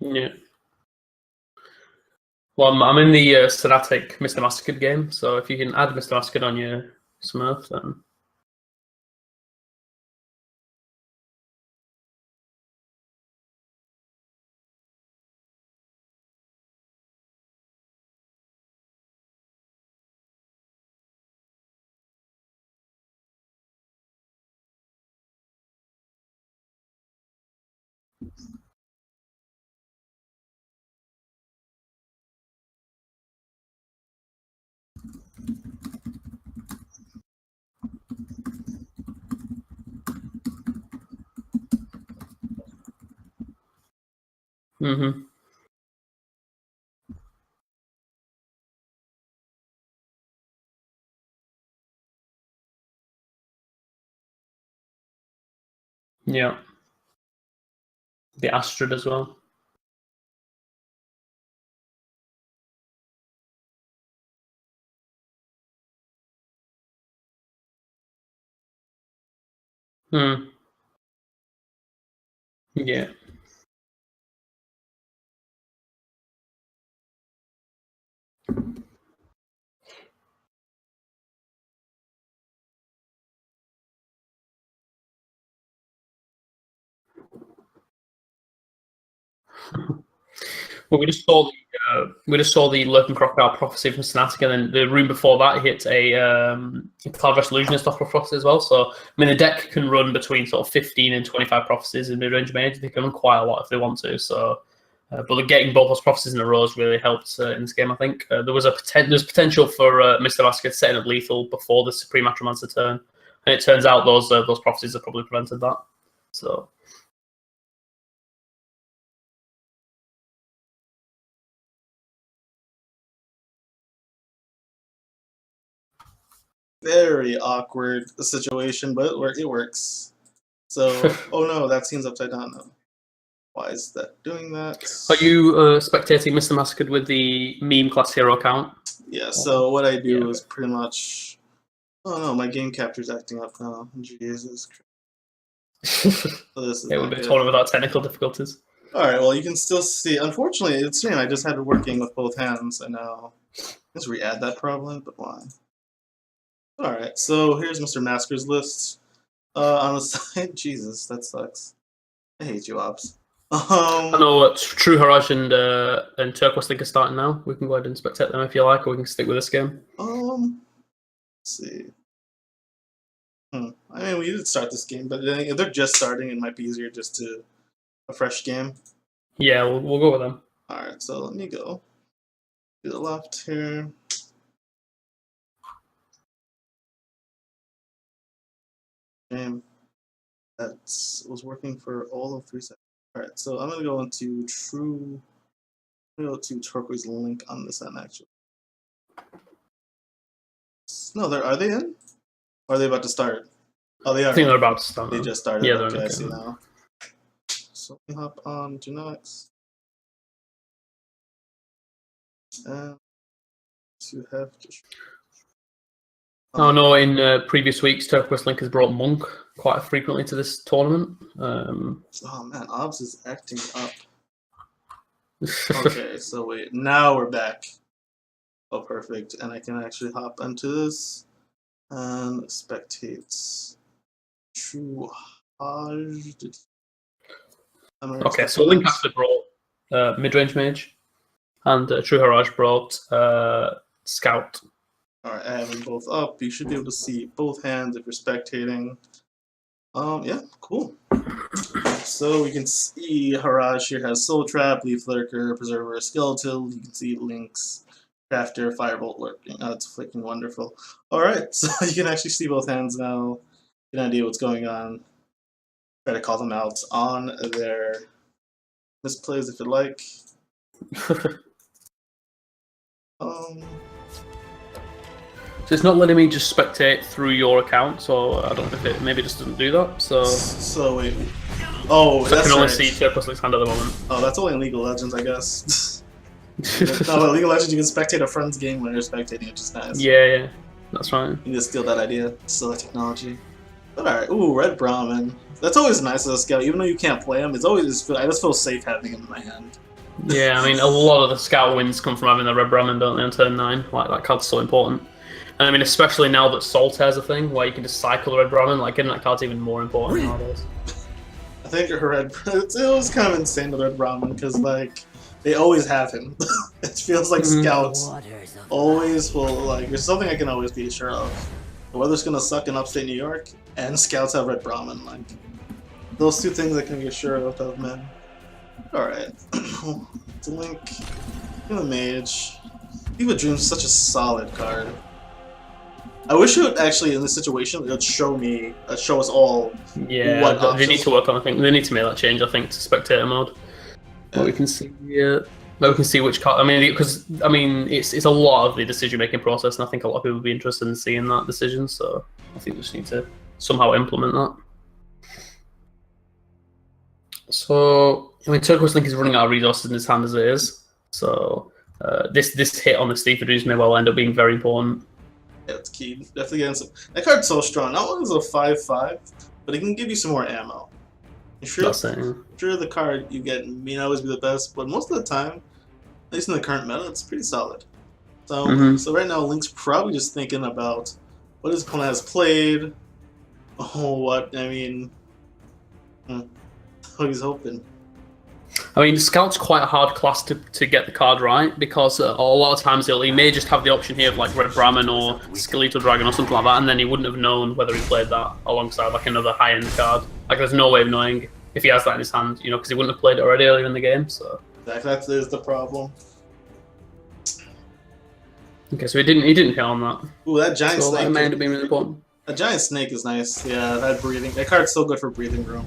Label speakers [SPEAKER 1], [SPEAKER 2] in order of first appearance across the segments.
[SPEAKER 1] Yeah. Well, I'm in the Sonatic Mr. Massacred game, so if you can add Mr. Massacred on your Smurf, then... Mm-hmm. Yeah. The Astrid as well. Hmm. Yeah. Well, we just saw the Lurking Crocodile Prophecy from Sonatic, and then the room before that hit a Cloud Resolutionist off of Prophecy as well. So I mean, the deck can run between sort of 15 and 25 Prophecies in mid-range mage. They can run quite a lot if they want to. So, but getting both those Prophecies in a row has really helped in this game. I think there's potential for Mr. Massacre setting up lethal before the Supreme Atromancer turn, and it turns out those Prophecies have probably prevented that. So.
[SPEAKER 2] Very awkward situation, but it works. So, oh no, that scene's upside down now. Why is that doing that?
[SPEAKER 1] Are you spectating Mr. Massacred with the meme class hero account?
[SPEAKER 2] Yeah, so what I do is pretty much... Oh no, my game capture's acting up now. Jesus Christ. So this is
[SPEAKER 1] it would be totally without technical difficulties.
[SPEAKER 2] Alright, well you can still see... Unfortunately, it's saying I just had it working with both hands, and now... Let's re-add that probably, but why? Alright, so here's Mr. Massacre's list. On the side... Jesus, that sucks. I hate you, Ops.
[SPEAKER 1] I know True Horizon and Turquoise Link are starting now. We can go ahead and spectate them if you like, or we can stick with this game.
[SPEAKER 2] Let's see. I mean, we did start this game, but if they're just starting, it might be easier just to a fresh game.
[SPEAKER 1] Yeah, we'll go with them.
[SPEAKER 2] Alright, so let me go to the left here. Game that was working for all of 3 seconds. Alright, so I'm gonna go into Turquoise Link on this end actually. No, are they in? Or are they about to start? Oh, they are.
[SPEAKER 1] I think they're about to start.
[SPEAKER 2] They just started.
[SPEAKER 1] Yeah,
[SPEAKER 2] okay, I see now. So we hop on to next. And you have to.
[SPEAKER 1] Oh no! In previous weeks, Turquoise Link has brought Monk quite frequently to this tournament.
[SPEAKER 2] Oh man, Obs is acting up. Okay, so wait, now we're back. Oh, perfect, and I can actually hop into this and spectate. True Haj.
[SPEAKER 1] Okay, so Link actually brought mid-range mage, and True Haraj brought Scout.
[SPEAKER 2] Alright, I have them both up. You should be able to see both hands if you're spectating. Yeah, cool. So we can see Haraj here has Soul Trap, Leaf Lurker, Preserver, Skeletal. You can see Link's Crafter, Firebolt lurking. Oh, it's freaking wonderful. Alright, so you can actually see both hands now. Get an idea what's going on. Try to call them out on their misplays if you like.
[SPEAKER 1] So it's not letting me just spectate through your account, so I don't know if it maybe just doesn't do that.
[SPEAKER 2] So wait. Oh,
[SPEAKER 1] so
[SPEAKER 2] that's
[SPEAKER 1] I can only
[SPEAKER 2] right.
[SPEAKER 1] see Turquoise Link's hand at the moment.
[SPEAKER 2] Oh, that's only in League of Legends, I guess. No, in League of Legends you can spectate a friend's game when you're spectating, which is nice.
[SPEAKER 1] Yeah, that's right.
[SPEAKER 2] You can just steal that idea, steal that technology. But alright, ooh, Red Brahmin. That's always nice as a scout, even though you can't play him. It's always I just feel safe having him in my hand.
[SPEAKER 1] Yeah, I mean, a lot of the scout wins come from having the red Brahmin, don't they, on turn 9? Like, that card's so important. And I mean, especially now that Soltaire's a thing, where you can just cycle the red Brahmin, like, getting that card's even more important nowadays.
[SPEAKER 2] I think it was kind of insane with Red Brahmin, because, like, they always have him. It feels like scouts always will, like, there's something I can always be sure of. The weather's gonna suck in upstate New York, and scouts have Red Brahmin, like, those two things I can be sure of, man. Alright. To Link, the Mage. Diva Dream's such a solid card. I wish it would actually, in this situation, it would show us all.
[SPEAKER 1] Yeah,
[SPEAKER 2] what
[SPEAKER 1] they need to work on. I think they need to make that change. I think to spectator mode, where we can see, where we can see which card. I mean, because it's a lot of the decision making process, and I think a lot of people would be interested in seeing that decision. So I think we just need to somehow implement that. So I mean, Turquoise Link is running out of resources in his hand as it is. So this hit on the Steve Drews may well end up being very important.
[SPEAKER 2] Yeah, it's key. Definitely getting some. That card's so strong. Not only is it a 5/5, but it can give you some more ammo. Sure the card you get may not always be the best, but most of the time, at least in the current meta, it's pretty solid. So, so right now, Link's probably just thinking about what his opponent has played. Oh, what I mean, what he's hoping.
[SPEAKER 1] I mean, Scout's quite a hard class to get the card right, because a lot of times he may just have the option here of like Red Brahmin or Skeletal Dragon or something like that, and then he wouldn't have known whether he played that alongside like another high-end card. Like, there's no way of knowing if he has that in his hand, you know, because he wouldn't have played it already earlier in the game. So
[SPEAKER 2] exactly, that is the problem.
[SPEAKER 1] Okay, so he didn't hit on that.
[SPEAKER 2] Ooh, that giant snake.
[SPEAKER 1] That may end up being really important.
[SPEAKER 2] A giant snake is nice. Yeah, that breathing. That card's so good for breathing room.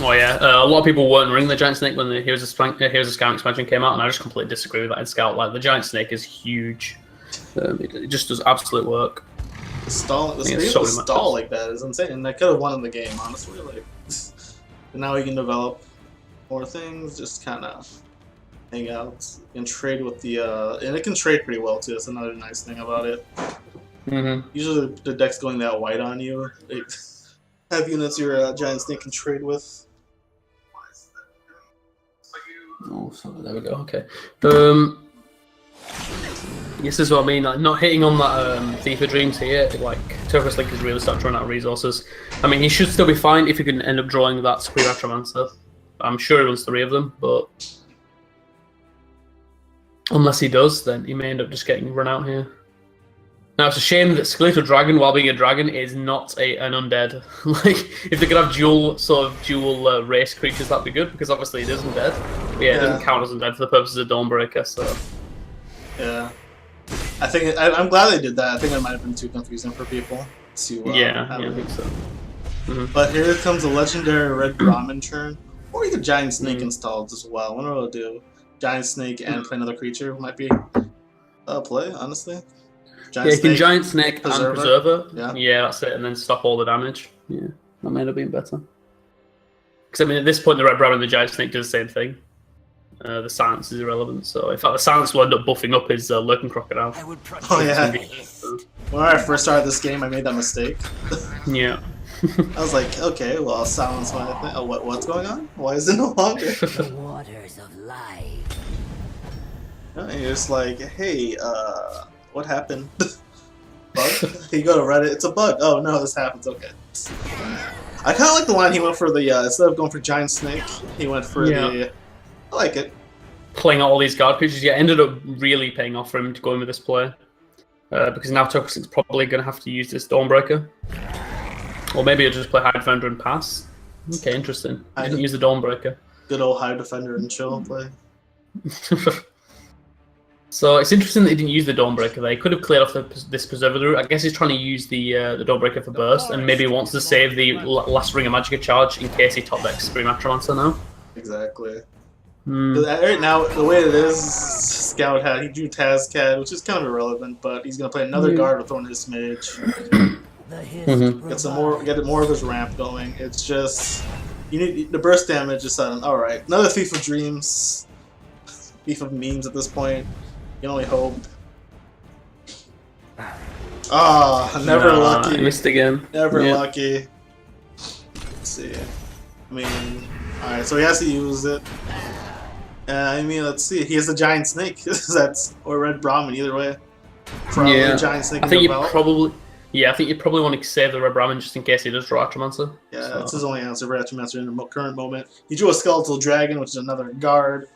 [SPEAKER 1] Oh yeah, a lot of people weren't running the Giant Snake when the Heroes of Scout expansion came out, and I just completely disagree with that in Scout. Like, the Giant Snake is huge. It just does absolute work.
[SPEAKER 2] The stall like that is insane, and I could have won in the game, honestly. Like, but now we can develop more things, just kind of hang out and trade with the, and it can trade pretty well too. That's another nice thing about it. Usually the deck's going that white on you. Have units your Giant Snake can trade with.
[SPEAKER 1] Oh, so there we go. Okay. This is what I mean. Like, not hitting on that Thief of Dreams here. Like, Turquoise Link is really starting to run out of resources. I mean, he should still be fine if he can end up drawing that Supreme Atromancer. I'm sure he wants 3 of them, but unless he does, then he may end up just getting run out here. Now, it's a shame that Skeletal Dragon, while being a dragon, is not an undead. Like, if they could have dual race creatures, that'd be good, because obviously it is undead. But yeah, it doesn't count as undead for the purposes of Dawnbreaker, so.
[SPEAKER 2] Yeah. I'm glad they did that. I think it might have been too confusing for people to. I think so. But here comes a legendary Red Brahmin turn, or you could Giant Snake installed as well. I wonder what it'll do. Giant Snake and play another creature might be a play, honestly.
[SPEAKER 1] You can Giant Snake and Preserver. Yeah, that's it, and then stop all the damage. Yeah, that may have been better. Because I mean, at this point, the Red Brahmin and the Giant Snake do the same thing. The silence is irrelevant, so in fact, the silence will end up buffing up his Lurking Crocodile.
[SPEAKER 2] Oh yeah. When I first started this game, I made that mistake.
[SPEAKER 1] Yeah.
[SPEAKER 2] I was like, okay, well, I'll silence my thing. Oh, what's going on? Why is it no longer?
[SPEAKER 3] The waters of life.
[SPEAKER 2] And you're just like, hey, what happened? Bug? You go to Reddit, it's a bug. Oh no, this happens. Okay. I kind of like the line he went for the instead of going for Giant Snake, he went for the. I like it.
[SPEAKER 1] Playing all these guard creatures, ended up really paying off for him to go in with this play. Because now Turquoise is probably going to have to use this Dawnbreaker. Or maybe he'll just play High Defender and pass. Okay, interesting. He didn't use the Dawnbreaker.
[SPEAKER 2] Good old High Defender and chill play.
[SPEAKER 1] So it's interesting that he didn't use the Dawnbreaker there. He could have cleared off this Preserver route. I guess he's trying to use the Dawnbreaker for burst, and maybe wants to save the last Ring of Magicka charge in case he top decks Supreme Atromancer now.
[SPEAKER 2] Exactly. Right now, the way it is, Scout he drew Tazcad, which is kind of irrelevant, but he's going to play another guard with Thornhiss Mage. Get more of his ramp going. It's just, you need the burst damage is sudden. Alright, another Thief of Dreams. Thief of Memes at this point. You can only hope. Never lucky.
[SPEAKER 1] I missed again.
[SPEAKER 2] Never lucky. Let's see. I mean, alright, so he has to use it. I mean, let's see. He has a giant snake. That's or red Brahmin, either way. Probably a giant snake.
[SPEAKER 1] I think you probably. Yeah, I think you probably want to save the red Brahmin just in case he does draw Atramancer.
[SPEAKER 2] Yeah,
[SPEAKER 1] so.
[SPEAKER 2] That's his only answer for Atramancer in the current moment. He drew a Skeletal Dragon, which is another guard.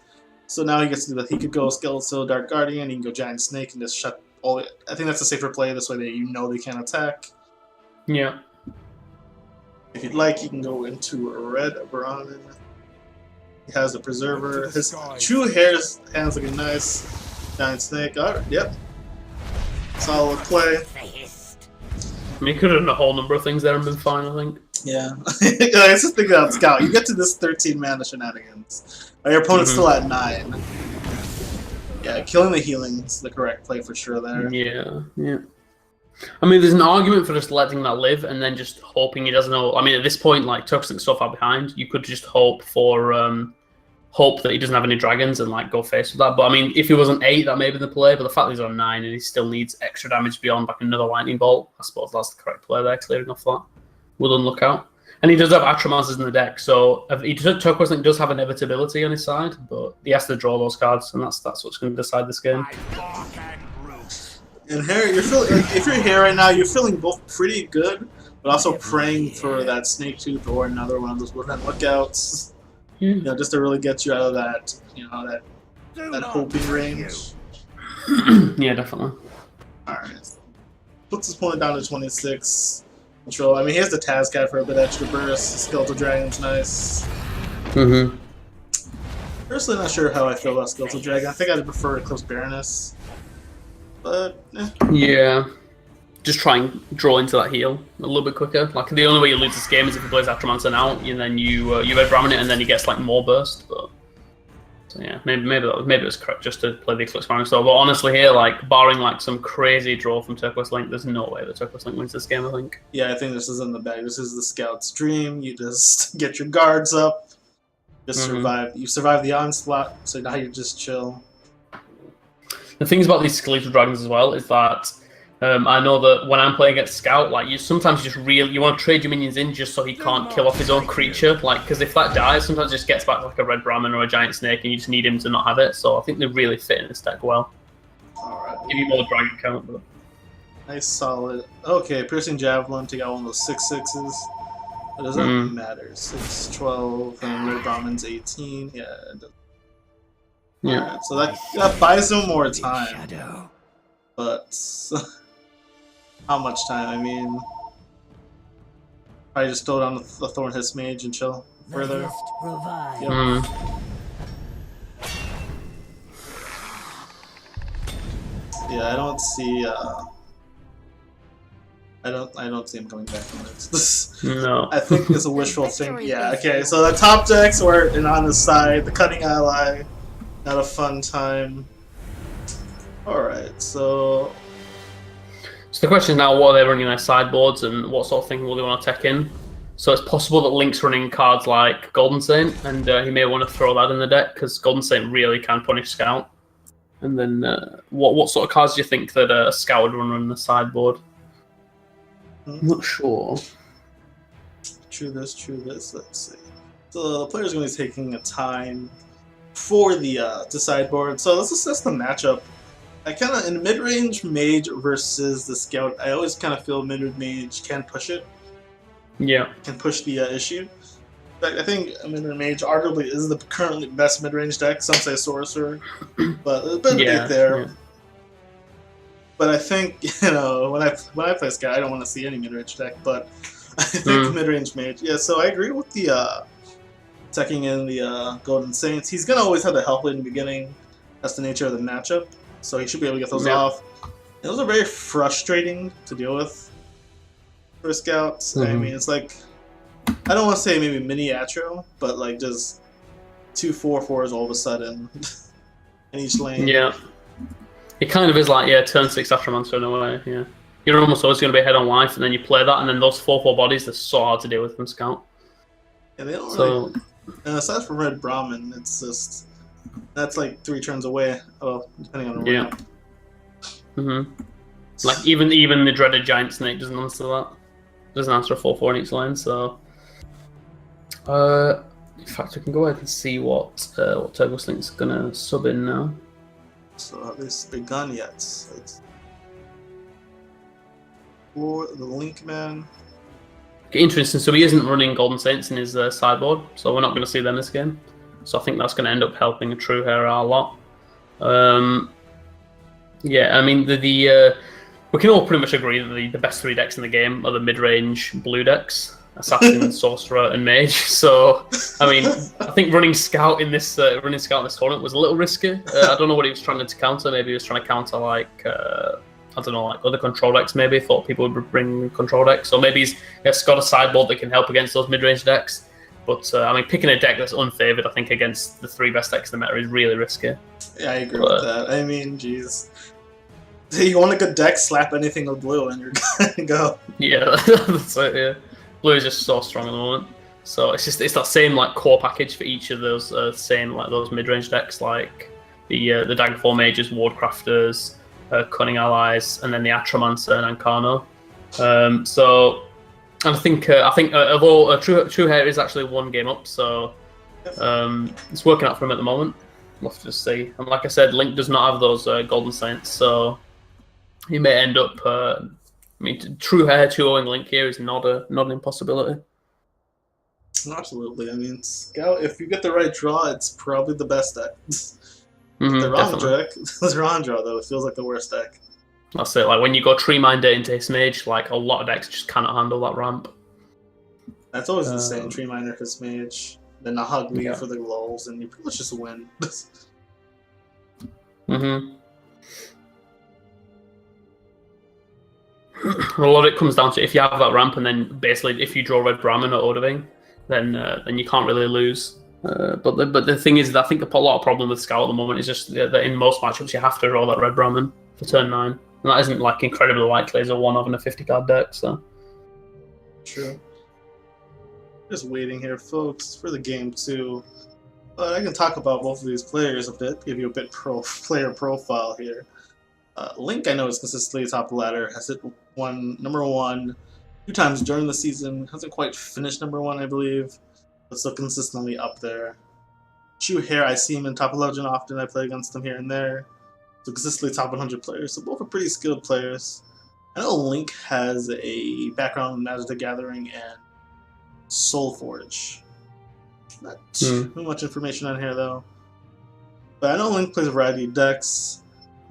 [SPEAKER 2] So now he gets to do that. He could go Skeletal Dark Guardian, he can go Giant Snake, and just shut all. I think that's a safer play. This way, they can't attack.
[SPEAKER 1] Yeah.
[SPEAKER 2] If you'd like, you can go into a red Brahmin. He has the Preserver. His true hands looking nice. Giant Snake. Alright, yep. Solid play.
[SPEAKER 1] I mean, he could have done a whole number of things there and been fine, I think.
[SPEAKER 2] Yeah. I just think about Scout. You get to this 13 mana shenanigans. Your opponent's still at 9. Yeah, killing the healing is the correct play for sure there.
[SPEAKER 1] Yeah. I mean, there's an argument for just letting that live and then just hoping he doesn't know. I mean, at this point, like, Toxic's so far behind, you could just hope that he doesn't have any dragons and, like, go face with that. But, I mean, if he was on 8, that may be the play. But the fact that he's on 9 and he still needs extra damage beyond, like, another Lightning Bolt, I suppose that's the correct play there, clearing off that. Well done, look out. And he does have Atramancers in the deck, so Turquoise Link does have inevitability on his side, but he has to draw those cards, and that's what's going to decide this game.
[SPEAKER 2] And Harry, you're feeling if you're here right now, you're feeling both pretty good, but also praying for that Snake Tooth or another one of those Woodland Lookouts. You know, just to really get you out of that, that hoping range.
[SPEAKER 1] Yeah, definitely.
[SPEAKER 2] All right, puts his opponent down to 26. Control. I mean, he has the Tazcat for a bit extra burst. Skeletal Dragon's nice. Personally, not sure how I feel about Skeletal Dragon. I think I'd prefer Eclipse Baroness. But,
[SPEAKER 1] Yeah. Just try and draw into that heal a little bit quicker. Like, the only way you lose this game is if he plays Atramancer now, and then you red Brahmin it, and then he gets, like, more burst. But, so, yeah, maybe it was correct just to play the Eclipse Baroness. But honestly here, like, barring, like, some crazy draw from Turquoise Link, there's no way that Turquoise Link wins this game, I think.
[SPEAKER 2] Yeah, I think this is in the bag. This is the Scout's dream. You just get your guards up. Just survive. You survive the onslaught, so now you just chill.
[SPEAKER 1] The things about these Skeletal Dragons as well is that I know that when I'm playing against Scout, like you sometimes just you want to trade your minions in just so he can't kill off his own creature, like because if that dies, sometimes it just gets back like a red Brahmin or a giant snake, and you just need him to not have it. So I think they really fit in this deck well.
[SPEAKER 2] All right.
[SPEAKER 1] Give you more dragon count, but
[SPEAKER 2] nice, solid. Okay, Piercing Javelin to get one of those 6/6s. It doesn't matter. 6, 12, and red Brahmin's 18. Yeah. It doesn't.
[SPEAKER 1] Yeah.
[SPEAKER 2] Right, so that buys him more time. But how much time? I mean, I just throw down the Thornhiss Mage and chill further. Yep. Yeah, I don't see. I don't see him coming back from this.
[SPEAKER 1] No.
[SPEAKER 2] I think it's a wishful thing. Yeah. Okay. So the top decks were on his side. The Cunning Ally. Not a fun time. Alright, so
[SPEAKER 1] the question is now, what are they running in their sideboards and what sort of thing will they want to tech in? So it's possible that Link's running cards like Golden Saint, and he may want to throw that in the deck because Golden Saint really can punish Scout. And then what sort of cards do you think that a Scout would run on the sideboard? I'm not sure.
[SPEAKER 2] True this. Let's see. So the player's going to be taking a time for the sideboard. So let's assess the matchup. I kind of, in mid-range Mage versus the Scout, I always kind of feel mid-range Mage can push it.
[SPEAKER 1] Yeah.
[SPEAKER 2] Can push the issue. But I think mid-range Mage arguably is the currently best mid-range deck. Some say Sorcerer, but there's a bit of debate there. Yeah. But I think, when I play Scout, I don't want to see any mid-range deck, but I think mid-range Mage. Yeah, so I agree with the teching in the Golden Saints. He's going to always have the health lead in the beginning. That's the nature of the matchup. So he should be able to get those off. And those are very frustrating to deal with for Scouts. I mean, it's like, I don't want to say maybe mini Atro, but like just 2 4/4s all of a sudden in each lane.
[SPEAKER 1] Yeah. It kind of is like, turn 6 Atramancer in a way, yeah. You're almost always going to be ahead on life, and then you play that, and then those 4/4 bodies, they're so hard to deal with from Scout.
[SPEAKER 2] Yeah, they don't really... And aside from Red Brahmin, it's just... That's like 3 turns away, depending on the ramp.
[SPEAKER 1] Like, even the dreaded Giant Snake doesn't answer that. Doesn't answer a 4/4 in each lane, so... In fact, we can go ahead and see what Turgos Link's gonna sub in now.
[SPEAKER 2] So have they begun yet? It's for the Link man.
[SPEAKER 1] Okay, interesting. So he isn't running Golden Saints in his sideboard, so we're not going to see them this game. So I think that's going to end up helping True Hair out a lot. Yeah, I mean we can all pretty much agree that the best 3 decks in the game are the mid-range blue decks: Assassin, Sorcerer, and Mage. So I mean, I think running Scout in this tournament was a little risky. I don't know what he was trying to counter. Maybe he was trying to counter like I don't know, like other control decks. Maybe thought people would bring control decks, or maybe he's got a sideboard that can help against those mid-range decks. But I mean, picking a deck that's unfavored, I think, against the 3 best decks in the meta is really risky.
[SPEAKER 2] Yeah, I agree with that. I mean, geez. You want a good deck, slap anything with blue and you're gonna go.
[SPEAKER 1] Yeah, that's it, yeah. Blue is just so strong at the moment. So it's that same like core package for each of those those mid-range decks, like the Daggerfall Mages, Wardcrafters, Cunning Allies, and then the Atromancer and Ancano. So I think although True Hair is actually 1 game up, so it's working out for him at the moment. We'll have to just see. And like I said, Link does not have those Golden Saints, so he may end up. I mean, True Hair 2-0ing Link here is not an impossibility.
[SPEAKER 2] Absolutely. I mean, Scout, if you get the right draw, it's probably the best deck. The wrong draw, though, it feels like the worst deck.
[SPEAKER 1] That's it. Like when you go Tree Minder into his Mage, like a lot of decks just cannot handle that ramp.
[SPEAKER 2] That's always the same. Tree Minder, his Mage, then a Hug Me for the lulls, and you pretty much just win.
[SPEAKER 1] A lot of it comes down to if you have that ramp, and then basically if you draw Red Brahmin or Odoving, then you can't really lose. But the thing is, that I think a lot of problem with Scout at the moment is just that in most matchups you have to draw that Red Brahmin for turn 9, and that isn't like incredibly likely as a 1-of in a 50-card deck. So
[SPEAKER 2] true. Just waiting here, folks, for the game 2. But I can talk about both of these players a bit, give you a bit player profile here. Link, I know, is consistently top of the ladder, has hit number 1 2 times during the season, hasn't quite finished number 1, I believe, but still consistently up there. True Hair, I see him in top 11 often, I play against him here and there, so consistently top 100 players, so both are pretty skilled players. I know Link has a background in Magic the Gathering and Soulforge. Not too much information on here, though. But I know Link plays a variety of decks.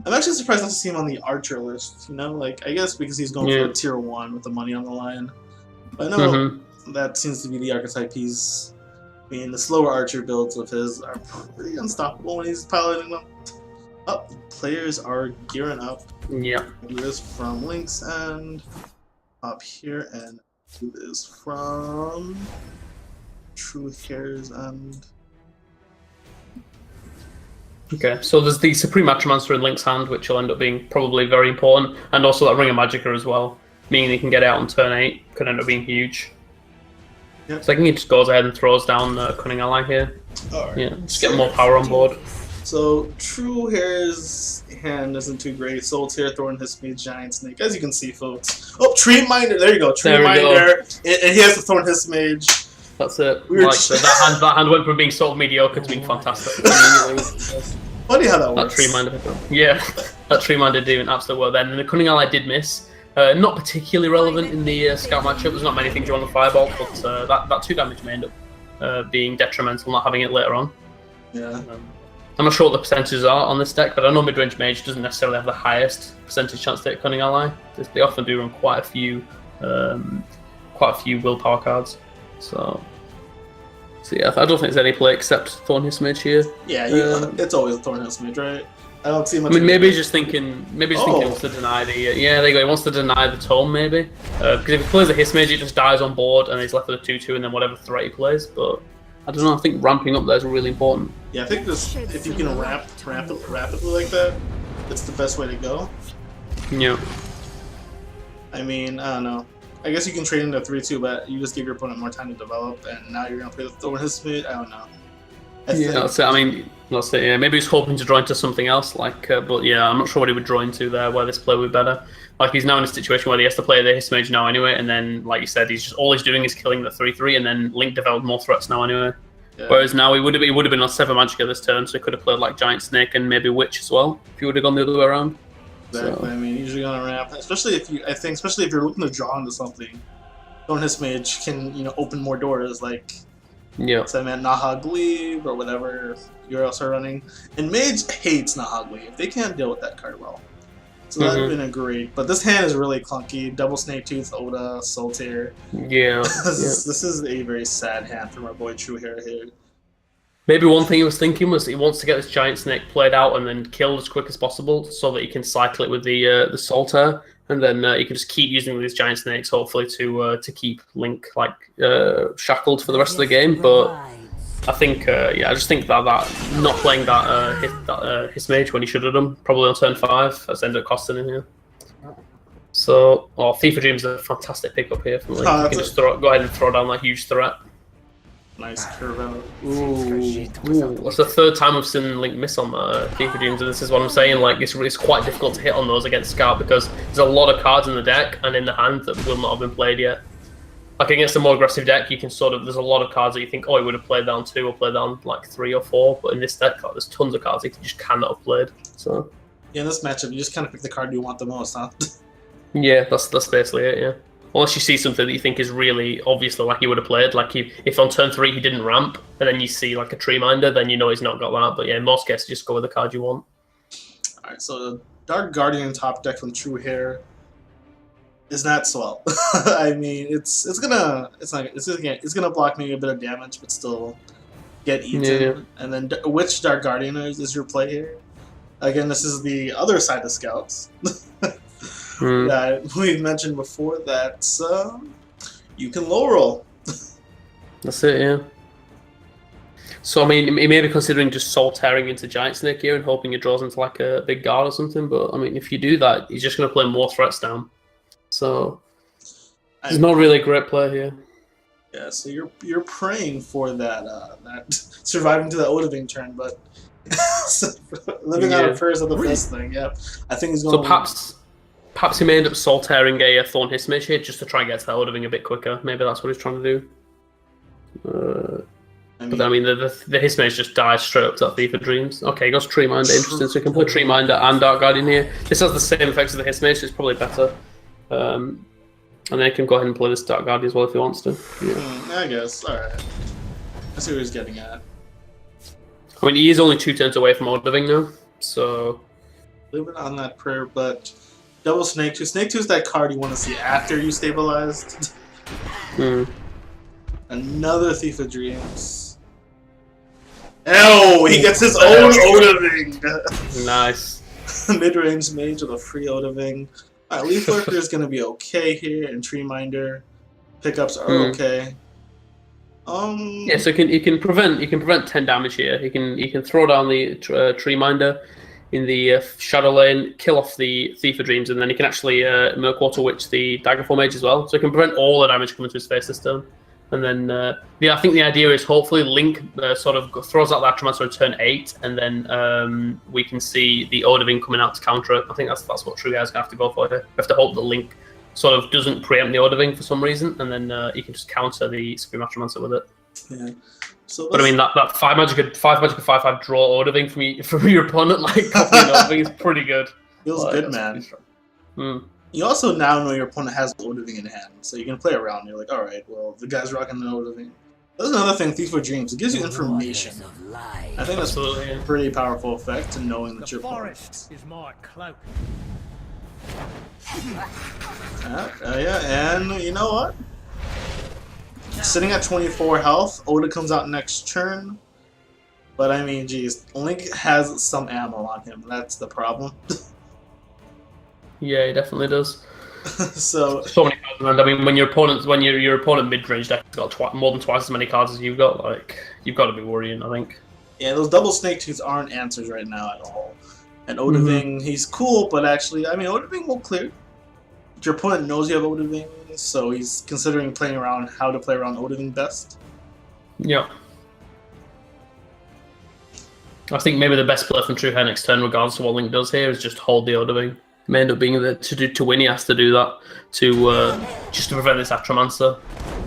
[SPEAKER 2] I'm actually surprised not to see him on the Archer list, you know? Like, I guess because he's going for a tier 1 with the money on the line. But I know that seems to be the archetype he's... I mean, the slower Archer builds of his are pretty unstoppable when he's piloting them. Oh, players are gearing up.
[SPEAKER 1] Yeah.
[SPEAKER 2] Do this from Link's end. Up here, and do this from True Hair's end.
[SPEAKER 1] Okay, so there's the Supreme Atromancer in Link's hand, which will end up being probably very important, and also that Ring of Magicka as well, meaning he can get out on turn 8, could end up being huge.
[SPEAKER 2] Yep.
[SPEAKER 1] So I think he just goes ahead and throws down Cunning Ally here.
[SPEAKER 2] Alright.
[SPEAKER 1] Yeah, just get more power on board.
[SPEAKER 2] So True Hair's hand isn't too great. Soul Tear, Thorn Hiss-Mage, Giant Snake. As you can see, folks. Oh, Tree Minder! There you go. Tree Minder. And he has the Thorn Hiss-Mage.
[SPEAKER 1] That's it. Like, that hand went from being sort of mediocre to being fantastic.
[SPEAKER 2] Funny how that works.
[SPEAKER 1] That Tree Minder, that Tree Minder did an absolute work then. And the Cunning Ally did miss. Not particularly relevant in the Scout matchup. There's not many things you want to Fireball, but that 2 damage may end up being detrimental, not having it later on.
[SPEAKER 2] Yeah.
[SPEAKER 1] I'm not sure what the percentages are on this deck, but I know Midrange Mage doesn't necessarily have the highest percentage chance to hit Cunning Ally. They often do run quite a few willpower cards. So yeah, I don't think there's any play except Thorn Hiss-Mage here.
[SPEAKER 2] Yeah, it's always a Thorn Hiss-Mage, right? I don't see much.
[SPEAKER 1] I mean, maybe he's just thinking. Maybe he's thinking he wants to deny the. Yeah, there you go. He wants to deny the tome, maybe. Because if he plays a Hiss-Mage, it just dies on board, and he's left with a 2/2, and then whatever threat he plays. But I don't know. I think ramping up there is really important.
[SPEAKER 2] Yeah, I think if you can ramp it rapidly like that, it's the best way to go.
[SPEAKER 1] Yeah.
[SPEAKER 2] I mean, I don't know. I guess you can trade into 3/2, but you just give your opponent more time to develop, and now you're gonna play the Thorn Hiss-Mage. I don't know.
[SPEAKER 1] That's it. I mean, that's it. Yeah, maybe he's hoping to draw into something else. But yeah, I'm not sure what he would draw into there. Where this play would be better. Like he's now in a situation where he has to play the Hiss-Mage now anyway, and then, like you said, all he's doing is killing the 3/3, and then Link developed more threats now anyway.
[SPEAKER 2] Yeah.
[SPEAKER 1] Whereas now he would have been on 7 Magicka this turn, so he could have played like Giant Snake and maybe Witch as well if he would have gone the other way around.
[SPEAKER 2] Exactly.
[SPEAKER 1] So.
[SPEAKER 2] I mean, usually on a ramp, especially if you're looking to draw into something, Stone His Mage can open more doors like.
[SPEAKER 1] Yeah.
[SPEAKER 2] So I meant Nahag Leave or whatever you're also running. And Mage hates Nahag Leave. They can't deal with that card well. So that would have been a great. But this hand is really clunky. Double Snake Tooth, Oda, Solitaire.
[SPEAKER 1] Yeah.
[SPEAKER 2] This is a very sad hand from our boy True Hair here.
[SPEAKER 1] Maybe one thing he was thinking was he wants to get this Giant Snake played out and then killed as quick as possible so that he can cycle it with the Solitaire. And then he can just keep using these Giant Snakes, hopefully, to keep Link shackled for the rest of the game. But I think, I just think that not playing that His Mage when he should have done, probably on turn 5, has ended up costing him here. So, Thief of Dreams is a fantastic pickup here from Link. You can just go ahead and throw down that huge threat.
[SPEAKER 2] Nice curve out.
[SPEAKER 1] Ooh, that's the 3rd time we've seen Link miss on Thief of Dreams, and this is what I'm saying. Like, it's quite difficult to hit on those against Scout because there's a lot of cards in the deck and in the hand that will not have been played yet. Like against a more aggressive deck, you can there's a lot of cards that you think, oh, he would have played down 2 or played down like 3 or 4, but in this deck, there's tons of cards that you just cannot have played. So
[SPEAKER 2] yeah, in this matchup, you just kind of pick the card you want the most, huh?
[SPEAKER 1] Yeah, that's basically it. Yeah. Unless you see something that you think is really obviously like he would have played, like if on turn 3 he didn't ramp, and then you see like a Tree Minder, then you know he's not got that. But yeah, in most cases, just go with the card you want.
[SPEAKER 2] All right, so the Dark Guardian top deck from True Hair is not swell. I mean, it's gonna block maybe a bit of damage, but still get eaten. Yeah. And then which Dark Guardian is your play here? Again, this is the other side of Scouts. That we've mentioned before that you can low roll.
[SPEAKER 1] That's it, yeah. So I mean, he may be considering just Solitairing into Giant Snake here and hoping it draws into like a big guard or something. But I mean, if you do that, he's just going to play more threats down. So he's not really a great player here.
[SPEAKER 2] Yeah, so you're praying for that that surviving to the Odaving turn, but living out of prayers is the best thing. Yeah, I think he's going.
[SPEAKER 1] So perhaps he may end up Solitairing a Thorn His Mage here just to try and get to that Odaving a bit quicker. Maybe that's what he's trying to do. But I mean, the His Mage just dies straight up to that Thief of Dreams. Okay, he goes Tree Minder. Interesting. So he can play Tree Minder and Dark Guardian here. This has the same effects as the His Mage, so it's probably better. And then he can go ahead and play this Dark Guardian as well if he wants to. Yeah.
[SPEAKER 2] I guess. Alright. I see what he's getting at.
[SPEAKER 1] I mean, he is only 2 turns away from Odaving now, so...
[SPEAKER 2] Living on that prayer, but... Double Snake Tooth. Snake Tooth is that card you want to see after you stabilized. Another Thief of Dreams. Oh, he gets his own Odaving!
[SPEAKER 1] Nice.
[SPEAKER 2] Mid-range mage with a free Odaving. Alright, Leaf Lurker is going to be okay here, and Tree Minder. Pickups are okay.
[SPEAKER 1] Yeah, so you can prevent 10 damage here. You can throw down the Tree Minder in the Shadow Lane, kill off the Thief of Dreams, and then he can actually Murkwater Witch the Daggerfall Mage as well. So he can prevent all the damage coming to his face this turn. And then, I think the idea is hopefully Link sort of throws out that Attramancer on turn 8, and then we can see the Odaving coming out to counter it. I think that's what True Guy's going to have to go for here. We have to hope that Link sort of doesn't preempt the Odaving for some reason, and then he can just counter the Scream Attramancer with it.
[SPEAKER 2] Yeah. So
[SPEAKER 1] but I mean, that 5 Magicka 5/5 draw Odaving from your opponent, like copying Odaving is pretty good.
[SPEAKER 2] Feels good, man. You also now know your opponent has Odaving in hand, so you can play around. You're like, alright, well, the guy's rocking the Odaving. That's another thing, Thief of Dreams. It gives you information. I think that's a pretty powerful effect to knowing that your opponent
[SPEAKER 3] is my cloak.
[SPEAKER 2] Yeah, and you know what? Sitting at 24 health, Oda comes out next turn. But I mean, geez, Link has some ammo on him. That's the problem.
[SPEAKER 1] Yeah, he definitely does.
[SPEAKER 2] so
[SPEAKER 1] many cards around. I mean, when your opponent mid-range deck has got more than twice as many cards as you've got, like you've got to be worrying, I think.
[SPEAKER 2] Yeah, those double Snake Tooths aren't answers right now at all. And Odaving, he's cool, but actually, I mean, Odaving will clear. Your opponent knows you have Odaving, so he's considering playing around how to play around Odaving best.
[SPEAKER 1] Yeah. I think maybe the best play from True Hair next turn, regardless of what Link does here, is just hold the Odaving. May end up being to win. He has to do that to just to prevent this Attramancer.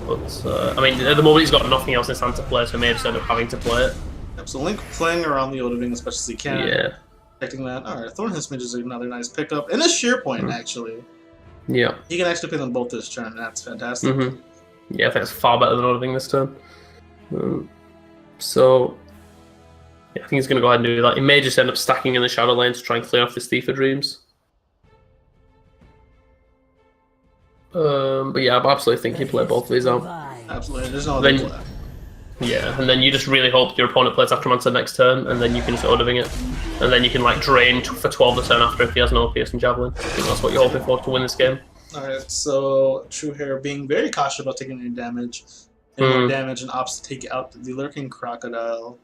[SPEAKER 1] But I mean, at the moment he's got nothing else in his hand to play, so he may just end up having to play it.
[SPEAKER 2] Yep, so Link playing around the Odoving as much as he can.
[SPEAKER 1] Yeah.
[SPEAKER 2] Protecting that. Alright, Thornhiss Mage is another nice pickup. And a sheer point, actually.
[SPEAKER 1] Yeah.
[SPEAKER 2] He can actually play them both this turn, and that's fantastic.
[SPEAKER 1] Yeah, I think it's far better than Odoving this turn. So, yeah, I think he's going to go ahead and do that. He may just end up stacking in the Shadow Lane to try and clear off this Thief of Dreams. But yeah, I absolutely think he played both of these out.
[SPEAKER 2] Absolutely, there's no other play.
[SPEAKER 1] Yeah, and then you just really hope your opponent plays Aftermancer next turn, and then you can just Odoving it. And then you can like drain for 12 the turn after if he has no Pierce and Javelin. I think that's what you're hoping for to win this game.
[SPEAKER 2] Alright, so True Hair being very cautious about taking any damage. And more damage and opts to take out the Lurking Crocodile.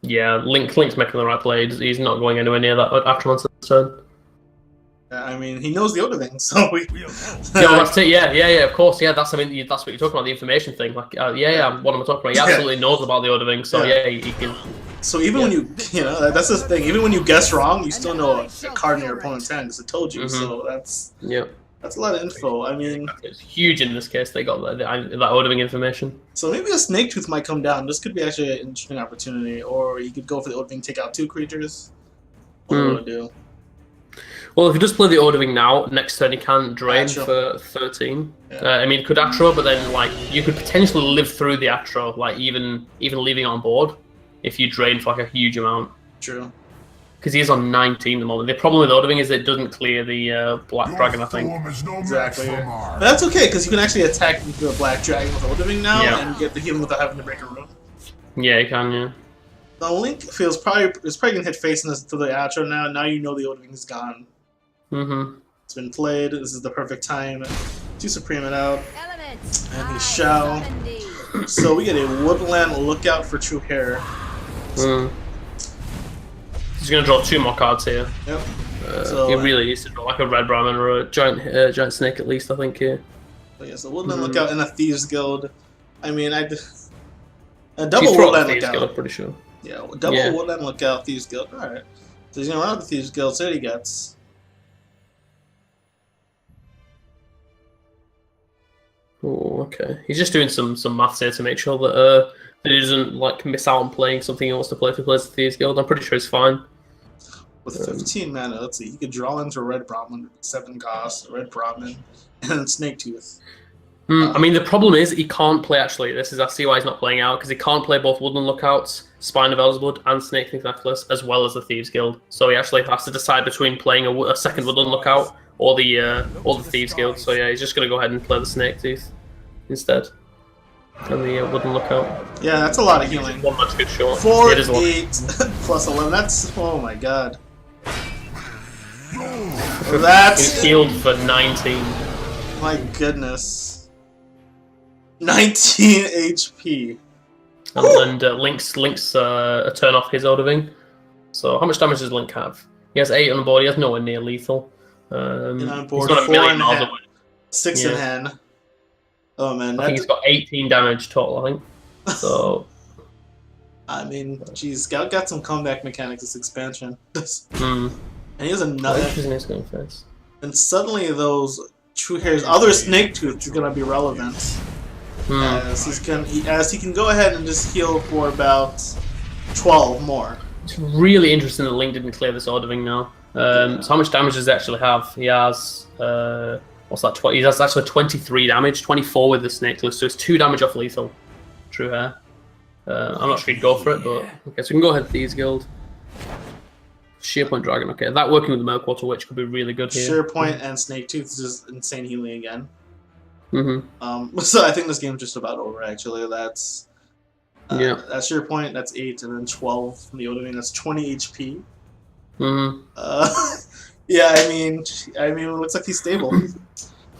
[SPEAKER 1] Yeah, Link's making the right play. He's not going anywhere near that Aftermancer this turn.
[SPEAKER 2] I mean, he knows the Odoving, so we...
[SPEAKER 1] that's it. Yeah, of course. Yeah, that's what you're talking about, the information thing. Like, what am I talking about? He absolutely knows about the Odoving, so he can.
[SPEAKER 2] So even when you that's the thing. Even when you guess wrong, you still know a card in your opponent's hand because it told you. So that's a lot of info. I mean,
[SPEAKER 1] it's huge in this case. They got that Odoving information.
[SPEAKER 2] So maybe a Snake Tooth might come down. This could be actually an interesting opportunity, or you could go for the Odoving, take out 2 creatures. What do you want to do?
[SPEAKER 1] Well, if you just play the Odoving now, next turn he can drain for 13. I mean, it could Atro, but then like you could potentially live through the Atro, like even leaving on board, if you drain for like a huge amount.
[SPEAKER 2] True.
[SPEAKER 1] Because he's on 19 at the moment. The problem with Odoving is it doesn't clear the Black Dragon, I think.
[SPEAKER 2] Exactly. But that's okay, because you can actually attack the Black Dragon with Odoving now and get the healing without having to break a room.
[SPEAKER 1] Yeah, you can. Yeah.
[SPEAKER 2] The Link feels probably gonna hit facing this to the Atro now. Now you know the Odoving is gone. It's been played. This is the perfect time to Supreme it out. And he shall. So we get a Woodland Lookout for True Hair.
[SPEAKER 1] He's going to draw 2 more cards here.
[SPEAKER 2] Yep.
[SPEAKER 1] He really needs to draw like a Red Brahmin or a giant snake at least, I think, here.
[SPEAKER 2] But yeah, so Woodland Lookout in a Thieves Guild. I mean, a double Woodland Lookout.
[SPEAKER 1] Guild, I'm pretty sure.
[SPEAKER 2] Yeah, double Woodland Lookout, Thieves Guild. Alright. So he's going to run out the Thieves Guild, so he gets.
[SPEAKER 1] Oh, okay. He's just doing some maths here to make sure that he doesn't like miss out on playing something he wants to play if he plays the Thieves Guild. I'm pretty sure he's fine.
[SPEAKER 2] With 15 mana, let's see, he could draw into a Red Brahmin, 7 cost, Red Brahmin, and Snake Tooth.
[SPEAKER 1] I mean, the problem is he can't play, actually. I see why he's not playing out, because he can't play both Woodland Lookouts, Spine of Elzeblood, and Snake Tooth Necklace, as well as the Thieves Guild. So he actually has to decide between playing a second Woodland Lookout or the Thieves Guild. So yeah, he's just going to go ahead and play the Snake Tooth instead. And the Woodland Lookout.
[SPEAKER 2] Yeah, that's a lot of healing.
[SPEAKER 1] One much good short.
[SPEAKER 2] 4, 8, plus 11. That's, oh my god. That's...
[SPEAKER 1] He's healed for 19.
[SPEAKER 2] My goodness. 19 HP.
[SPEAKER 1] And Link's a turn off his Odoving. So how much damage does Link have? He has 8 on the board. He has nowhere near lethal.
[SPEAKER 2] And on board,
[SPEAKER 1] he's got
[SPEAKER 2] 4 in
[SPEAKER 1] miles
[SPEAKER 2] hand,
[SPEAKER 1] away.
[SPEAKER 2] 6 in hand. Oh man,
[SPEAKER 1] I think he's got 18 damage total, I think. So
[SPEAKER 2] I mean, geez, got some comeback mechanics this expansion. And he has another. And suddenly those True Hair's other Snake Tooth is gonna be relevant. As he can go ahead and just heal for about 12 more.
[SPEAKER 1] It's really interesting that Link didn't clear this Odoving now. So how much damage does he actually have? He has what's that? He has actually 23 damage, 24 with the Snake Tooth, so it's 2 damage off lethal. True Hair. I'm not sure he'd go for it, but okay, so we can go ahead Thieves Guild. Sheerpoint Dragon, okay. That working with the Milkwater Witch could be really good here.
[SPEAKER 2] Sheerpoint and Snake Tooth is just insane healing again. So I think this game's just about over, actually. That's Sheerpoint, that's 8, and then 12 from the Odoving, that's 20 HP. Yeah, I mean, it looks like he's stable.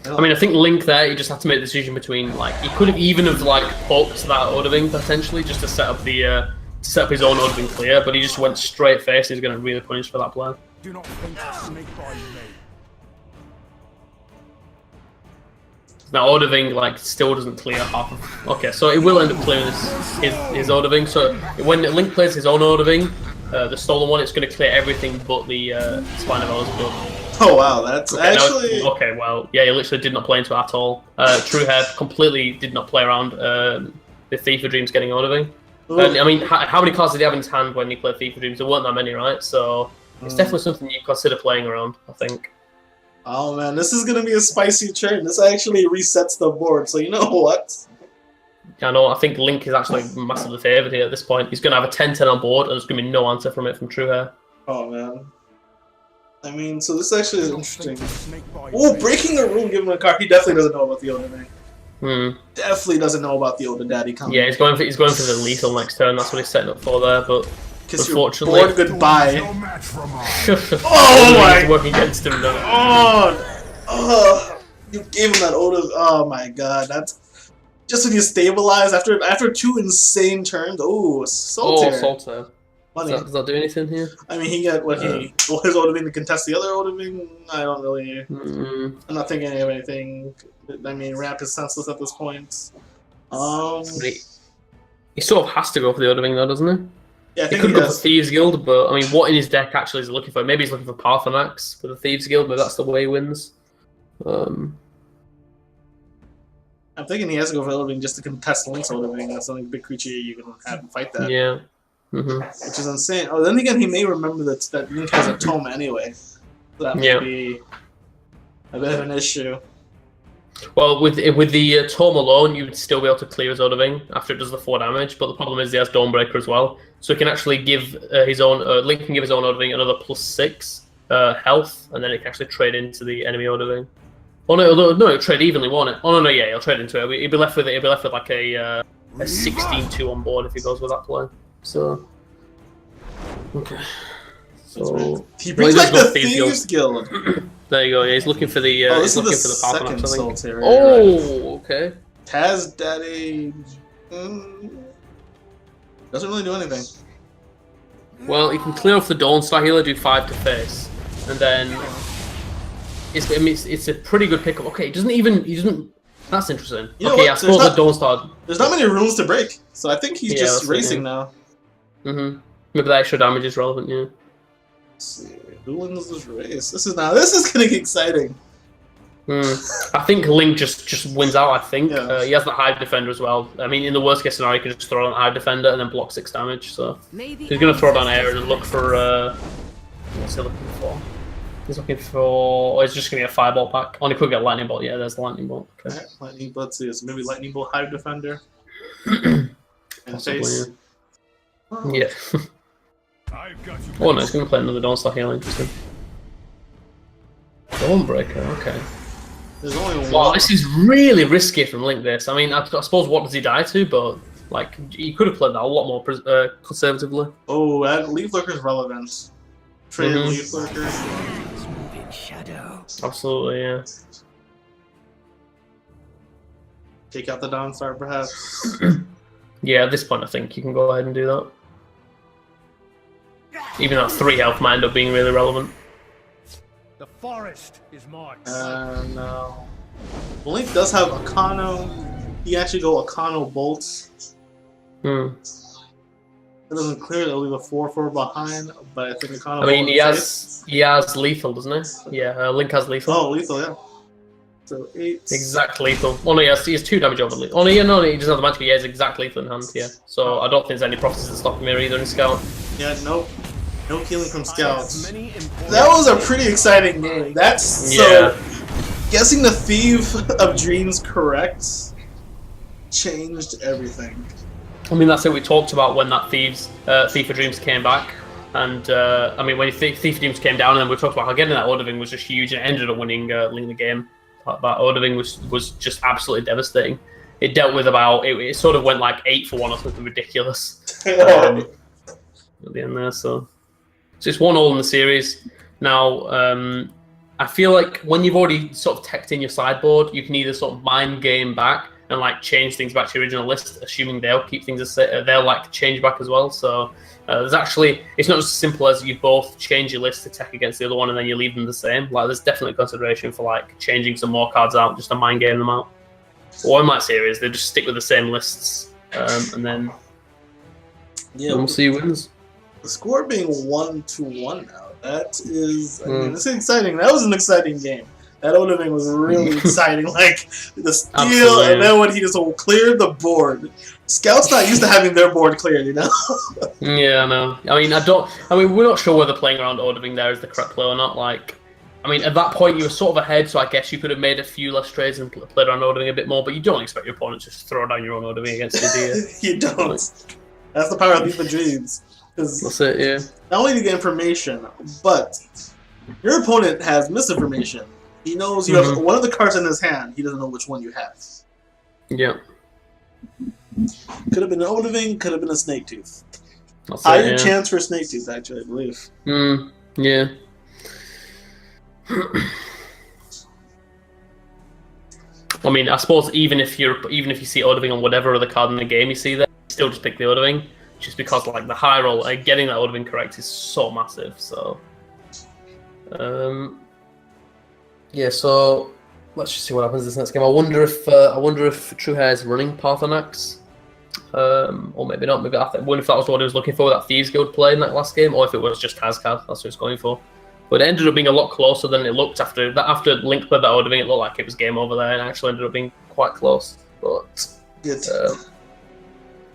[SPEAKER 1] I mean, I think Link there, he just had to make the decision between, like, he could have even have, like, poked that Odoving, potentially, just to set up the, set up his own Odoving clear, but he just went straight face, and he's going to really punish for that play.
[SPEAKER 4] Do not think to make by you, mate.
[SPEAKER 1] Now, Odoving, like, still doesn't clear half of... Okay, so it will end up clearing his Odoving, so when Link plays his own Odoving, the stolen one, it's going to clear everything but the Spine of Elzeblood.
[SPEAKER 2] Oh wow, that's
[SPEAKER 1] Okay,
[SPEAKER 2] actually
[SPEAKER 1] okay. Well, yeah, he literally did not play into it at all. True Hair completely did not play around the Thief of Dreams getting out of him. And I mean, how many cards did he have in his hand when he played Thief of Dreams? There weren't that many, right? So it's definitely something you consider playing around, I think.
[SPEAKER 2] Oh man, this is gonna be a spicy turn. This actually resets the board. So you know what?
[SPEAKER 1] I know. I think Link is actually massively favoured here at this point. He's going to have a 10-10 on board, and there's going to be no answer from it from True Hair.
[SPEAKER 2] Oh man. I mean, so this actually is interesting. Oh, breaking a rule, giving him a card. He definitely doesn't know about the Oda thing. Definitely doesn't know about the Oda Daddy coming.
[SPEAKER 1] Yeah, he's going for the lethal next turn. That's what he's setting up for there. But unfortunately,
[SPEAKER 2] board goodbye.
[SPEAKER 1] Oh my! He's working against him now.
[SPEAKER 2] Oh, you gave him that Oda. Oh my god, that's just when you stabilize after 2 insane turns. Oh, Solitaire.
[SPEAKER 1] Oh, Solitaire. Does that do anything here?
[SPEAKER 2] I mean, he got what his Oda Wing to contest the other Oda Wing. I don't really. I'm not thinking of anything. I mean, Ramp is senseless at this point.
[SPEAKER 1] He sort of has to go for the Oda Wing though, doesn't he?
[SPEAKER 2] Yeah, I think
[SPEAKER 1] he could go for Thieves Guild, but I mean, what in his deck actually is he looking for? Maybe he's looking for Parthenax for the Thieves Guild, but that's the way he wins.
[SPEAKER 2] I'm thinking he has to go for Oda Wing just to contest Link's Oda Wing. That's the only big creature you can have him fight that.
[SPEAKER 1] Yeah.
[SPEAKER 2] Which is insane. Oh, then again, he may remember that Link has a tome anyway. So that may be a bit of an issue.
[SPEAKER 1] Well, with the tome alone, you would still be able to clear his Oda Wing after it does the 4 damage. But the problem is he has Dawnbreaker as well, so he can actually give his own. Link can give his own Oda Wing another +6 health, and then it can actually trade into the enemy Oda Wing. Oh no, it'll trade evenly, won't it? Oh no, yeah, he'll trade into it. He'll be left with like a 16-2 on board if he goes with that play. So, okay. So
[SPEAKER 2] he brings back the Thieves Guild.
[SPEAKER 1] There you go. Yeah, he's looking for the.
[SPEAKER 2] This
[SPEAKER 1] he's
[SPEAKER 2] is the
[SPEAKER 1] looking for the
[SPEAKER 2] second Solitaire.
[SPEAKER 1] Oh, okay.
[SPEAKER 2] Taz Daddy doesn't really do anything.
[SPEAKER 1] Well, he can clear off the Dawnstar Healer, do 5 to face, and then it's a pretty good pickup. Okay, he doesn't. That's interesting. Okay, I suppose the Dawnstar.
[SPEAKER 2] There's not many runes to break, so I think he's just racing now.
[SPEAKER 1] Maybe the extra damage is relevant. Yeah.
[SPEAKER 2] Let's see, who wins this race? This is gonna get exciting.
[SPEAKER 1] I think Link just wins out. I think he has the Hive Defender as well. I mean, in the worst case scenario, he can just throw on Hive Defender and then block 6 damage. So he's gonna throw down air and look for what's he looking for? He's looking for. Oh, it's just gonna be a Fireball pack. Only could get Lightning Bolt. Yeah, there's the Lightning Bolt. Okay.
[SPEAKER 2] Right, Lightning Bolt. So it's maybe Lightning Bolt Hive Defender. And
[SPEAKER 1] Possibly,
[SPEAKER 2] face.
[SPEAKER 1] Yeah. Oh no, he's gonna play another Dawnstar Healer. Interesting. Dawnbreaker. Okay.
[SPEAKER 2] There's only one.
[SPEAKER 1] Wow, this is really risky from Link. This. I mean, I suppose what does he die to? But like, he could have played that a lot more conservatively.
[SPEAKER 2] Oh, Leaf Lurker's relevant. Trade Leaf Lurker.
[SPEAKER 1] Absolutely, yeah.
[SPEAKER 2] Take out the Dawnstar, perhaps.
[SPEAKER 1] Yeah, at this point, I think you can go ahead and do that. Even that 3 health might end up being really relevant.
[SPEAKER 4] The forest is mine.
[SPEAKER 2] No. Well, Link does have Akano. He actually go Akano Bolt. It doesn't clear it, it'll leave a 4/4 behind, but I think Akano
[SPEAKER 1] I mean,
[SPEAKER 2] Bolt
[SPEAKER 1] he has lethal, doesn't he? Yeah, Link has lethal.
[SPEAKER 2] Oh, lethal, yeah. So 8.
[SPEAKER 1] Exact lethal. Oh no, he has 2 damage over lethal. Oh no, yeah, no, he doesn't have the magic, he has exact lethal in hand, yeah. So I don't think there's any prophecies that stop him here either in Scout.
[SPEAKER 2] Yeah, nope. No killing from Scouts. That was a pretty exciting game. So guessing the Thief of Dreams correct changed everything.
[SPEAKER 1] I mean, that's it we talked about when that Thief of Dreams came back. And, I mean, when Thief of Dreams came down, and we talked about how getting that Oda Wing was just huge, and it ended up winning the game. That Oda Wing was just absolutely devastating. It dealt with it sort of went like 8 for 1 or something ridiculous at the end there, so it's 1-1 in the series. Now, I feel like when you've already sort of teched in your sideboard, you can either sort of mind game back and like change things back to your original list, assuming they'll keep things they'll like change back as well. So there's actually, it's not just as simple as you both change your list to tech against the other one and then you leave them the same. Like there's definitely consideration for like changing some more cards out just to mind game them out. Or in my series, they just stick with the same lists and then we'll see who wins.
[SPEAKER 2] The score being 1-1 now. That is, I mean, it's exciting. That was an exciting game. That Odoving was really exciting. Like the steal,
[SPEAKER 1] Absolutely.
[SPEAKER 2] and then when he just cleared the board. Scouts not used to having their board cleared, you know.
[SPEAKER 1] Yeah, I know. I mean, we're not sure whether playing around Odoving there is the correct play or not. Like, I mean, at that point you were sort of ahead, so I guess you could have made a few less trades and played around Odoving a bit more. But you don't expect your opponent to just throw down your own Odoving against you, do you?
[SPEAKER 2] You don't. That's the power of FIFA Dreams.
[SPEAKER 1] That's it. Yeah.
[SPEAKER 2] Not only do you get information, but your opponent has misinformation. He knows you have one of the cards in his hand. He doesn't know which one you have.
[SPEAKER 1] Yeah.
[SPEAKER 2] Could have been an Odoving, could have been a Snake Tooth.
[SPEAKER 1] Higher
[SPEAKER 2] chance for Snake Tooth, actually, I believe.
[SPEAKER 1] Yeah. I mean, I suppose even if you see Odoving on whatever other card in the game you see there, you still just pick the Odoving, just because like the high roll, getting that Odoving correct is so massive. So, yeah. So let's just see what happens this next game. I wonder if True Hair is running Parthenax, or maybe not. Maybe I wonder if that was what he was looking for, that Thieves Guild play in that last game, or if it was just Hazcad. That's what he was going for. But it ended up being a lot closer than it looked after Link played that Odoving. It looked like it was game over there, and actually ended up being quite close. But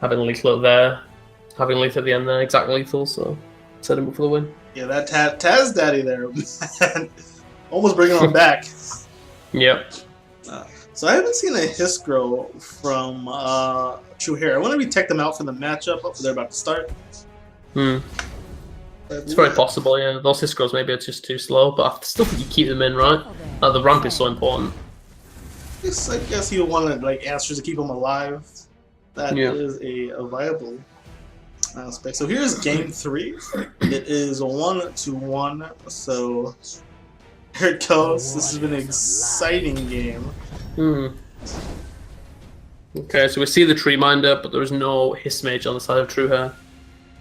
[SPEAKER 1] having lethal there, having lethal at the end there, exact lethal, so set him up for the win.
[SPEAKER 2] Yeah, that Taz Daddy there, man. Almost bringing him back.
[SPEAKER 1] Yep.
[SPEAKER 2] So I haven't seen a Hiskro from True Hair. I wonder if we tech them out for the matchup. They're about to start.
[SPEAKER 1] It's very possible, yeah. Those Hiskros maybe are just too slow, but I still think you keep them in, right? The ramp is so important.
[SPEAKER 2] I guess you wanted like answers to keep them alive. That is a viable aspect. So here's game 3. It is 1-1. So here it goes. This has been an exciting game.
[SPEAKER 1] Okay, so we see the Tree Minder, but there is no Hiss Mage on the side of True Hair.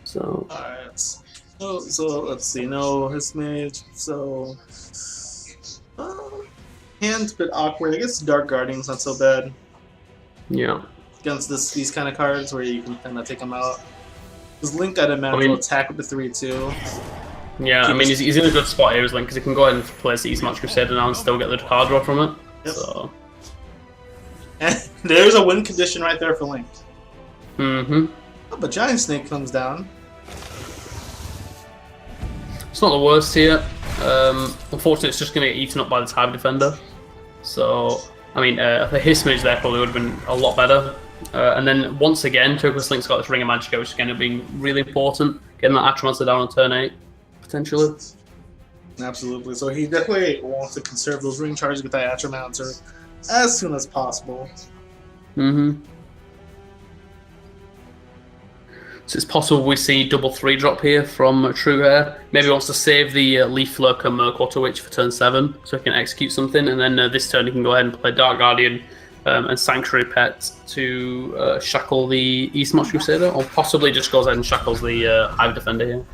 [SPEAKER 1] So.
[SPEAKER 2] Alright. So let's see. No Hiss Mage. So hand's a bit awkward. I guess Dark Guardian's not so bad.
[SPEAKER 1] Yeah.
[SPEAKER 2] Against these kind of cards where you can kind of take them out. Because Link, I'd imagine, will attack with the 3-2.
[SPEAKER 1] Yeah, I mean, he's in a good spot here, Link, because he can go ahead and place the Eastmarch Crusader now and still get the card draw from it.
[SPEAKER 2] Yep.
[SPEAKER 1] So.
[SPEAKER 2] And there's a win condition right there for Link.
[SPEAKER 1] Oh,
[SPEAKER 2] but Giant Snake comes down.
[SPEAKER 1] It's not the worst here. Unfortunately, it's just going to get eaten up by the Hive Defender. So, I mean, the Hiss Mage there probably would have been a lot better. And then, once again, Turquoise Link's got this Ring of Magicka, which is going to be really important. Getting that Atromancer down on turn 8, potentially.
[SPEAKER 2] Absolutely. So he definitely wants to conserve those ring charges with that Atromancer as soon as possible.
[SPEAKER 1] So it's possible we see double 3-drop here from True Hair. Maybe he wants to save the Leaf Lurker Murkwater Witch for turn 7, so he can execute something, and then this turn he can go ahead and play Dark Guardian and Sanctuary Pet to shackle the Eastmarch Crusader, or possibly just goes ahead and shackles the Hive Defender here.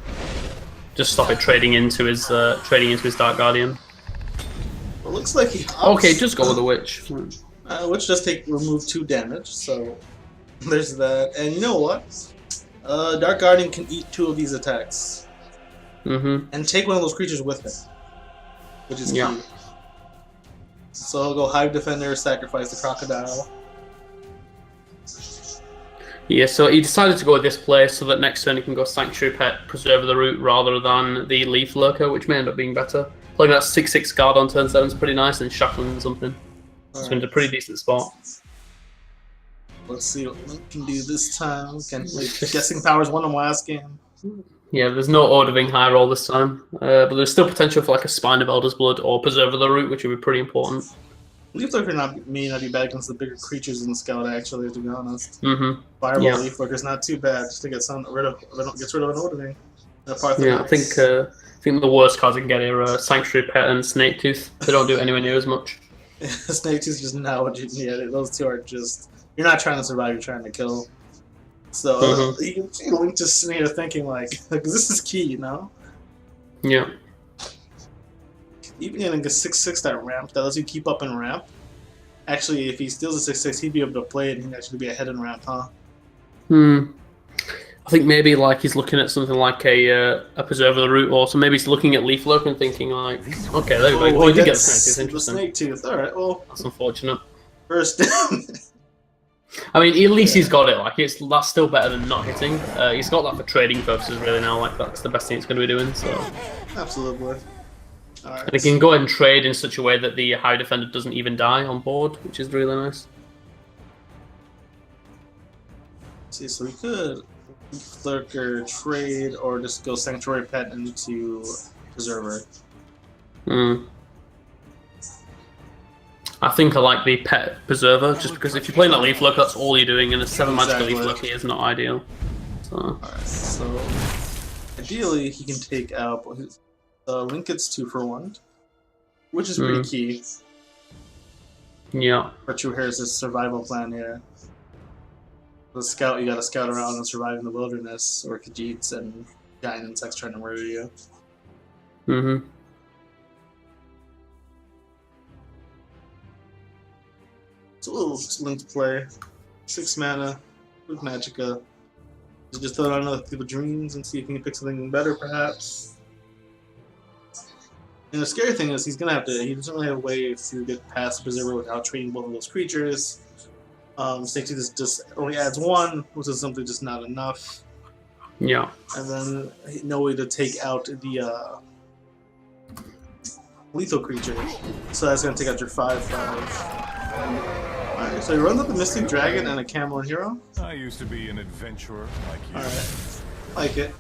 [SPEAKER 1] Just stop it trading into his Dark Guardian.
[SPEAKER 2] It looks like he opts.
[SPEAKER 1] Okay, just go with the Witch.
[SPEAKER 2] Witch does remove 2 damage, so there's that. And you know what? Dark Guardian can eat 2 of these attacks. And take one of those creatures with him. Which is key. So he'll go Hive Defender, sacrifice the Crocodile.
[SPEAKER 1] Yeah, so he decided to go with this play so that next turn he can go Sanctuary Pet, Preserve the Root, rather than the Leaf Lurker, which may end up being better. Playing that 6/6 guard on turn 7 is pretty nice, and shackling something. It's been a pretty decent spot.
[SPEAKER 2] Let's see what Link can do this time. Guessing Powers won him last game.
[SPEAKER 1] Yeah, there's no Odoving high roll this time, but there's still potential for like a Spine of Elder's Blood or Preserve of the Root, which would be pretty important.
[SPEAKER 2] Leaf Lurker may not be bad against the bigger creatures in the Scout, actually, to be honest. Fireball Leaf Lurker's not too bad, just to get rid of an Odoving.
[SPEAKER 1] Yeah, I think the worst cards you can get are Sanctuary Pet and Snake Tooth. They don't do it anywhere near as much.
[SPEAKER 2] Snake Tooth just now, yeah, those 2 are just... You're not trying to survive, you're trying to kill. So you Link just sitting here thinking like this is key, you know?
[SPEAKER 1] Yeah.
[SPEAKER 2] Even getting a 6/6 that ramp that lets you keep up in ramp. Actually, if he steals a 6/6, he'd be able to play it and he'd actually be ahead in ramp, huh?
[SPEAKER 1] I think maybe like he's looking at something like a preserve of the root, or so maybe he's looking at leaf lurk and thinking like, okay, there we go. Oh, he did get the snake. It's interesting.
[SPEAKER 2] The snake tooth. All right, well,
[SPEAKER 1] that's unfortunate.
[SPEAKER 2] First down.
[SPEAKER 1] I mean, at least he's got it. Like that's still better than not hitting. He's got that for trading purposes, really. Now, like that's the best thing it's going to be doing. So
[SPEAKER 2] absolutely. All right.
[SPEAKER 1] And he can go ahead and trade in such a way that the high defender doesn't even die on board, which is really nice.
[SPEAKER 2] See, so we could Lurker trade or just go Sanctuary Pet into Preserver.
[SPEAKER 1] I think I like the Pet Preserver, just because if you're playing that Leaf Lurker, that's all you're doing, and a 7 magical Leaf Lurker is not ideal. So.
[SPEAKER 2] Alright, so ideally he can take out his Link gets 2 for 1, which is pretty key.
[SPEAKER 1] Yeah.
[SPEAKER 2] For True Hair's survival plan here. The scout, you gotta scout around and survive in the wilderness, or Khajiits and giant insects trying to murder you. It's a little Link to play. 6 mana with Magicka. Just throw it on other people's dreams and see if he can pick something better, perhaps. And the scary thing is, he doesn't really have a way to get past the Preserver without trading both of those creatures. Snake Tooth just only adds 1, which is simply just not enough.
[SPEAKER 1] Yeah.
[SPEAKER 2] And then no way to take out the lethal creature. So that's going to take out your 5/5. Alright, so he runs up the Mystic Dragon and a Camelon Hero.
[SPEAKER 4] I used to be an adventurer like you.
[SPEAKER 2] Alright, like it.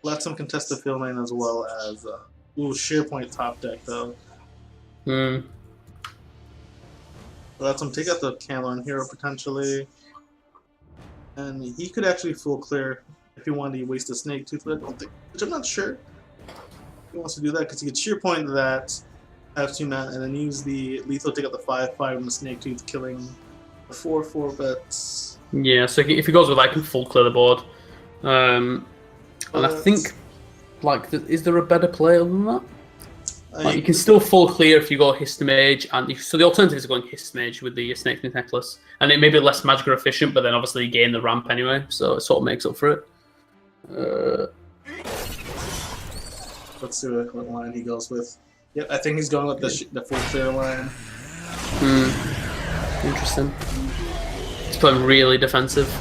[SPEAKER 2] Let some contested field lane as well as SharePoint top deck though. Let him take out the Camelon Hero potentially. And he could actually full clear if he wanted to waste a Snake Tooth, but I don't think, which I'm not sure. He wants to do that because he could SharePoint that, have 2 mana, and then use the lethal to take out the 5/5 and the Snake Tooth, killing the 4/4 bets.
[SPEAKER 1] Yeah, so if he goes with that, he can full clear the board. And I think, like, is there a better play other than that? Like, you can still full clear if you go Histamage, and so the alternative is going Histamage with the Snake Tooth Necklace, and it may be less Magicka efficient, but then obviously you gain the ramp anyway, so it sort of makes up for it.
[SPEAKER 2] Let's see what line he goes with. Yep, I think he's going with the full clear line.
[SPEAKER 1] Interesting. He's playing really defensive.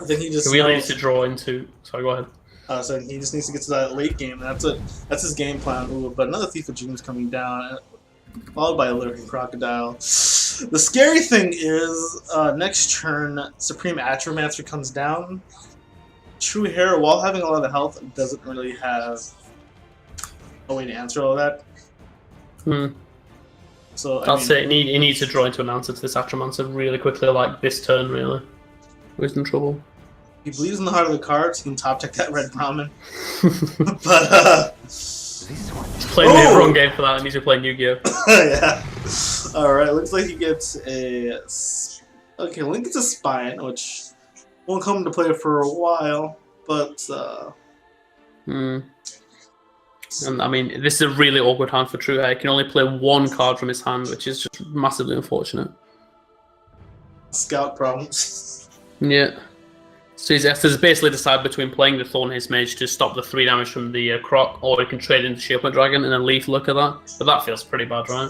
[SPEAKER 2] I think he just
[SPEAKER 1] He really needs to draw into. Sorry, go ahead.
[SPEAKER 2] So he just needs to get to that late game. That's his game plan. Ooh, but another Thief of Dreams coming down, followed by a Lurking Crocodile. The scary thing is, next turn, Supreme Atromancer comes down. True Hair, while having a lot of health, doesn't really have a way to answer all that. So
[SPEAKER 1] I'll say he needs to draw into an answer to this Atromancer really quickly, like this turn, really. Who's in trouble?
[SPEAKER 2] He believes in the heart of the cards. He can top deck that red Brahmin. But
[SPEAKER 1] he's playing the wrong game for that. He needs to play Yu-Gi-Oh.
[SPEAKER 2] Yeah. All right. Looks like he gets a. Okay, Link gets a Spine, which won't come into play for a while. But.
[SPEAKER 1] And I mean, this is a really awkward hand for True Hair. He can only play 1 card from his hand, which is just massively unfortunate.
[SPEAKER 2] Scout problems.
[SPEAKER 1] Yeah. So he has to basically decide between playing the Thorn Histamage to stop the 3 damage from the Croc, or he can trade into SharePoint Dragon and then Leaf look at that. But that feels pretty bad, right?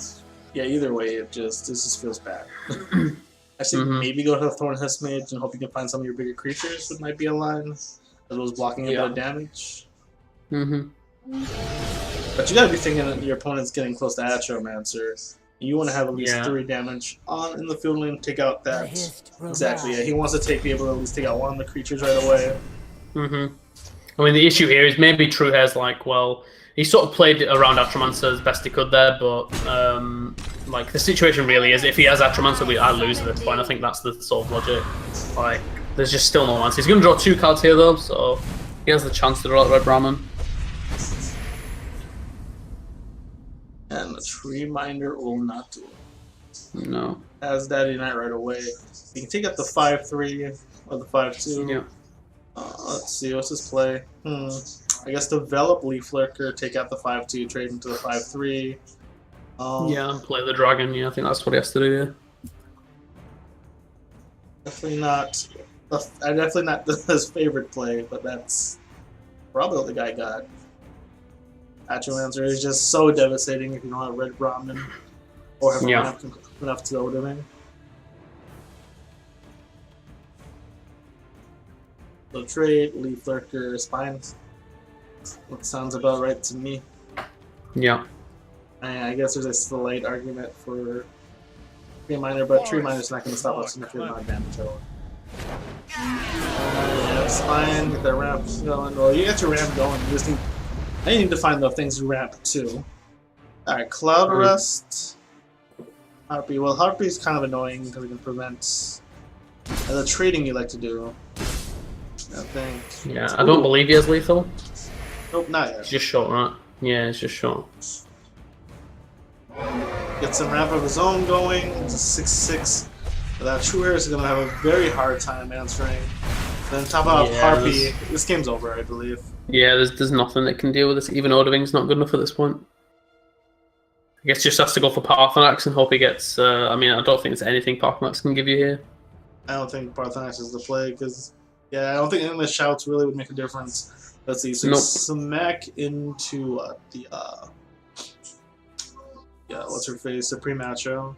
[SPEAKER 2] Yeah, either way, this just feels bad. I think maybe go to the Thorn Histamage and hope you can find some of your bigger creatures that might be a line, as well as blocking a bit of damage. But you gotta be thinking that your opponent's getting close to Atromancer. You want to have at least 3 damage on in the field lane, take out that. Exactly, yeah. He wants to be able to at least take out 1 of the creatures right away.
[SPEAKER 1] I mean, the issue here is maybe True Hair's like, well, he sort of played around Atromancer as best he could there, but like the situation really is, if he has Atromancer, I lose at this point. I think that's the sort of logic. Like, there's just still no answer. He's going to draw 2 cards here though, so he has the chance to draw the Red Brahmin.
[SPEAKER 2] And the Tree Minder will not do it.
[SPEAKER 1] No.
[SPEAKER 2] As Daddy Knight right away. You can take out the 5/3 or the 5/2.
[SPEAKER 1] Yeah.
[SPEAKER 2] Let's see, what's his play? I guess develop Leaf Lurker, take out the 5/2, trade into the 5/3.
[SPEAKER 1] Yeah, play the dragon. Yeah, I think that's what he has to do. Yeah.
[SPEAKER 2] Definitely not. Definitely not his favorite play, but that's probably what the guy got. Atromancer is just so devastating if you don't have red Brahmin or have enough to go to him. So trade, Leaf Lurker, Spine. That sounds about right to me.
[SPEAKER 1] Yeah.
[SPEAKER 2] I guess there's a slight argument for Tree Miner, but Tree Miner's not going to stop us from doing amount of damage at all. Yeah, Spine, get that ramp going. Well, you got your ramp going. You just need. I need to find the things to ramp too. Alright, Cloud Rust. Harpy. Well, Harpy is kind of annoying because it can prevent the trading you like to do. I think.
[SPEAKER 1] Yeah, I don't believe he has lethal.
[SPEAKER 2] Nope, not yet.
[SPEAKER 1] It's just short, right? Yeah, it's just short.
[SPEAKER 2] Get some ramp of his own going. It's a 6-6. Without True Air is going to have a very hard time answering. Then top off Harpy. This game's over, I believe.
[SPEAKER 1] Yeah, there's nothing that can deal with this. Even Odoving's not good enough at this point. I guess just has to go for Parthenax and hope he gets. I mean, I don't think there's anything Parthenax can give you here.
[SPEAKER 2] I don't think Parthenax is the play because, yeah, I don't think any of the shouts really would make a difference. Let's see. So smack into what's her face? Supreme Macho.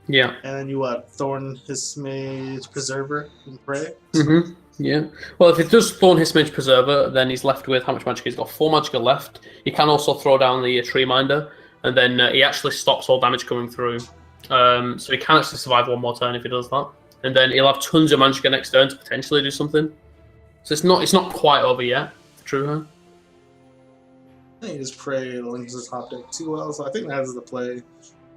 [SPEAKER 1] Yeah.
[SPEAKER 2] And then you Thorn his Mage Preserver and Prey.
[SPEAKER 1] Mm-hmm. Yeah. Well, if it does Thorn his Mage Preserver, then he's left with how much magic? He's got 4 magic left. He can also throw down the Tree Minder, and then he actually stops all damage coming through. So he can actually survive one more turn if he does that. And then he'll have tons of magic next turn to potentially do something. So it's not quite over yet. True, huh?
[SPEAKER 2] I think you just pray the links his top deck too well, so I think that is the play.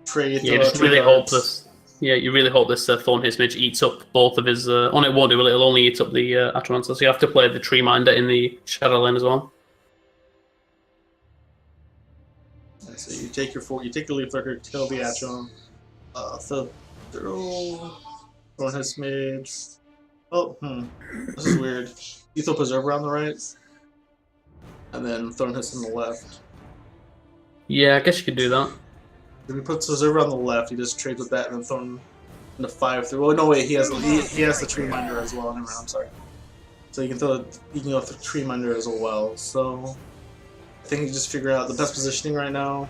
[SPEAKER 2] Pray.
[SPEAKER 1] Yeah, just really hope this. Yeah, you really hope this Thorn His Mage eats up both of his. It won't do. It'll only eat up the Atromancer. So you have to play the Tree Minder in the Shadow Lane as well.
[SPEAKER 2] So you take your Leaf Lurker, kill the Atron. Thorn His Mage. Oh, this is weird. You throw Preserver on the right, and then Thorn His on the left.
[SPEAKER 1] Yeah, I guess you could do that.
[SPEAKER 2] If you put Preserver on the left, he just trades with that and then Thorn into 5-3. Oh no, wait, he has the Tree Minder as well. Never mind, I'm sorry. So you can go through Tree Minder as well. So I think you just figure out the best positioning right now.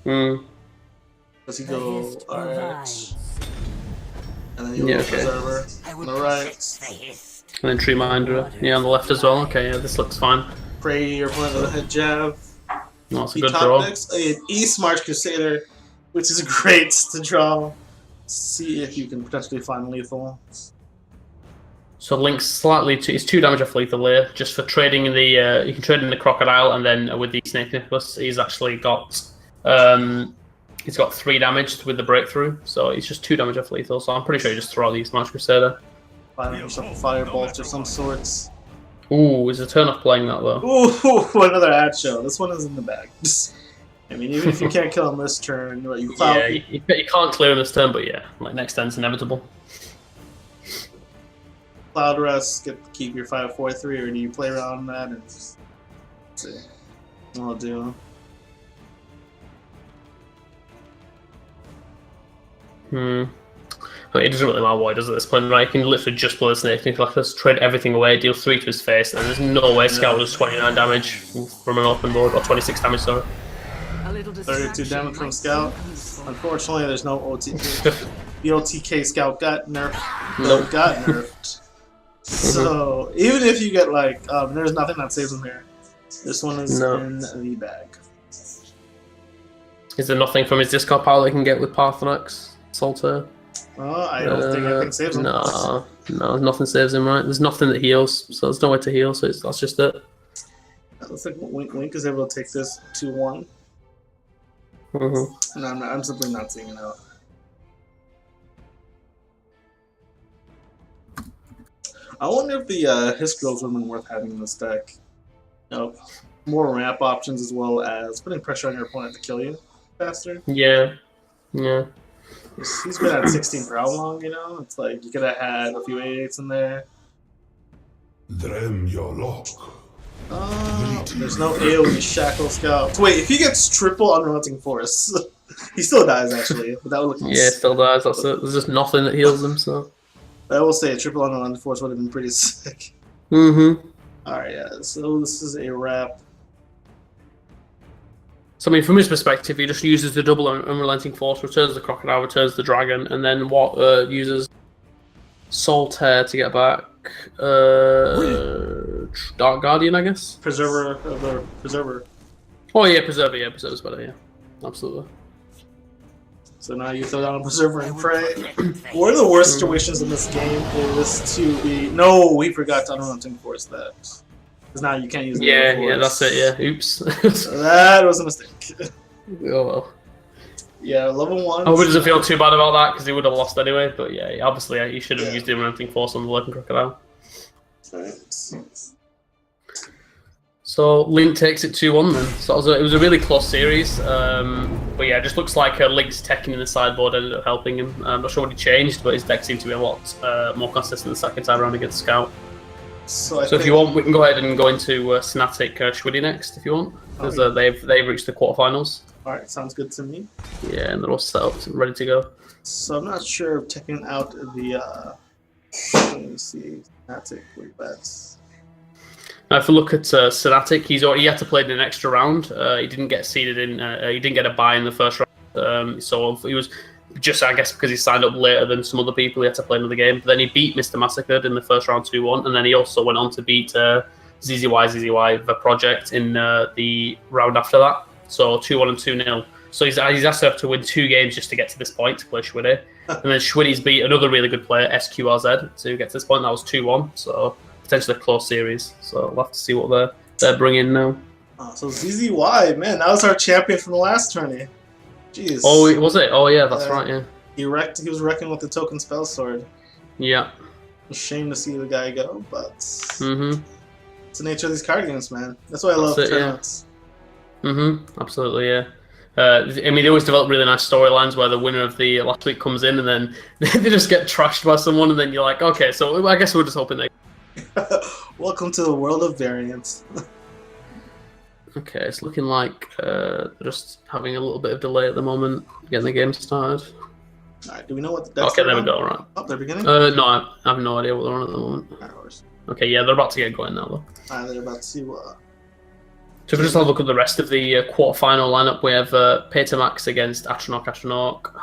[SPEAKER 2] Does he go alright? And then you go Preserver on the right.
[SPEAKER 1] And then Tree Minder, on the left as well. Okay, yeah, this looks fine.
[SPEAKER 2] Pray your opponent with a hit jab.
[SPEAKER 1] No, that's a good draw.
[SPEAKER 2] Next, an E-Smart Crusader, which is great to draw. See if you can potentially find lethal.
[SPEAKER 1] So Link's slightly it's 2 damage off lethal here, just for trading the. You can trade in the Crocodile, and then with the Snake Nicholas, he's actually got. He's got 3 damage with the breakthrough, so he's just 2 damage off lethal. So I'm pretty sure you just throw out the Smart Crusader.
[SPEAKER 2] Find yourself a Firebolt of some sorts.
[SPEAKER 1] Ooh, is a turn off playing that though?
[SPEAKER 2] Ooh, another ad show. This one is in the bag. I mean, even if you can't kill him this turn, you
[SPEAKER 1] can't clear him this turn, but yeah, like next turn's inevitable.
[SPEAKER 2] Cloud Rust, keep your 5-4-3, or do you play around that and just see? I'll do.
[SPEAKER 1] It doesn't really matter what he does at this point, right? He can literally just play the Snake Nicholas, trade everything away, deal 3 to his face, and there's no way Scout does 29 damage from an open board, or 26 damage, sorry.
[SPEAKER 2] 32 damage from Scout. Unfortunately, there's no OTK. The OTK Scout got nerfed.
[SPEAKER 1] Nope.
[SPEAKER 2] Got nerfed. So, even if you get, there's nothing that saves him here. This one is in the bag.
[SPEAKER 1] Is there nothing from his discard pile that he can get with Parthenax? Salter?
[SPEAKER 2] I don't think anything saves him.
[SPEAKER 1] No, nothing saves him, right? There's nothing that heals, so there's no way to heal, so that's just it.
[SPEAKER 2] It looks like Wink is able to take this 2-1. And I'm simply not seeing it out. I wonder if the his skills would have been worth having in this deck. More ramp options as well as putting pressure on your opponent to kill you faster.
[SPEAKER 1] Yeah.
[SPEAKER 2] He's been at 16 for how long, It's like you could have had a few 8/8s in there.
[SPEAKER 4] Dram your lock.
[SPEAKER 2] There's no AoE Shackle Scout. Wait, if he gets triple Unrelenting Force, he still dies actually. But that would look
[SPEAKER 1] still dies. That's it. There's just nothing that heals him. So
[SPEAKER 2] I will say a triple unrelenting force would have been pretty sick.
[SPEAKER 1] Mm-hmm.
[SPEAKER 2] Alright, yeah, so this is a wrap.
[SPEAKER 1] So I mean, from his perspective, he just uses the double unrelenting force, returns the crocodile, returns the dragon, and then what uses Soul Tear to get back Dark Guardian, I guess.
[SPEAKER 2] Preserver of the Preserver.
[SPEAKER 1] Oh yeah, Preserver's better, yeah. Absolutely.
[SPEAKER 2] So now you throw down a Preserver and pray. One of the worst situations in this game is to be... No, we forgot to unrelenting force that. Because now you can't use the
[SPEAKER 1] Yeah,
[SPEAKER 2] force.
[SPEAKER 1] yeah, that's it, yeah. Oops.
[SPEAKER 2] So that was a mistake.
[SPEAKER 1] Oh well.
[SPEAKER 2] Yeah, level 1.
[SPEAKER 1] I hope he doesn't feel too bad about that because he would have lost anyway. But yeah, obviously he should have used the unrelenting force on the Lurking Crocodile.
[SPEAKER 2] Right.
[SPEAKER 1] So Link takes it 2-1 then. So it was a really close series. But yeah, it just looks like Link's teching in the sideboard ended up helping him. I'm not sure what he changed, but his deck seemed to be a lot more consistent the second time around against Scout.
[SPEAKER 2] So
[SPEAKER 1] if you want, we can go ahead and go into Snatic Schwiddy next if you want. Because they've reached the quarterfinals.
[SPEAKER 2] Alright, sounds good to me.
[SPEAKER 1] Yeah, and they're all set up, ready to go.
[SPEAKER 2] So I'm not sure of checking out the let me see. Snatic bets.
[SPEAKER 1] Now, if we look at Snatic, he had to play in an extra round. He didn't get seeded in. He didn't get a bye in the first round. So he was just, I guess, because he signed up later than some other people, he had to play another game. But then he beat Mr. Massacred in the first round 2-1, and then he also went on to beat ZZY the Project in the round after that. So 2-1 and 2-0. So he's asked to have to win 2 games just to get to this point to play Schwiddy. And then Schwiddy's beat another really good player, SQRZ, to get to this point. That was 2-1. So potentially a close series. So we'll have to see what they're bringing now.
[SPEAKER 2] So ZZY, man, that was our champion from the last tourney. Jeez.
[SPEAKER 1] Oh, was it? Oh, yeah, that's right, yeah.
[SPEAKER 2] He was wrecking with the token spell sword.
[SPEAKER 1] Yeah.
[SPEAKER 2] A shame to see the guy go, but it's the nature of these card games, man. That's why I love tournaments.
[SPEAKER 1] Absolutely, yeah. I mean, they always develop really nice storylines where the winner of the last week comes in and then they just get trashed by someone, and then you're like, okay, so I guess we're just hoping they.
[SPEAKER 2] Welcome to the world of variance.
[SPEAKER 1] Okay, it's looking like they're just having a little bit of delay at the moment, getting the game started.
[SPEAKER 2] Alright, do we know what the deck's
[SPEAKER 1] Okay, there we go, right.
[SPEAKER 2] Oh, they're beginning?
[SPEAKER 1] No, I have no idea what they're on at the moment. Okay, yeah, they're about to get going now, though.
[SPEAKER 2] Alright, they're about to see what...
[SPEAKER 1] So if we just have a look at the rest of the quarterfinal lineup, we have Petamax against Atronach.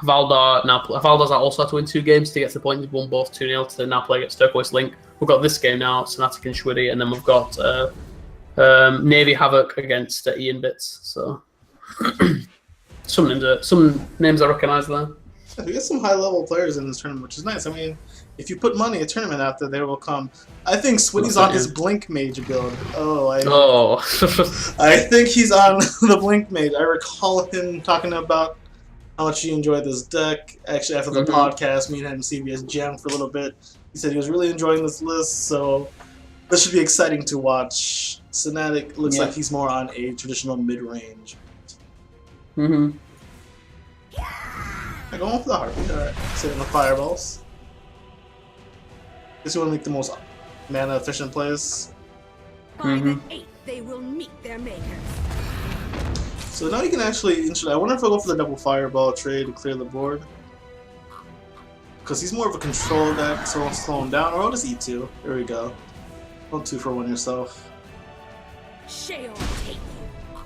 [SPEAKER 1] Valdar's also had to win 2 games to get to the point. He's won both 2-0 to now play against Turquoise Link. We've got this game now, Snatic and Schwiddy, and then we've got Navy Havoc against Ian Bits. So some names I recognise there.
[SPEAKER 2] We get some high-level players in this tournament, which is nice. I mean, if you put money a tournament out there, they will come. I think Swiddy's on his Blink Mage build. I think he's on the Blink Mage. I recall him talking about how much he enjoyed this deck. Actually, after the podcast, me and him and CBS jammed for a little bit. He said he was really enjoying this list, so this should be exciting to watch. Snatic looks like he's more on a traditional mid-range. I'm going for the Heartbeat. Alright, sitting the Fireballs. Guess you want to make the most mana efficient plays.
[SPEAKER 5] By the 8th, they will meet their makers.
[SPEAKER 2] So now you can actually. I wonder if I'll go for the double Fireball trade to clear the board. Because he's more of a control deck, so I'll slow him down. Or I'll just E2. There we go. Don't 2 for 1 yourself.
[SPEAKER 5] Shale take you.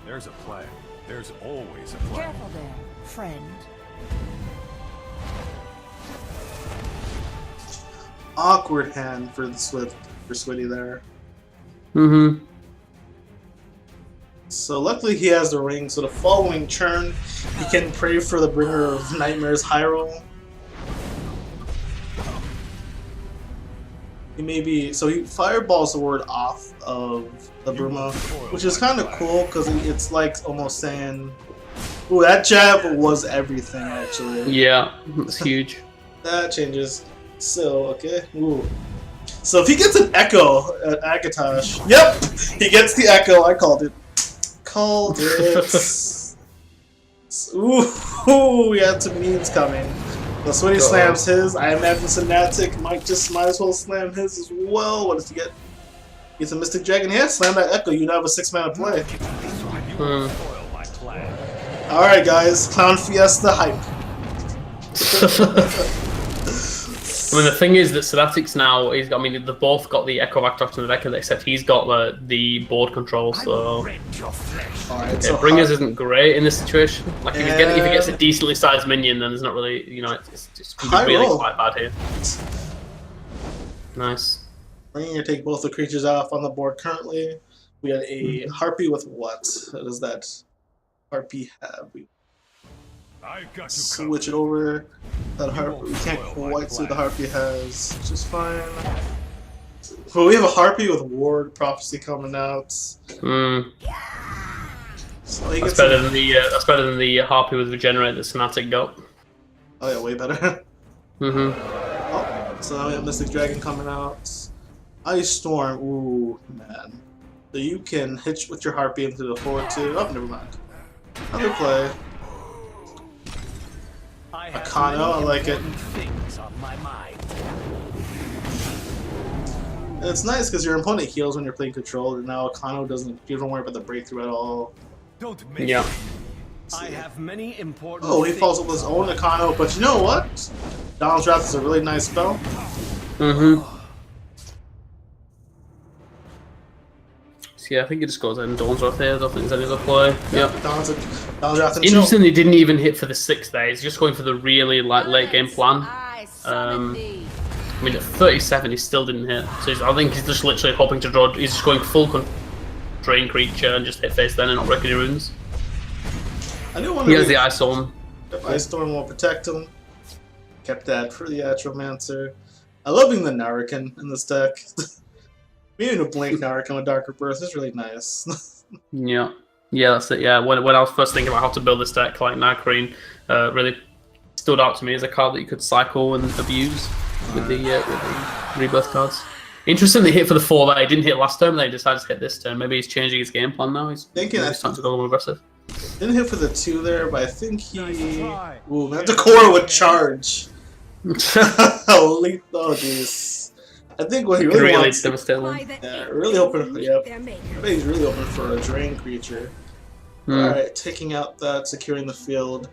[SPEAKER 6] There's a plan. There's always a plan.
[SPEAKER 3] Careful there, friend.
[SPEAKER 2] Awkward hand for the Swiddy there. So luckily he has the ring, so the following turn he can pray for the bringer of Nightmares Hyrule. He he fireballs the word off of the Bruma, which is kind of cool because it's like almost saying, "Ooh, that jab was everything." Actually,
[SPEAKER 1] yeah, it's huge.
[SPEAKER 2] That changes. So okay, ooh. So if he gets an Echo at Akatosh, yep, he gets the Echo. I called it. Called it. Ooh, we had some memes coming. So Swiddy slams his. I imagine Snatic might as well slam his as well. What does he get? He gets a Mystic Dragon. Yeah, slam that Echo. You now have a 6-mana play. Alright, guys. Clown Fiesta hype.
[SPEAKER 1] I mean, the thing is that Sedatic's now, they've both got the Echo Backtalk to the deck, except he's got the board control, so...
[SPEAKER 2] Alright,
[SPEAKER 1] so Bringers isn't great in this situation. Like, if he gets a decently sized minion, then there's not really, it's going to be really quite bad here. Nice.
[SPEAKER 2] Bringer take both the creatures off on the board currently. We had a Harpy with what? What does that Harpy have? We switch it over. That Harpy, we can't quite see what the Harpy has, which is fine. But we have a Harpy with Ward Prophecy coming out. So
[SPEAKER 1] that's better than the Harpy with Regenerate that Fnatic got.
[SPEAKER 2] Oh yeah, way better. Oh, so now we have Mystic Dragon coming out. Ice Storm, ooh, man. So you can hitch with your Harpy into the 4-2. Oh, never mind. Another play. Akano, I like it. And it's nice because your opponent heals when you're playing control, and now Akano doesn't. You don't worry about the breakthrough at all.
[SPEAKER 1] Yeah.
[SPEAKER 6] I have many important.
[SPEAKER 2] Oh, he falls with his own Akano, but you know what? Donald's Wrath is a really nice spell.
[SPEAKER 1] Yeah, I think it just goes in Dawn's Wrath here. I don't think there's any other play. Yep.
[SPEAKER 2] Dawn's Wrath and
[SPEAKER 1] Interesting, they didn't even hit for the 6th there. He's just going for the really late game plan. I mean, at 37, he still didn't hit. So I think he's just literally hoping to draw. He's just going full drain creature and just hit face then and not break any runes.
[SPEAKER 2] I do wonder.
[SPEAKER 1] He has the Ice Storm.
[SPEAKER 2] If Ice Storm will protect him. Kept that for the Atromancer. I love being the Narracan in this deck. Maybe a Blink Narracan with Darker Birth is really nice.
[SPEAKER 1] Yeah, that's it. Yeah, when I was first thinking about how to build this deck, like Narcarin really stood out to me as a card that you could cycle and abuse with the rebirth cards. Interesting, they hit for the 4 that he didn't hit last turn, they decided to hit this turn. Maybe he's changing his game plan now. He's starting to go more aggressive.
[SPEAKER 2] Didn't hit for the 2 there, but I think he. Ooh, Manticore would charge. Oh jeez. I think what he really wants. Yeah, really hoping. Yep. I think he's really hoping for a drain creature. Alright, taking out that, securing the field.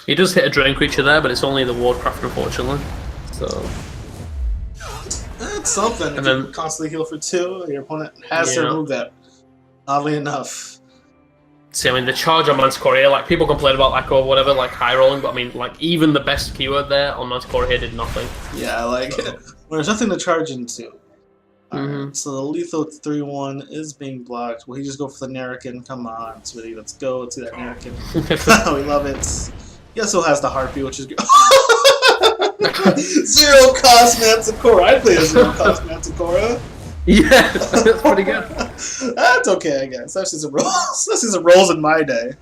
[SPEAKER 1] He does hit a drain creature there, but it's only the Wardcraft, unfortunately. So.
[SPEAKER 2] That's something. And then constantly heal for 2. Your opponent has to remove that. Oddly enough.
[SPEAKER 1] See, I mean, the charge on Manticore here, like, people complain about Echo or whatever, like, high rolling, but I mean, like, even the best keyword there on Manticore here did nothing. Yeah,
[SPEAKER 2] like, when there's nothing to charge into. Alright, so the lethal 3-1 is being blocked. Will he just go for the Narracan? Come on, sweetie, let's go. Let's see that Narracan. We love it. He also has the Harpy, which is good. 0 cost Manticore. I'd play a 0 cost Manticore.
[SPEAKER 1] Yeah, that's pretty good.
[SPEAKER 2] That's okay, I guess. I've seen some rolls in my day.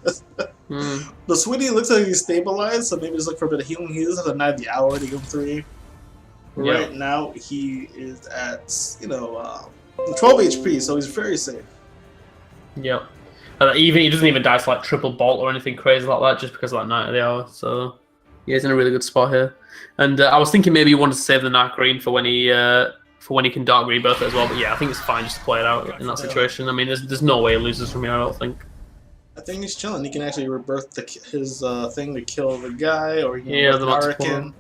[SPEAKER 2] The Sweetie looks like he's stabilized, so maybe just look for a bit of healing. He does have a Knight of the Hour to give 3. Right now, he is at 12 HP, so he's very safe.
[SPEAKER 1] Yep. He doesn't even die for like triple bolt or anything crazy like that, just because of that Knight of the Hour. So yeah, he's in a really good spot here. And I was thinking maybe he wanted to save the Narcarin for when he can Dark Rebirth it as well, but yeah, I think it's fine just to play it out in that situation. I mean, there's no way he loses from here, I don't think.
[SPEAKER 2] I think he's chilling. He can actually rebirth his thing to kill the guy, or he can
[SPEAKER 1] the
[SPEAKER 2] Hurricane.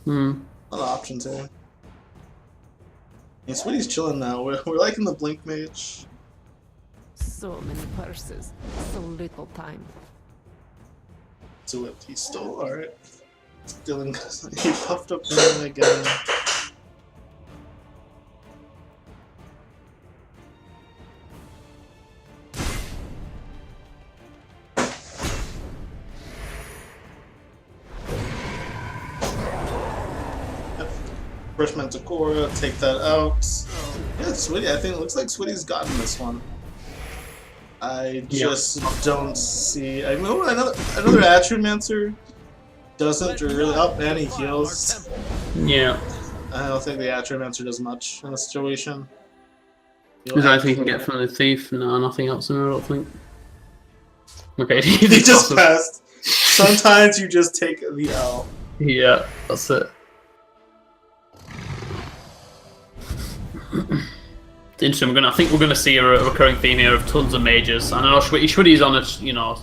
[SPEAKER 2] A lot of options here. And Sweetie's chilling now. We're liking the Blink Mage.
[SPEAKER 7] So many purses, so little time.
[SPEAKER 2] So he stole. Alright. Stealing. He puffed up him again. First Manticore, take that out. Yeah, Sweetie, I think it looks like Sweetie's gotten this one. I just don't see. I mean, another Atromancer doesn't really up, and he heals.
[SPEAKER 1] Yeah.
[SPEAKER 2] I don't think the Atromancer does much in this situation.
[SPEAKER 1] Is there anything you can get from the Thief? No, nothing else in there, I don't think. Okay,
[SPEAKER 2] he just passed. Sometimes you just take the L.
[SPEAKER 1] Yeah, that's it. It's interesting. I think we're gonna see a recurring theme here of tons of mages. And I know Shwitty's on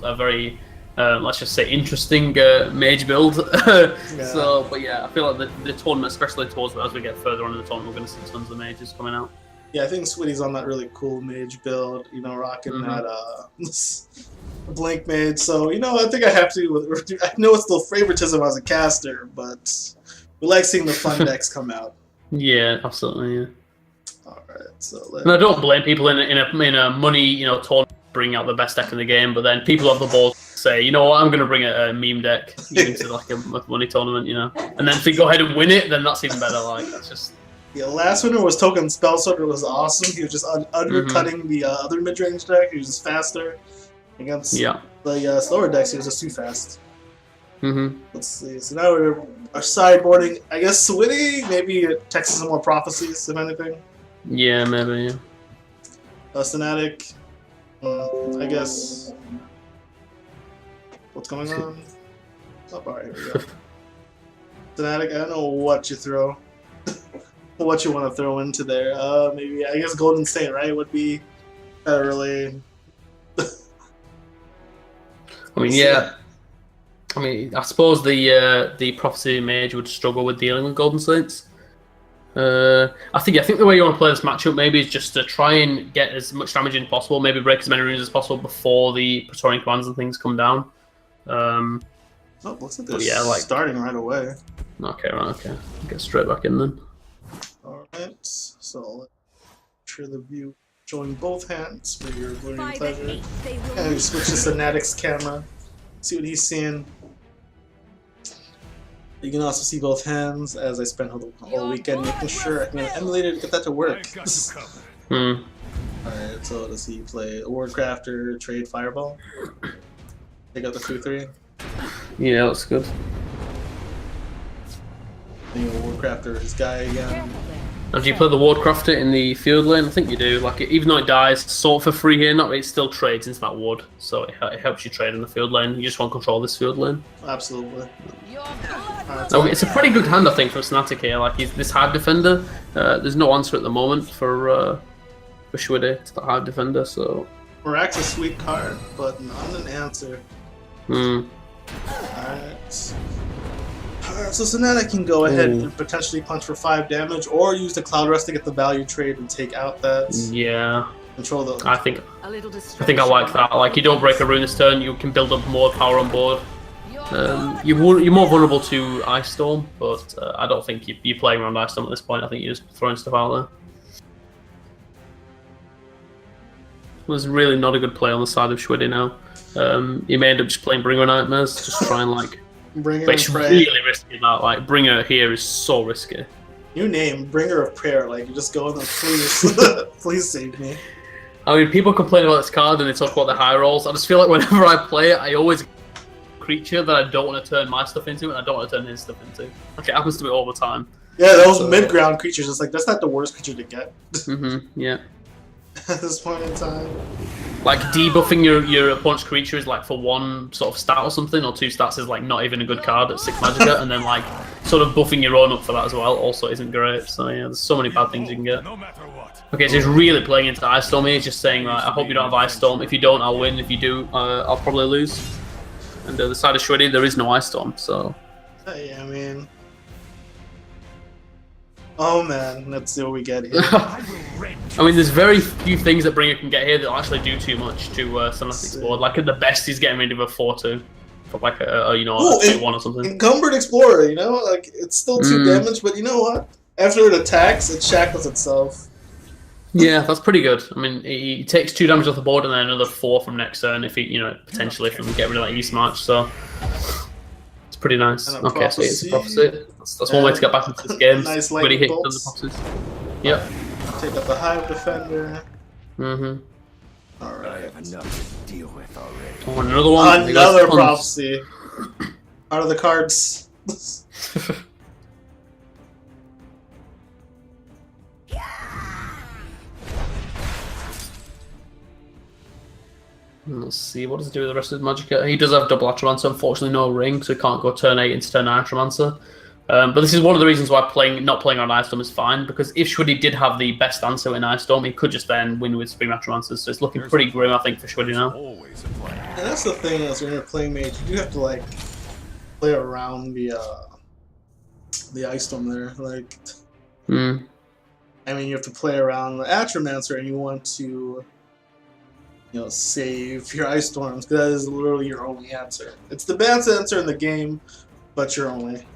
[SPEAKER 1] a very let's just say, interesting mage build. So, but yeah, I feel like the tournament, especially towards as we get further on in the tournament, we're going to see tons of mages coming out.
[SPEAKER 2] Yeah, I think Switty's on that really cool mage build, you know, rocking that Blink mage. So, you know, I think I have to. I know it's still favoritism as a caster, but we like seeing the fun decks come out.
[SPEAKER 1] Yeah, absolutely. Yeah.
[SPEAKER 2] All right, so
[SPEAKER 1] and I don't blame people in a money, you know, tournament bring out the best deck in the game, but then people have the balls to say, you know what, I'm going to bring a meme deck into like a money tournament, you know, and then if you go ahead and win it, then that's even better. Like that's just.
[SPEAKER 2] Yeah, last winner was Token Spellsorter. Was awesome. He was just undercutting the other mid-range deck. He was just faster against the slower decks. He was just too fast. Let's see. So now we're sideboarding. I guess Switty, maybe Texas some more prophecies, if anything.
[SPEAKER 1] Yeah, maybe. Yeah.
[SPEAKER 2] Fnatic. I guess. What's going on? Oh, alright, here we go. Fnatic, I don't know what you throw. What you want to throw into there. Maybe, I guess Golden State, right, would be really...
[SPEAKER 1] I mean, yeah. I mean, I suppose the Prophecy Mage would struggle with dealing with Golden Saints. I think the way you want to play this matchup maybe is just to try and get as much damage in as possible, maybe break as many runes as possible before the Praetorian commands and things come down.
[SPEAKER 2] Looks like they're starting right away.
[SPEAKER 1] Okay, right, okay. Get straight back in then.
[SPEAKER 2] Alright, so let's share the view showing both hands for your learning pleasure. And we switch to Fnatic's camera, see what he's seeing. You can also see both hands as I spent the whole weekend making sure I can emulate it to get that to work. Alright, so does he play Wardcrafter, trade Fireball? Take out the 2-3?
[SPEAKER 1] Yeah, that's good.
[SPEAKER 2] You know, Wardcrafter, his guy again.
[SPEAKER 1] And do you play the Wardcrafter in the field lane? I think you do. Like, even though it dies sort of for free here, it still trades into that ward, so it helps you trade in the field lane. You just want to control this field lane.
[SPEAKER 2] Absolutely.
[SPEAKER 1] It's a pretty good hand, I think, for Fnatic here. Like, he's this Hive Defender. There's no answer at the moment for Shwede to the Hive Defender, so...
[SPEAKER 2] Morak's a sweet card, but not an answer. Alright. So Fnatic can go ahead and potentially punch for 5 damage, or use the Cloud Rest to get the value trade and take out that.
[SPEAKER 1] Yeah.
[SPEAKER 2] Control the.
[SPEAKER 1] I think I like that. Like, you don't break a rune this turn, you can build up more power on board. You're more vulnerable to Ice Storm, but I don't think you're playing around Ice Storm at this point. I think you're just throwing stuff out there. It was really not a good play on the side of Shwede now. You may end up just playing Bringer Nightmares, just try and like.
[SPEAKER 2] Bringer
[SPEAKER 1] but it's
[SPEAKER 2] of Prayer.
[SPEAKER 1] Really risky. That like Bringer here is so risky.
[SPEAKER 2] New name, Bringer of Prayer. Like you just go in there, please, please save me.
[SPEAKER 1] I mean, people complain about this card and they talk about the high rolls. I just feel like whenever I play it, I always get a creature that I don't want to turn my stuff into, and I don't want to turn his stuff into. Like it happens to me all the time.
[SPEAKER 2] Yeah, those mid-ground creatures. It's like that's not the worst creature to get.
[SPEAKER 1] Yeah.
[SPEAKER 2] At this point in time.
[SPEAKER 1] Like debuffing your opponent's creature is like for 1 sort of stat or something, or 2 stats is like not even a good card at 6 Magicka, and then like sort of buffing your own up for that as well also isn't great. So yeah, there's so many bad things you can get. Okay, so he's really playing into Ice Storm here. He's just saying like, I hope you don't have Ice Storm. If you don't, I'll win. If you do, I'll probably lose. And the side of Shwede, there is no Ice Storm, so.
[SPEAKER 2] Yeah, I mean. Oh man, let's see what we get here.
[SPEAKER 1] I mean, there's very few things that Bringer can get here that actually do too much to Fnatic's board. Like at the best, he's getting rid of a 4/2 for like a 2/1 or something.
[SPEAKER 2] Encumbered Explorer, you know, like it's still 2 damage, but you know what? After it attacks, it shackles itself.
[SPEAKER 1] Yeah, that's pretty good. I mean, he takes 2 damage off the board and then another 4 from next turn if he, potentially from get rid of that East March. So it's pretty nice. Okay, so it's a Prophecy. That's one way to get back into this game.
[SPEAKER 2] Nice
[SPEAKER 1] when he hits the
[SPEAKER 2] bolts.
[SPEAKER 1] Prophecies. Yep.
[SPEAKER 2] Take up the Hive Defender.
[SPEAKER 6] I
[SPEAKER 2] Alright.
[SPEAKER 6] have enough to deal with already.
[SPEAKER 1] Oh, another one.
[SPEAKER 2] Another Prophecy. Out of the cards.
[SPEAKER 1] Let's see, what does he do with the rest of his Magicka? He does have double Atramancer, unfortunately no ring, so he can't go turn 8 into turn 9 Atramancer. But this is one of the reasons why not playing on Ice Storm is fine, because if Shwidi did have the best answer in Ice Storm, he could just then win with Supreme Atromancers. So it's looking pretty grim, I think, for Shwidi now.
[SPEAKER 6] Always a plan.
[SPEAKER 2] And that's the thing is when you're playing mage, you do have to like play around the Ice Storm there. Like, I mean, you have to play around the Atromancer, and you want to, save your Ice Storms, because that is literally your only answer. It's the best answer in the game, but your only.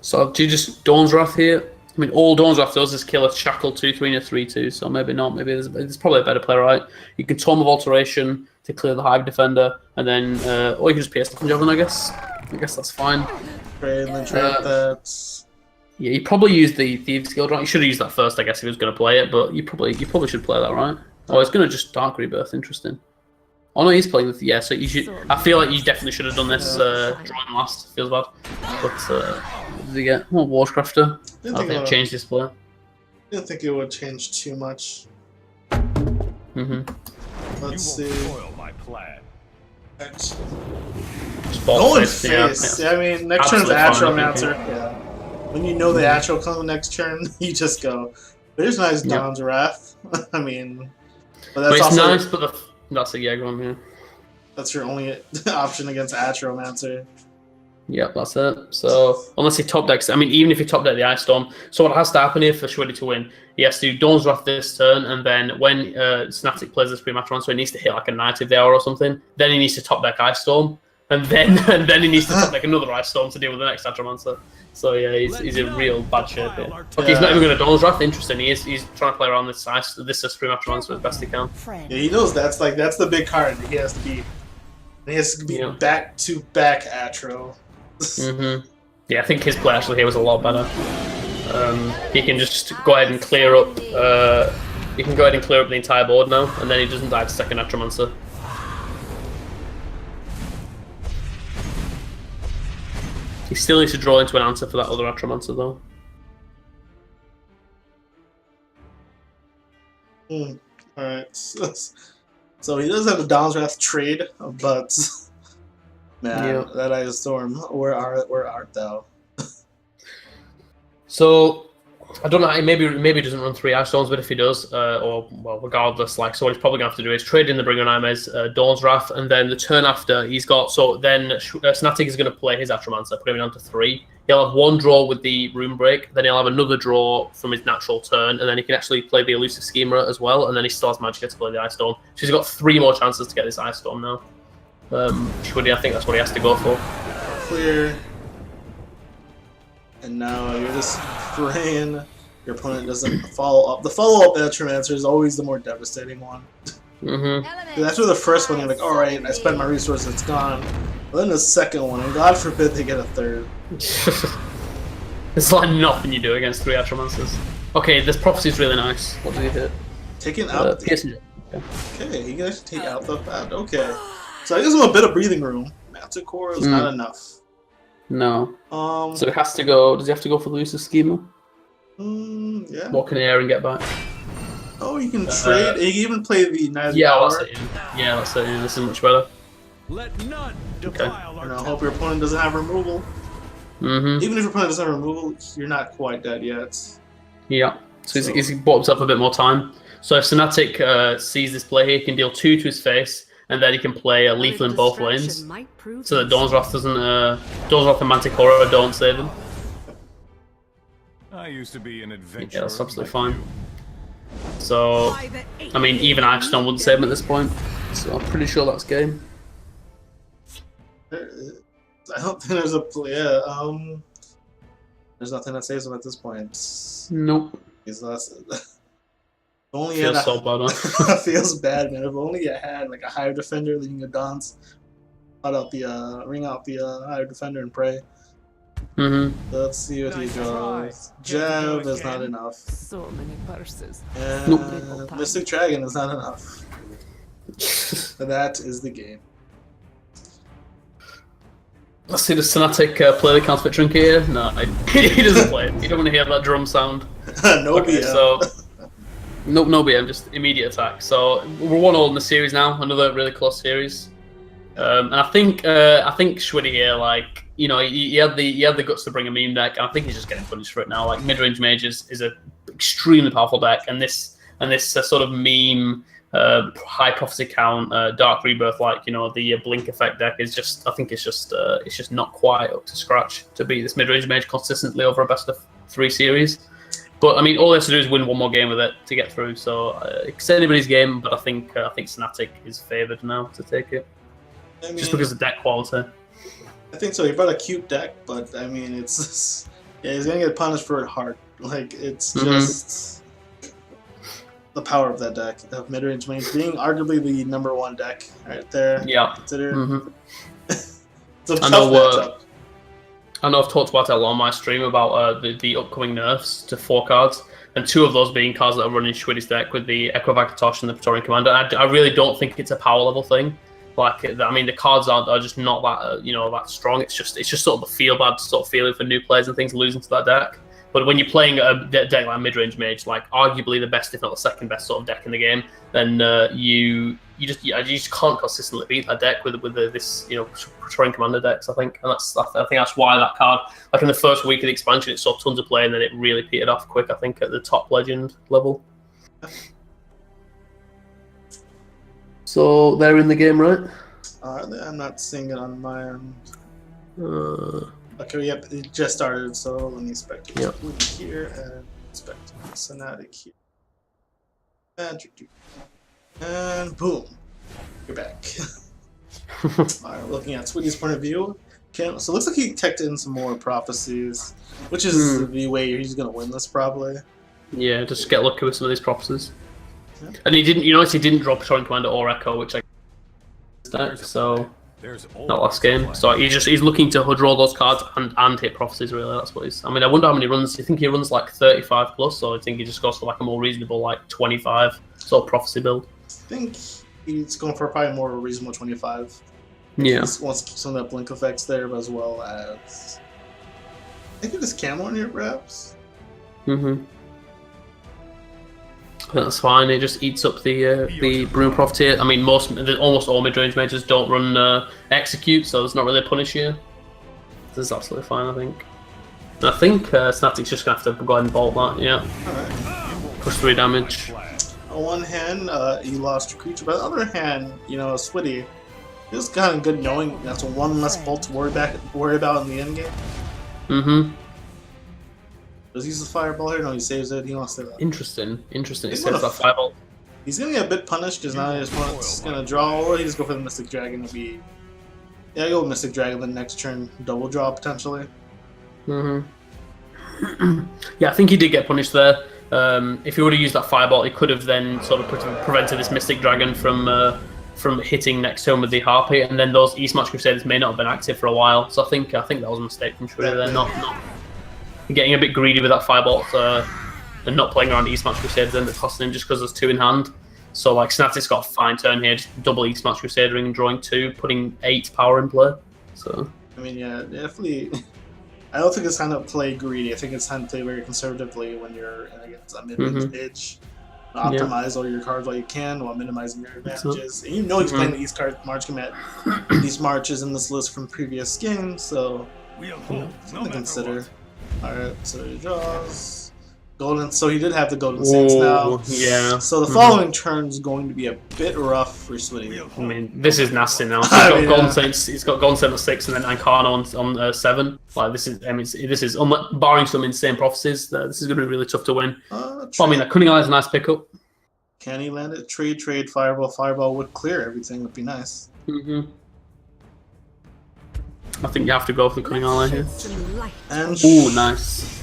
[SPEAKER 1] So do you just Dawn's Wrath here? I mean, all Dawn's Wrath does is kill a Shackle 2/3 and a 3/2, so maybe not. Maybe there's probably a better play, right? You can Tome of Alteration to clear the Hive Defender, and then, or you can just PS the Javelin, I guess. I guess that's fine.
[SPEAKER 2] Trade and then trade that.
[SPEAKER 1] Yeah, you probably use the Thieves Guild, right? You should have used that first, I guess, if he was going to play it, but you probably should play that, right? Oh, he's going to just Dark Rebirth. Interesting. Oh no, he's playing with so you should. I feel like you definitely should have done this drawing last. Feels bad, but what did he get? Oh, Washcrafter. I don't think it changed this play.
[SPEAKER 2] I didn't think it would change too much. Let's see.
[SPEAKER 6] Spoil my plan.
[SPEAKER 2] Going face. Yeah, I mean, next turn's Atromancer. Yeah. When you know the Atro comes next turn, you just go. There's nice Dawn's Wrath. I mean, but that's
[SPEAKER 1] it's
[SPEAKER 2] also
[SPEAKER 1] nice, but that's a go on here.
[SPEAKER 2] That's your only option against Atromancer.
[SPEAKER 1] Yep, that's it. So unless he top decks, I mean, even if he top deck the Ice Storm, so what has to happen here for Shwidi to win? He has to do Dawn's Wrath this turn, and then when Snatic plays this Supreme Atromancer, he needs to hit like a Knight of the Hour or something. Then he needs to top deck Ice Storm, and then he needs to top deck another Ice Storm to deal with the next Atromancer. So yeah, he's in real bad shape here. Okay, he's not even going to Dawn's Wrath. Interesting. He's trying to play around this Supreme Atromancer as best he can.
[SPEAKER 2] Yeah, he knows that's the big card that he has to beat. He has to be back to back Atro.
[SPEAKER 1] Yeah, I think his play actually here was a lot better. He can just go ahead and clear up. He can go ahead and clear up the entire board now, and then he doesn't die to second Atromancer. He still needs to draw into an answer for that other Atromancer, though.
[SPEAKER 2] Alright. So he does have a Dawn's Wrath trade, but man, that Ice Storm, where art thou?
[SPEAKER 1] So I don't know. Maybe he doesn't run 3 Ice Storms, but if he does, or well, regardless, like so, what he's probably gonna have to do is trade in the Bringer Nightmares, Dawn's Wrath, and then the turn after he's got. So then Snatic is gonna play his Atromancer, put him down to 3. He'll have 1 draw with the Rune Break, then he'll have another draw from his natural turn, and then he can actually play the Elusive Schemer as well, and then he still has Magicka to play the Ice Storm. So he's got 3 more chances to get this Ice Storm now. Shwidi, I think that's what he has to go for.
[SPEAKER 2] Clear. And now you're just praying your opponent doesn't follow up. The follow-up Atromancer is always the more devastating one. After the first one, you're like, alright, I spent my resources, it's gone. But then the second one, and God forbid they get a third.
[SPEAKER 1] It's like nothing you do against 3 Atromancers. Okay, this Prophecy is really nice. What did he hit?
[SPEAKER 2] Taking out the...
[SPEAKER 1] PSG.
[SPEAKER 2] Okay, he can actually take out the bad. Okay. So I gives him a bit of breathing room. Manticore is not enough.
[SPEAKER 1] No. So it has to go. Does he have to go for the Elusive Schemer?
[SPEAKER 2] Yeah.
[SPEAKER 1] Walk in the air and get back.
[SPEAKER 2] Oh, you can trade. You can even play the Knight of the
[SPEAKER 1] Yeah,
[SPEAKER 2] Hour.
[SPEAKER 1] that's it. Yeah, that's it. Yeah, this is much better.
[SPEAKER 6] Let none defile our
[SPEAKER 2] And I hope your opponent doesn't have removal. Even if your opponent doesn't have removal, you're not quite dead yet.
[SPEAKER 1] Yeah. So he's bought himself a bit more time. So if Snatic sees this play here, he can deal 2 to his face, and then he can play a Lethal in both lanes. So that Dawn's Wrath doesn't. Dawn's Wrath and Manticore don't save him.
[SPEAKER 6] I used to be an adventurer.
[SPEAKER 1] Yeah, that's absolutely fine. So, I mean, even Ice Storm wouldn't save him at this point. So I'm pretty sure that's game.
[SPEAKER 2] I don't think there's a play. Yeah, there's nothing that saves him at this point.
[SPEAKER 1] Nope.
[SPEAKER 2] He's lost. Only
[SPEAKER 1] Feels so bad, huh?
[SPEAKER 2] Feels bad, man. If only you had like a Hive Defender that you can dance, ring out the Hive Defender and pray. Let's see what he draws. Jab is not enough.
[SPEAKER 7] So many purses.
[SPEAKER 2] And Mystic Dragon is not enough. That is the game.
[SPEAKER 1] Let's see, does Snatic play the Counterfeit Trinket here? No, he doesn't play it. You don't want to hear that drum sound.
[SPEAKER 2] No
[SPEAKER 1] okay,
[SPEAKER 2] BM.
[SPEAKER 1] So, no BM, just immediate attack. So we're 1-1 in the series now. Another really close series. And I think Schwiddy here, like, you know, he had the guts to bring a meme deck, and I think he's just getting punished for it now. Like, mid-range mage is a extremely powerful deck, and this sort of meme high prophecy count dark rebirth, like, you know, the blink effect deck is just, I think it's just not quite up to scratch to beat this mid-range mage consistently over a best of 3 series. But I mean, all they have to do is win one more game with it to get through. So it's anybody's game, but I think Snatic is favoured now to take it. I mean, just because of deck quality.
[SPEAKER 2] I think so. He brought a cute deck, but I mean, it's he's gonna get punished for it hard. Like, it's just the power of that deck of mid-range mage being arguably the #1 deck right there.
[SPEAKER 1] Yeah.
[SPEAKER 2] Consider. It's a
[SPEAKER 1] I
[SPEAKER 2] tough
[SPEAKER 1] know.
[SPEAKER 2] matchup.
[SPEAKER 1] I know I've talked about it a lot on my stream about the upcoming nerfs to 4 cards, and 2 of those being cards that are running Schwiddy's deck with the Echo Vakatosh and the Praetorian Commander. I really don't think it's a power level thing. Like, I mean, the cards are just not that that strong. It's just sort of the feel bad sort of feeling for new players and things losing to that deck. But when you're playing a deck like mid-range mage, like arguably the best, if not the second best sort of deck in the game, then you just can't consistently beat that deck with this Praetorian Commander decks. I think, and I think that's why that card, like in the first week of the expansion, it saw tons of play, and then it really petered off quick. I think at the top legend level. So they're in the game, right?
[SPEAKER 2] I'm not seeing it on my end. Okay, yep, it just started, so let me spectate here and spectate Snatic here. And boom, you're back. Alright, looking at Swiddy's point of view. So it looks like he teched in some more prophecies, which is the way he's going to win this, probably.
[SPEAKER 1] Yeah, just get lucky with some of these prophecies. Yeah. And he didn't drop Praetorian Commander or Echo, which I deck, so not last game. So he's looking to draw those cards and hit prophecies, really. That's what he's. I mean, I wonder how many runs. You think he runs like 35 plus, or I think he just goes for like a more reasonable like 25 sort of prophecy build?
[SPEAKER 2] I think he's going for probably more reasonable 25.
[SPEAKER 1] Yeah.
[SPEAKER 2] He wants to keep some of that blink effects there, as well as I think there's camo in here, perhaps.
[SPEAKER 1] That's fine. It just eats up the Broom Profiteer. I mean, almost all mid-range mages don't run Execute, so there's not really a punish here. This is absolutely fine, I think. And I think Snatic's just gonna have to go ahead and bolt that. Yeah.
[SPEAKER 2] Alright.
[SPEAKER 1] Push 3 damage.
[SPEAKER 2] On one hand, he lost your creature, but on the other hand, Swiddy, it was kind of good knowing that's one less bolt to worry about in the end game. Does he use the fireball here? No, he saves it. He wants to.
[SPEAKER 1] Interesting. He saves that fireball.
[SPEAKER 2] He's gonna get a bit punished because now his opponent's gonna draw, or he just go for the Mystic Dragon. Go with Mystic Dragon. The next turn, double draw potentially.
[SPEAKER 1] Yeah, I think he did get punished there. If he would have used that fireball, he could have then sort of prevented this Mystic Dragon from hitting next to him with the Harpy, and then those Eastmarch Crusaders may not have been active for a while. So I think that was a mistake from Shredder there, not getting a bit greedy with that firebolt and not playing around Eastmarch Crusaders and costing him just because there's 2 in hand. So like Snatic's got a fine turn here, just double Eastmarch Crusadering and drawing 2, putting 8 power in play. So
[SPEAKER 2] I mean, yeah, definitely. I don't think it's time to play greedy. I think it's time to play very conservatively when you're against a mid-range pitch. Optimize all your cards while you can while minimizing your advantages. And he's playing the Eastmarch command. Eastmarch is in this list from previous games, so something to consider. Alright, so he draws. Golden. So he did have the Golden Saints now.
[SPEAKER 1] Yeah.
[SPEAKER 2] So the following turn is going to be a bit rough for Swiddy.
[SPEAKER 1] I mean, this is nasty now. So he's got Golden Saints. He's got Golden Saint on 6 and then Incarno on 7. Like this is. I mean, this is barring some insane prophecies. This is going to be really tough to win. I mean, Cunning Eye is a nice pickup.
[SPEAKER 2] Can he land it? Trade, fireball would clear everything. Would be nice.
[SPEAKER 1] I think you have to go for the Cunning Eye here.
[SPEAKER 2] And
[SPEAKER 1] nice.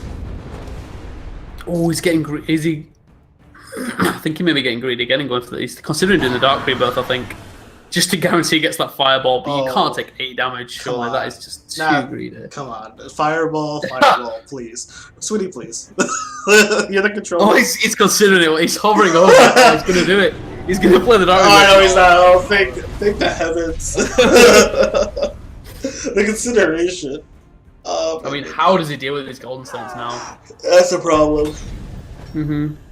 [SPEAKER 1] Oh, he's getting greedy. Is he? I think he may be getting greedy again and going for he's considering doing the Dark Rebirth, I think. Just to guarantee he gets that fireball, but you can't take 8 damage, surely. That is just too greedy.
[SPEAKER 2] Come on. Fireball, please. Swiddy, please. You're the controller.
[SPEAKER 1] Oh, he's considering it. He's hovering over it. He's going to do it. He's going to play the Dark Rebirth.
[SPEAKER 2] I know he's not. Oh, thank the heavens. The consideration.
[SPEAKER 1] I mean, how does he deal with his Golden Saints now?
[SPEAKER 2] That's a problem.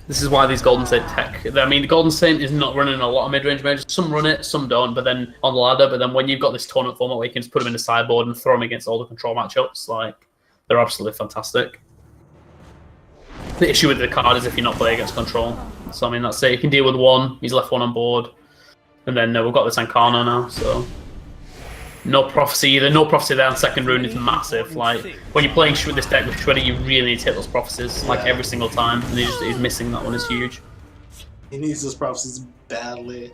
[SPEAKER 1] This is why these Golden Saint tech. I mean, the Golden Saint is not running a lot of mid-range mages. Some run it, some don't. But then on the ladder, but then when you've got this tournament format where you can just put them in the sideboard and throw them against all the control matchups, like they're absolutely fantastic. The issue with the card is if you're not playing against control. So I mean, that's it. You can deal with one. He's left one on board, and then we've got this Ancano now. So no prophecy either. No prophecy there on second rune is massive. Like when you're playing with this deck with Shredder, you really need to hit those prophecies like every single time, and he's missing that one. Is huge.
[SPEAKER 2] He needs those prophecies badly.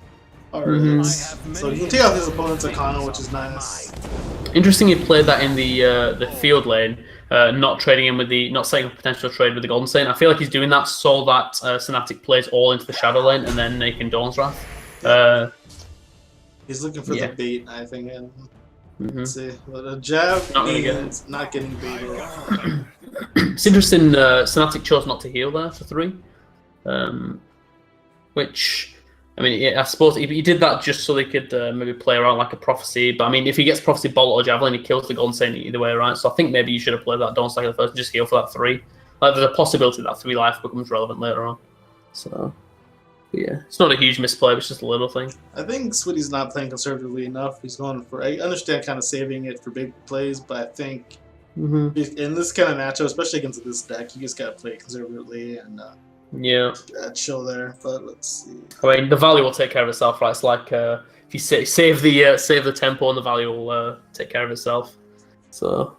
[SPEAKER 2] Alright, so you can take out his opponent's Ancano, which is nice.
[SPEAKER 1] Interesting, he played that in the field lane, not trading him with not setting up a potential trade with the Golden Saint. I feel like he's doing that so that Fnatic plays all into the shadow lane and then they can Dawn's Wrath.
[SPEAKER 2] He's looking for the bait, I think. And let's see, but a jab means not getting baited.
[SPEAKER 1] It's interesting. Fnatic chose not to heal there for 3, which. I mean, yeah, I suppose he did that just so they could maybe play around like a prophecy. But I mean, if he gets prophecy bolt or javelin, he kills the Golden Saint either way, right? So I think maybe you should have played that Dawn Cycle first and just heal for that 3. Like, there's a possibility that 3 life becomes relevant later on. So yeah, it's not a huge misplay, but it's just a little thing.
[SPEAKER 2] I think Switty's not playing conservatively enough. He's going for. I understand kind of saving it for big plays, but I think in this kind of matchup, especially against this deck, you just gotta play conservatively and. Chill there, but let's see. I mean,
[SPEAKER 1] the value will take care of itself, right? It's like if you save the tempo, and the value will take care of itself. So,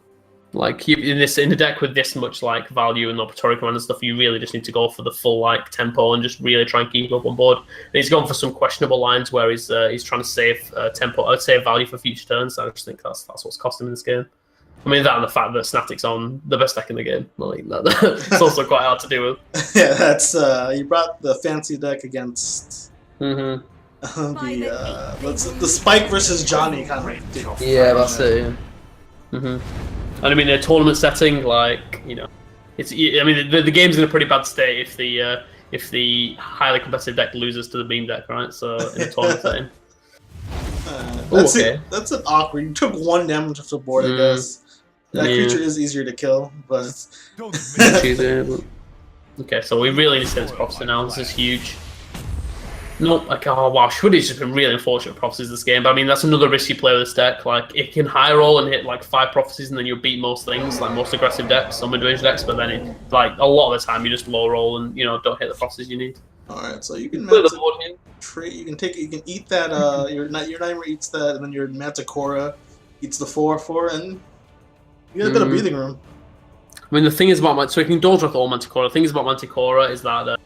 [SPEAKER 1] like in the deck with this much like value and opportunity command and stuff, you really just need to go for the full like tempo and just really try and keep up on board. And he's gone for some questionable lines where he's trying to save tempo. I'd save value for future turns. I just think that's what's cost him in this game. I mean, that and the fact that Fnatic's on the best deck in the game. Like, it's also quite hard to deal with.
[SPEAKER 2] Yeah, that's you brought the fancy deck against the Spike versus Johnny kind of ridiculous.
[SPEAKER 1] Yeah, that's it. Yeah. And I mean, a tournament setting, like it's. I mean, the game's in a pretty bad state if the highly competitive deck loses to the beam deck, right? So in a tournament setting.
[SPEAKER 2] That's an awkward. You took 1 damage off the board, I guess. That creature is easier to kill, but...
[SPEAKER 1] Okay, so we really need to send this prophecy now. This is huge. Nope. Like, oh wow, Shwitty's just been really unfortunate with prophecies this game. But I mean, that's another risky play with this deck. Like, it can high roll and hit like 5 prophecies, and then you'll beat most things, like most aggressive decks, some mid-range decks. But then, like a lot of the time, you just low roll and don't hit the prophecies you need.
[SPEAKER 2] All right, so you can trade. You can take. You can eat that. Your Nightmare eats that, and then your Manticora eats the 4/4, and you get a bit of breathing room.
[SPEAKER 1] I mean, the thing is about so you can Dawn's Wrath or Manticora. The thing is about Manticora is that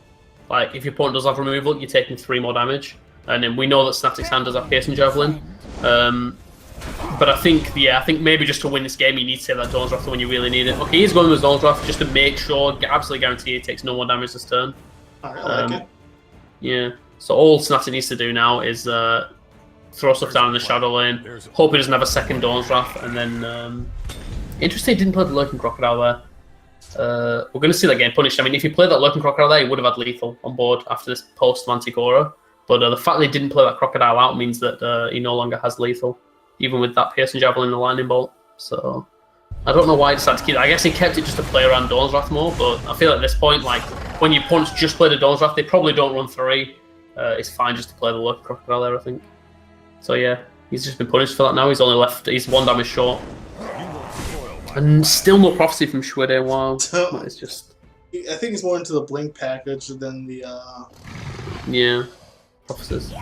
[SPEAKER 1] like if your opponent does have removal, you're taking 3 more damage, and then we know that Fnatic's hand does have Piercing Javelin. But I think maybe just to win this game, you need to save that Dawn's Wrath when you really need it. Okay, he's going with Dawn's Wrath just to make sure, absolutely guarantee he takes no more damage this turn.
[SPEAKER 2] Alright, I like it.
[SPEAKER 1] Yeah. So all Fnatic needs to do now is throw stuff down in the shadow lane, hope he doesn't have a second Dawn's Wrath, and then interesting he didn't play the Lurking Crocodile there. We're going to see that getting punished. I mean, if he played that Lurking Crocodile there, he would have had lethal on board after this post Manticora. But the fact that he didn't play that Crocodile out means that he no longer has lethal, even with that Piercing Javelin and the Lightning Bolt. So I don't know why he decided to keep it. I guess he kept it just to play around Dawn's Wrath more, but I feel at this point, like, when your opponents just play the Dawn's Wrath, they probably don't run 3. It's fine just to play the Lurking Crocodile there, I think. So yeah, he's just been punished for that now. He's only left, he's 1 damage short. And still no prophecy from Shwede. Wow. It's just...
[SPEAKER 2] I think he's more into the Blink package than the...
[SPEAKER 1] Yeah, prophecies.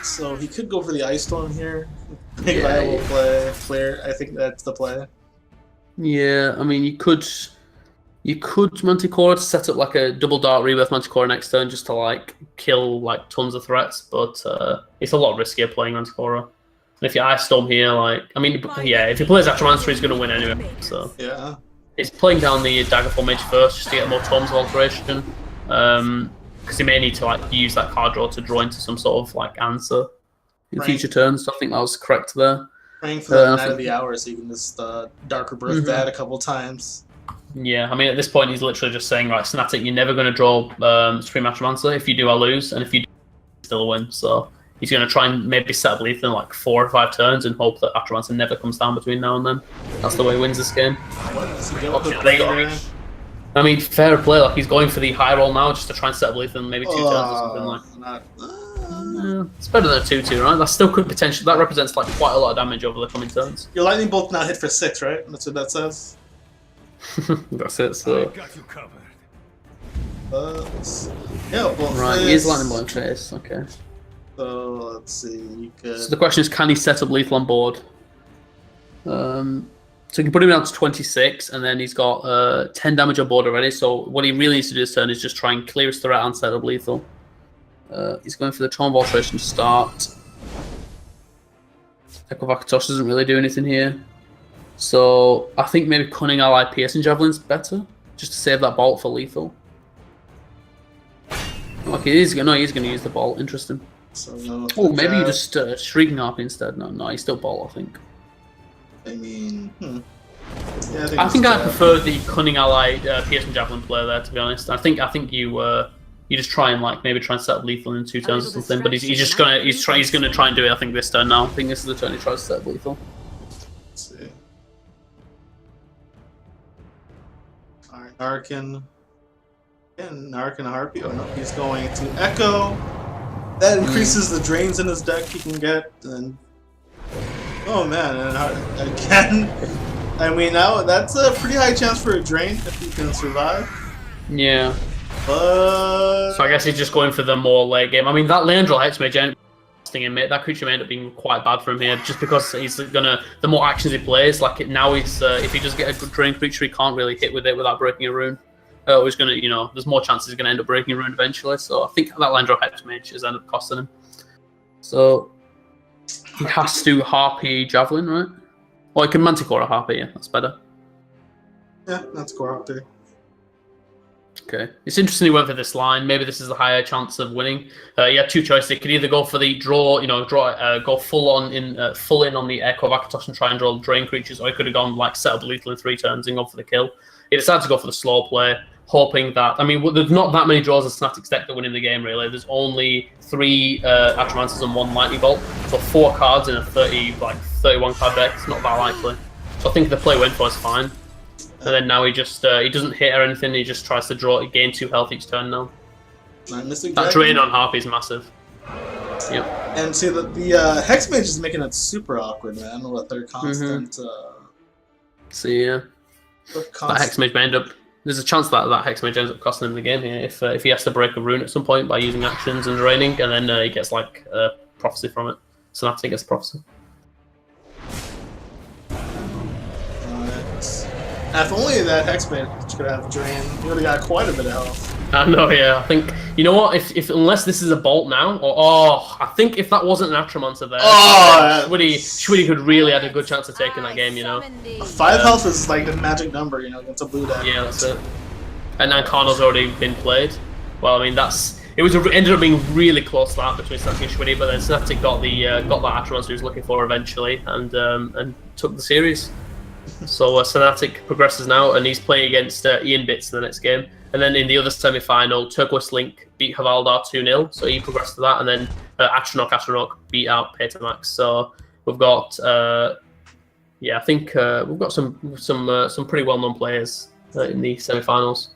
[SPEAKER 2] So he could go for the Ice Storm here. Big viable play. Flare, I think that's the play.
[SPEAKER 1] Yeah, I mean, you could Manticora to set up like a double Dark Rebirth Manticora next turn just to like kill like tons of threats, but it's a lot riskier playing Manticora. And if you Ice Storm here, like, I mean, yeah, if he plays Atramancer, he's going to win anyway. So
[SPEAKER 2] yeah,
[SPEAKER 1] it's playing down the Daggerfall Mage first just to get more Tomes of Alteration, because he may need to like use that card draw to draw into some sort of like answer in future turns. So I think that was correct there.
[SPEAKER 2] Praying for that Night of the Hour so you can just Dark Rebirth that a couple times.
[SPEAKER 1] Yeah, I mean, at this point, he's literally just saying, right, Fnatic, you're never going to draw Supreme Atramancer. If you do, I'll lose, and if you do, still win. So he's going to try and maybe set up lethal in like 4 or 5 turns and hope that Atramancer never comes down between now and then. That's the way he wins this game. I mean, fair play. Like he's going for the high roll now, just to try and set up lethal, maybe 2 turns or something like. Yeah, it's better than a 2-2, right? That still could potentially. That represents like quite a lot of damage over the coming turns.
[SPEAKER 2] Your lightning bolt now hit for 6, right? That's what that says.
[SPEAKER 1] That's it. So.
[SPEAKER 6] Got you covered.
[SPEAKER 2] Yeah, well,
[SPEAKER 1] Right, he is lightning bolt chase. Okay.
[SPEAKER 2] So let's see. You could.
[SPEAKER 1] So the question is, can he set up lethal on board? So you can put him down to 26, and then he's got 10 damage on board already. So what he really needs to do this turn is just try and clear his threat and set up lethal. He's going for the Torn Voltration to start. Echo Vakatos doesn't really do anything here. So I think maybe Cunning Ally Piercing Javelin's better, just to save that bolt for lethal. Okay, he's going to use the bolt. Interesting.
[SPEAKER 2] So no.
[SPEAKER 1] Oh, maybe you just Shrieking Harpy instead. No, he's still bolt, I think.
[SPEAKER 2] I mean, yeah,
[SPEAKER 1] I think I prefer the Cunning Ally Piercing Javelin play there, to be honest. I think you just try and maybe try and set up lethal in 2 turns or something. But he's gonna try and do it. I think this turn now. I think this is the turn he tries to set up lethal.
[SPEAKER 2] Let's see. Alright, Narkin. Again, Narkin Harpy. Oh no, he's going to Echo. That increases the drains in his deck he can get. And oh man, and again, I mean now that's a pretty high chance for a drain if he can survive.
[SPEAKER 1] Yeah.
[SPEAKER 2] But
[SPEAKER 1] So I guess he's just going for the more late game. I mean that Leandrel Hexmage that creature may end up being quite bad for him here, just because he's gonna the more actions he plays, like now he's if he does get a good drain creature, he can't really hit with it without breaking a rune. He's gonna, there's more chances he's gonna end up breaking a rune eventually. So I think that Leandrel Hexmage has ended up costing him. So he has to Harpy Javelin, right? Or he can Manticore a Harpy, yeah, that's better.
[SPEAKER 2] yeah, that's core up there.
[SPEAKER 1] Okay. It's interesting he went for this line. Maybe this is the higher chance of winning. He had 2 choices. He could either go for the draw, go full in on the Echo Vakatos and try and draw drain creatures, or he could have gone set up lethal in 3 turns and gone for the kill. He decided to go for the slow play, hoping that... I mean, there's not that many draws of Snatic's deck that win in the game, really. There's only 3 Atromancers and 1 Lightning Bolt. So 4 cards in a 31 card deck. It's not that likely. So I think the play went for is fine. And then now he just he doesn't hit or anything. He just tries to gain 2 health each turn now. That drain on Harpy is massive. Yep.
[SPEAKER 2] And see the Hexmage is making it super awkward, man, with their constant.
[SPEAKER 1] See, yeah. That Hexmage may end up. There's a chance that Hexmage ends up costing him the game here if he has to break a rune at some point by using actions and draining, and then he gets prophecy from it. So that's he gets prophecy.
[SPEAKER 2] If only that Hexmage could have drain, he would have got quite a bit of health.
[SPEAKER 1] I know, yeah. I think if unless this is a bolt now, I think if that wasn't an Atromancer there, Schwitty could really had a good chance of taking that game.
[SPEAKER 2] 5 health is like the magic number, against a blue deck.
[SPEAKER 1] Yeah, that's it. And Nankano's already been played. Well, I mean ended up being really close that between Snatic and Schwitty, but then Snatic got that Atromancer he was looking for eventually, and took the series. So Snatic progresses now, and he's playing against Ian Bits in the next game. And then in the other semi-final, Turquoise Link beat Havaldar 2-0, so he progressed to that. And then Atronach beat out Petamax. So we've got, I think we've got some pretty well-known players in the semi-finals.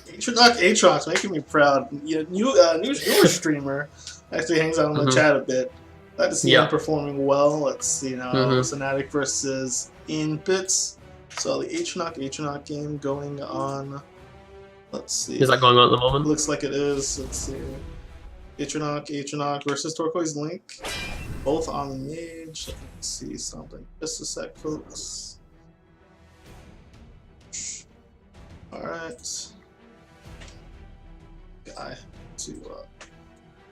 [SPEAKER 2] Aatrox making me proud. Newer streamer actually hangs out in the chat a bit. Glad to see him performing well. Let's see now. Fnatic versus Ian Bits. So the Aatrox game going on. Let's see.
[SPEAKER 1] Is that going on at the moment?
[SPEAKER 2] Looks like it is. Let's see. Aatrox versus Turquoise Link. Both on mage. Let's see something. Just a sec, folks. Alright. Guy to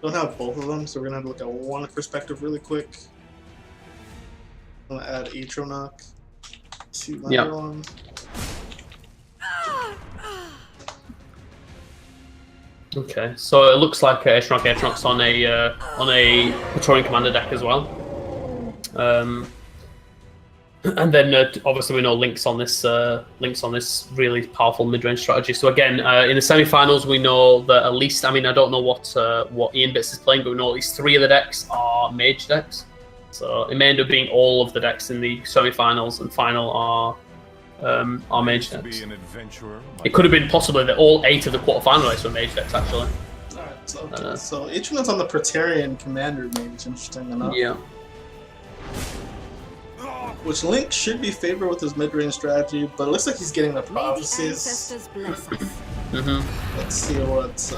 [SPEAKER 2] don't have both of them, so we're gonna have to look at one perspective really quick. I'm gonna add Aatrox to my other one.
[SPEAKER 1] Okay, so it looks like Aatrox on a Praetorian Commander deck as well. And then obviously we know Link's on this really powerful mid-range strategy. So again, in the semi-finals we know that at least, I don't know what Ian Bits is playing, but we know at least 3 of the decks are mage decks. So it may end up being all of the decks in the semi-finals and final are are mage
[SPEAKER 6] To
[SPEAKER 1] decks.
[SPEAKER 6] be an adventurer.
[SPEAKER 1] It could have been possibly that all 8 of the quarterfinalists were mage decks, actually.
[SPEAKER 2] Alright, so Atronach's on the Praetorian Commander mage, interesting enough.
[SPEAKER 1] Yeah.
[SPEAKER 2] Which Link should be favored with his mid-range strategy, but it looks like he's getting the
[SPEAKER 5] May the
[SPEAKER 2] prophecies.
[SPEAKER 5] ancestors bless us.
[SPEAKER 2] Let's see what's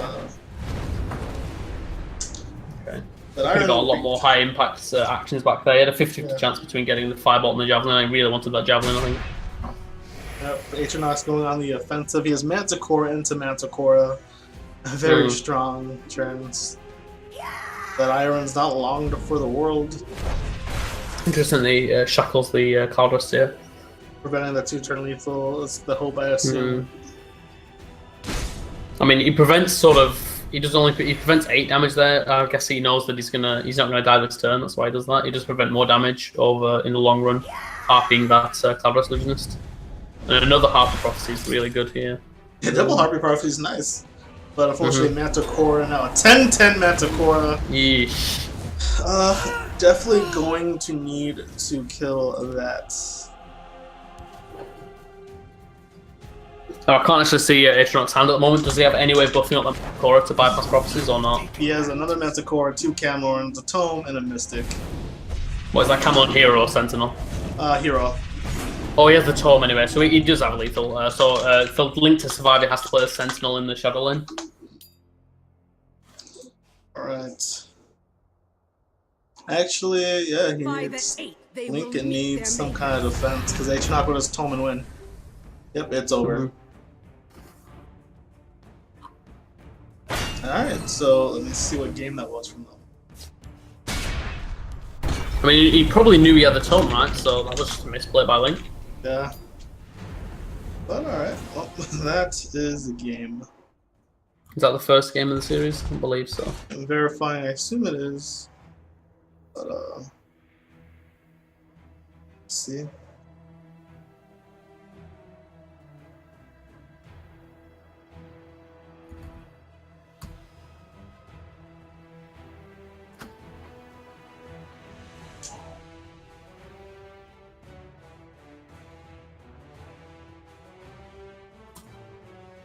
[SPEAKER 1] Okay.
[SPEAKER 2] but
[SPEAKER 1] Could have got a lot more high impact actions back there. He had a 50-50
[SPEAKER 2] Yeah.
[SPEAKER 1] chance between getting the firebolt and the javelin. I really wanted that javelin, I think.
[SPEAKER 2] Atronach's going on the offensive. He has Manticora into Manticora. Very strong turns. That Iron's not long for the world,
[SPEAKER 1] Interestingly, shackles the Cloud Rust here.
[SPEAKER 2] preventing the 2-turn lethal is the hope, I assume.
[SPEAKER 1] I mean, he prevents he prevents 8 damage there. I guess he knows that he's not gonna die this turn. That's why he does that. He does prevent more damage over in the long run, harping that Cloud Rust Illusionist. And another Harpy Prophecy is really good here.
[SPEAKER 2] Yeah, double Harpy Prophecy is nice. But unfortunately, Manticora now a 10-10 Manticora.
[SPEAKER 1] Yeesh.
[SPEAKER 2] Definitely going to need to kill that.
[SPEAKER 1] Oh, I can't actually see Atronach's hand at the moment. Does he have any way of buffing up that Cora to bypass prophecies or not?
[SPEAKER 2] He has another Manticora, 2 Camlorns, a Tome, and a Mystic.
[SPEAKER 1] What is that, Camelot Hero or Sentinel?
[SPEAKER 2] Hero.
[SPEAKER 1] Oh, he has the Tome anyway, so he does have a lethal. For Link to survive, he has to play a Sentinel in the Shadow Lane.
[SPEAKER 2] Alright. Actually, yeah, he
[SPEAKER 5] By
[SPEAKER 2] needs...
[SPEAKER 5] the 8, they will
[SPEAKER 2] Lincoln
[SPEAKER 5] meet
[SPEAKER 2] needs
[SPEAKER 5] their
[SPEAKER 2] some
[SPEAKER 5] maker.
[SPEAKER 2] kind of defense, because Atronach would just Tome and win. Yep, it's over. Alright, so let me see what game that was from them.
[SPEAKER 1] I mean, he probably knew he had the Tome, right? So that was just a misplay by Link.
[SPEAKER 2] Yeah. But alright, well, that is the game.
[SPEAKER 1] Is that the first game of the series? I believe so.
[SPEAKER 2] I'm verifying, I assume it is. But, let's see.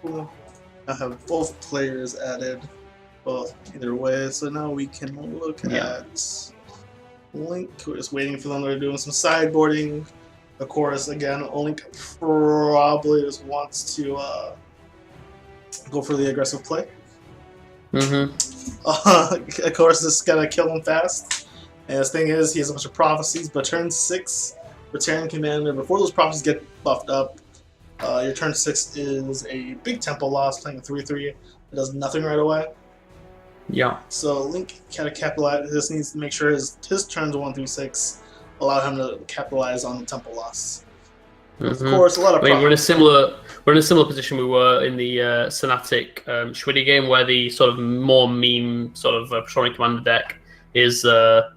[SPEAKER 2] Cool. I have both players added, both either way, so now we can look at Link. We're just waiting for them. They're doing some sideboarding. Of course, again, Link probably just wants to go for the aggressive play. Of course, this is gonna kill him fast. And the thing is, he has a bunch of prophecies, but turn 6, Return Commander, before those prophecies get buffed up, your turn 6 is a big tempo loss, playing a 3/3. It does nothing right away.
[SPEAKER 1] Yeah.
[SPEAKER 2] So Link kind of capitalize. Just needs to make sure his turns 1 through 6 allow him to capitalize on the tempo loss. Of course, a lot of.
[SPEAKER 1] I mean, we're in a similar position we were in the Sonatic Schwiddy game, where the sort of more meme sort of Patronic Commander deck is 1-0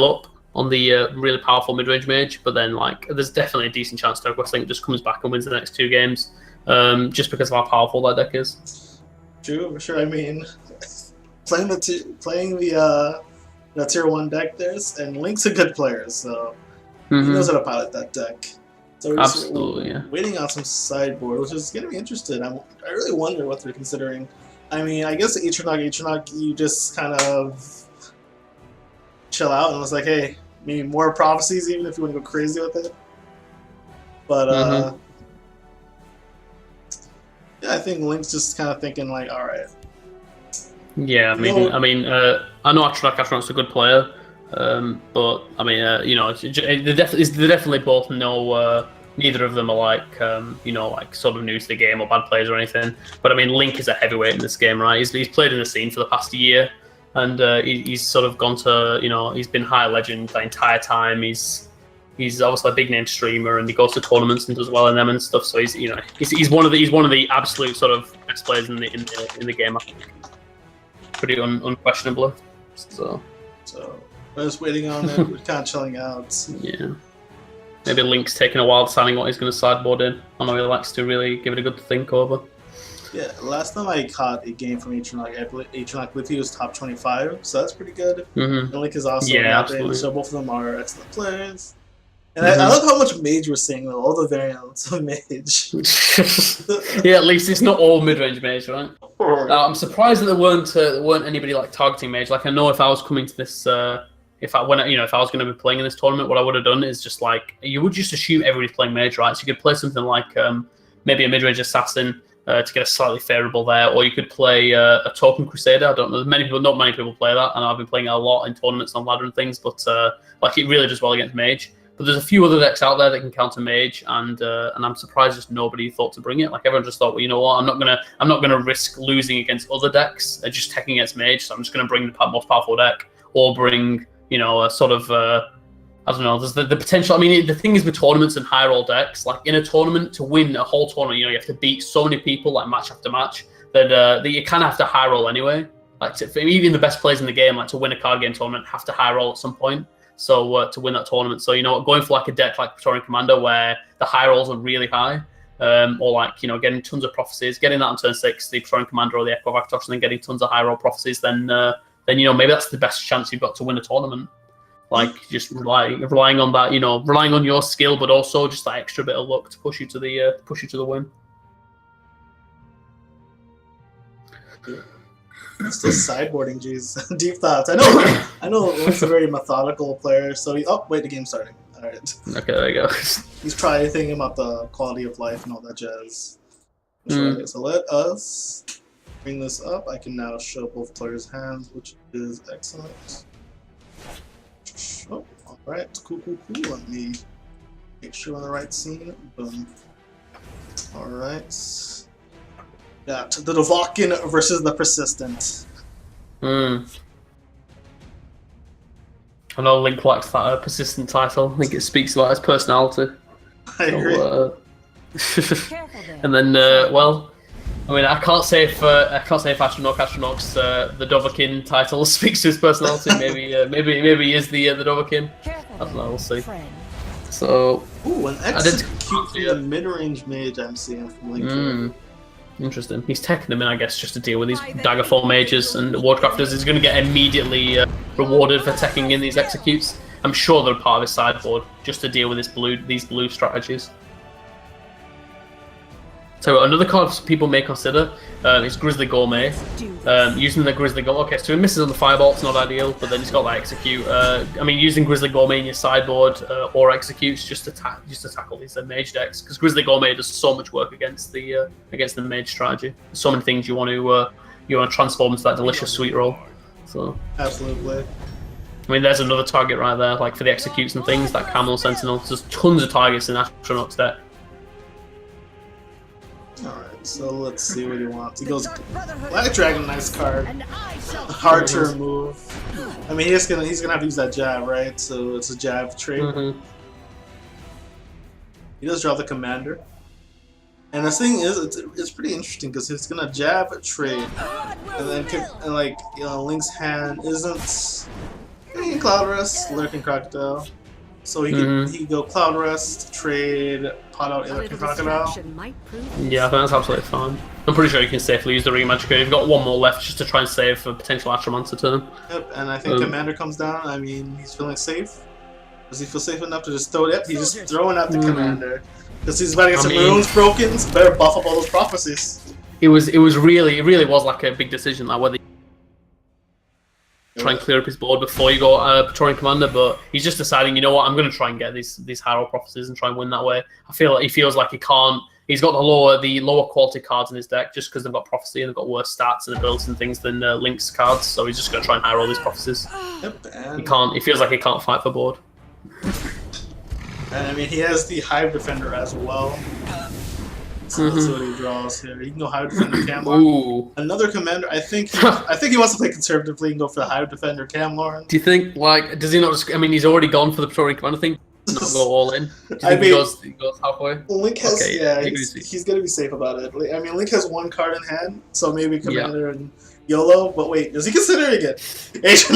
[SPEAKER 1] up on the really powerful mid-range mage, but then like there's definitely a decent chance Douglas Link just comes back and wins the next 2 games, just because of how powerful that deck is.
[SPEAKER 2] True, for sure. I mean, playing the tier 1 deck and Link's a good player, so he knows how to pilot that deck. So we're just waiting on some sideboard, which is going to be interesting. I really wonder what they're considering. I mean, I guess Atronach, you just kind of chill out and it's like, hey, maybe more prophecies, even if you want to go crazy with it. But yeah, I think Link's just kind of thinking like, all right.
[SPEAKER 1] Yeah, I know Atronach's a good player, but I mean, they definitely both know. Neither of them are like, like sort of new to the game or bad players or anything. But I mean, Link is a heavyweight in this game, right? He's played in the scene for the past year, and he's sort of gone to, he's been high legend the entire time. He's obviously a big name streamer, and he goes to tournaments and does well in them and stuff. So he's one of the absolute sort of best players in the game, I think. Pretty unquestionably. So
[SPEAKER 2] we're just waiting on it. We're kind of chilling out.
[SPEAKER 1] Yeah. Maybe Link's taking a while deciding what he's going to sideboard in. I know he likes to really give it a good think over.
[SPEAKER 2] Yeah, last time I caught a game from Atronach, I believe he was top 25, so that's pretty good. And Link is also
[SPEAKER 1] absolutely.
[SPEAKER 2] so both of them are excellent players. And I love how much mage we're seeing, though. All the variants of mage.
[SPEAKER 1] Yeah, at least it's not all mid-range mage, right? I'm surprised that there weren't anybody like targeting mage. Like I know if I was coming to this, if I was going to be playing in this tournament, what I would have done is just like you would just assume everybody's playing mage, right? So you could play something like maybe a mid-range assassin to get a slightly favourable there, or you could play a token crusader. I don't know. Not many people play that, and I've been playing it a lot in tournaments on ladder and things. But like it really does well against mage. But there's a few other decks out there that can counter mage, and I'm surprised just nobody thought to bring it. Like everyone just thought, well, you know what, I'm not gonna risk losing against other decks, just taking against mage. So I'm just gonna bring the most powerful deck, or bring a sort of I don't know. There's the potential. I mean, the thing is with tournaments and high roll decks, like in a tournament to win a whole tournament, you have to beat so many people like match after match that you kind of have to high roll anyway. Like even the best players in the game, like to win a card game tournament, have to high roll at some point. So to win that tournament, so going for like a deck like Praetorian Commander where the high rolls are really high, or like getting tons of prophecies, getting that on turn 6, the Praetorian Commander or the Echo of Actos, and then getting tons of high roll prophecies, then maybe that's the best chance you've got to win a tournament. Like just relying on that, relying on your skill, but also just that extra bit of luck to push you to the win.
[SPEAKER 2] Still sideboarding, jeez. Deep thoughts. I know Link's a very methodical player, so the game's starting. Alright.
[SPEAKER 1] Okay, there you go.
[SPEAKER 2] He's probably thinking about the quality of life and all that jazz. Right, so let us bring this up. I can now show both players' hands, which is excellent. Oh, alright, cool. Let me make sure we're on the right scene. Boom. Alright. Got the Dovahkiin versus the Persistent.
[SPEAKER 1] I know Link likes that Persistent title. I think it speaks about his personality.
[SPEAKER 2] I agree.
[SPEAKER 1] And then, I mean, I can't say if Astronauts the Dovahkiin title speaks to his personality. Maybe he is the Dovahkiin. I don't know. We'll see. So,
[SPEAKER 2] an execute mid-range mage I'm seeing from Link.
[SPEAKER 1] Interesting. He's taking them in, I guess, just to deal with these Daggerfall mages and Wardcrafters. He's going to get immediately rewarded for taking in these executes. I'm sure they're part of his sideboard just to deal with these blue strategies. So another card people may consider is Grizzly Gourmet. Using the Grizzly Gourmet. Okay, so he misses on the Fireball, it's not ideal, but then he's got that Execute. I mean, using Grizzly Gourmet in your sideboard or Executes just to tackle these mage decks, because Grizzly Gourmet does so much work against the mage strategy. There's so many things you want to transform into that delicious sweet roll. So
[SPEAKER 2] absolutely.
[SPEAKER 1] I mean, there's another target right there, like for the Executes and things, that Camel Sentinel. There's tons of targets in Astronauts deck.
[SPEAKER 2] Alright, so let's see what he wants. He goes Black Dragon, nice card. Hard to remove. I mean, he's gonna have to use that jab, right? So it's a jab trade. He does draw the commander. And the thing is, it's pretty interesting because he's gonna jab trade, and then Link's hand isn't Cloud Rest, Lurking Crocodile. So he could go Cloud Rest, trade, pot out Lurking Crocodile.
[SPEAKER 1] Yeah, I think that's absolutely fine. I'm pretty sure you can safely use the Rematch Code. You've got one more left just to try and save for potential Astromancer turn.
[SPEAKER 2] Yep, and I think Commander comes down. I mean, he's feeling safe. Does he feel safe enough to just throw it? Yep, he's just throwing out the Commander. Because he's about to get some runes broken, so better buff up all those prophecies.
[SPEAKER 1] It really was like a big decision, like whether try and clear up his board before you go Praetorian Commander, but he's just deciding, you know what, I'm going to try and get these Harrow prophecies and try and win that way. I feel like he feels like he can't. He's got the lower quality cards in his deck just because they've got prophecy and they've got worse stats and abilities and things than Link's cards. So he's just going to try and high roll these prophecies.
[SPEAKER 2] Yep, and
[SPEAKER 1] he can't. He feels like he can't fight for board.
[SPEAKER 2] And I mean, he has the Hive Defender as well. So let's see what he draws here. He can go Hive Defender Camlorn. Another commander. I think he wants to play conservatively and go for the Hive Defender Camlorn.
[SPEAKER 1] Do you think, like, does he not just, I mean, he's already gone for the Praetorian Commander thing. Not go all in. Do you think he goes halfway?
[SPEAKER 2] Link has, he's gonna be safe about it. I mean, Link has one card in hand, so maybe Commander and YOLO. But wait, is he considering it? He says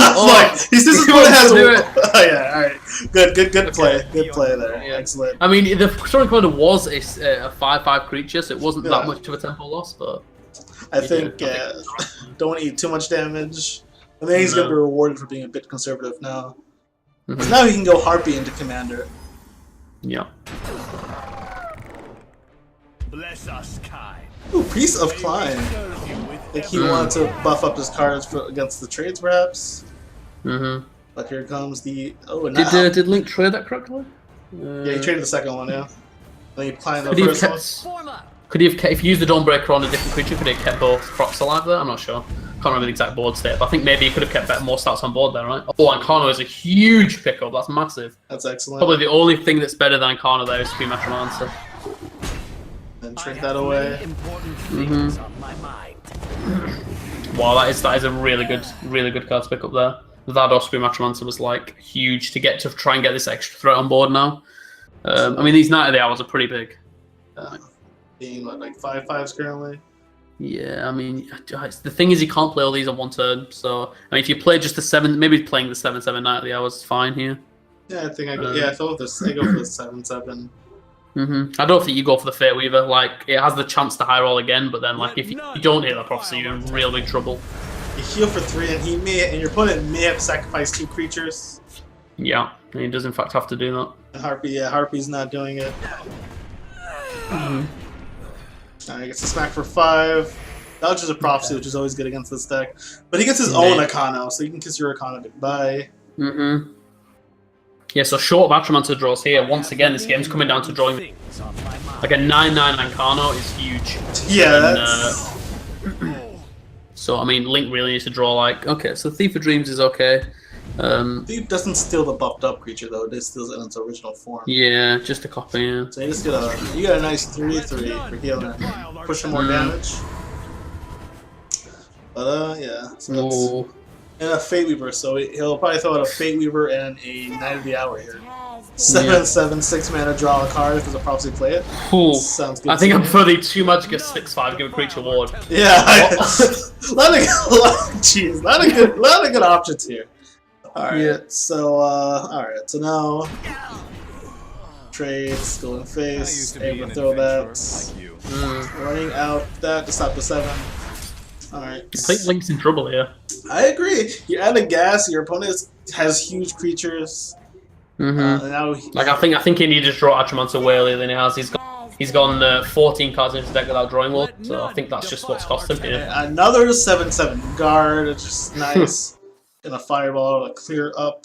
[SPEAKER 2] his opponent has one. Oh yeah, all right, good play, good play there. Yeah. Excellent.
[SPEAKER 1] I mean, the Praetorian Commander was a 5/5 creature, so it wasn't that much of a tempo loss, but
[SPEAKER 2] I think don't want to eat too much damage. And then he's gonna be rewarded for being a bit conservative now. Now he can go Harpy into Commander.
[SPEAKER 1] Yeah.
[SPEAKER 6] Bless us, kind.
[SPEAKER 2] Ooh, Priest of Klein. Like he wanted to buff up his cards against the trades, perhaps.
[SPEAKER 1] Mm-hmm.
[SPEAKER 2] But here comes the now.
[SPEAKER 1] Did Link trade that correctly?
[SPEAKER 2] Yeah, he traded the second one, yeah. Then he planned the
[SPEAKER 1] Could he have
[SPEAKER 2] first one.
[SPEAKER 1] kept? Could he have kept, if you used the Dawnbreaker on a different creature? Could he have kept both procs alive there? I'm not sure. Can't remember the exact board state, but I think maybe he could have kept more stats on board there, right? Oh, Incarno is a huge pickup. That's massive.
[SPEAKER 2] That's excellent.
[SPEAKER 1] Probably the only thing that's better than Incarno there is Scream Atramancer.
[SPEAKER 2] And trade that away.
[SPEAKER 1] Wow, that is a really good card to pick up there. That or Scream Atramancer was like huge to get to try and get this extra threat on board now. I mean, these Night of the Hours are pretty big.
[SPEAKER 2] Being what, like 5/5s currently.
[SPEAKER 1] Yeah, I mean, the thing is, you can't play all these on one turn. So, I mean, if you play just the 7, maybe playing the 7/7 Night of the Hours is fine here.
[SPEAKER 2] Yeah, I think I go. I go for this. I go for the 7/7.
[SPEAKER 1] I don't think you go for the Fate Weaver. Like, it has the chance to high roll again, but then, like, if you don't hit that prophecy, you're in real big trouble.
[SPEAKER 2] You heal for 3, and your opponent may have sacrificed 2 creatures.
[SPEAKER 1] Yeah, and he does in fact have to do that.
[SPEAKER 2] And Harpy's not doing it. He gets a smack for 5. Dodges a prophecy, which is always good against this deck. But he gets his own Akano, so you can kiss your Akano goodbye.
[SPEAKER 1] Yeah, so short of Atramancer draws here. Once again, this game's coming down to drawing. Like a 9/9 Incarno is huge.
[SPEAKER 2] Yeah,
[SPEAKER 1] so, I mean, Link really needs to draw like... Okay, so Thief of Dreams is okay.
[SPEAKER 2] Thief doesn't steal the buffed up creature, though. It steals it in its original form.
[SPEAKER 1] Yeah, just a copy, yeah.
[SPEAKER 2] So you got a nice 3/3 for healing. Pushing more damage. But, yeah. So and a Fate Weaver, so he'll probably throw out a Fate Weaver and a Night of the Hour here. 7/7, 6 mana, draw a card. There's a prophecy, play it. Sounds good.
[SPEAKER 1] I think I'm for the 2 magic at 6/5, give a creature ward.
[SPEAKER 2] Yeah, a lot of good options here. Alright, so now trades, go in face, able to throw that. Running out that to stop the 7. Alright.
[SPEAKER 1] I think Link's in trouble here.
[SPEAKER 2] I agree. You add a gas, your opponent has huge creatures. Now
[SPEAKER 1] I think he needed to draw Atramancer way earlier than he has. He's gone 14 cards in his deck without drawing one, so I think that's just what's cost him here.
[SPEAKER 2] Another 7/7 guard, it's just nice. And a fireball to clear up.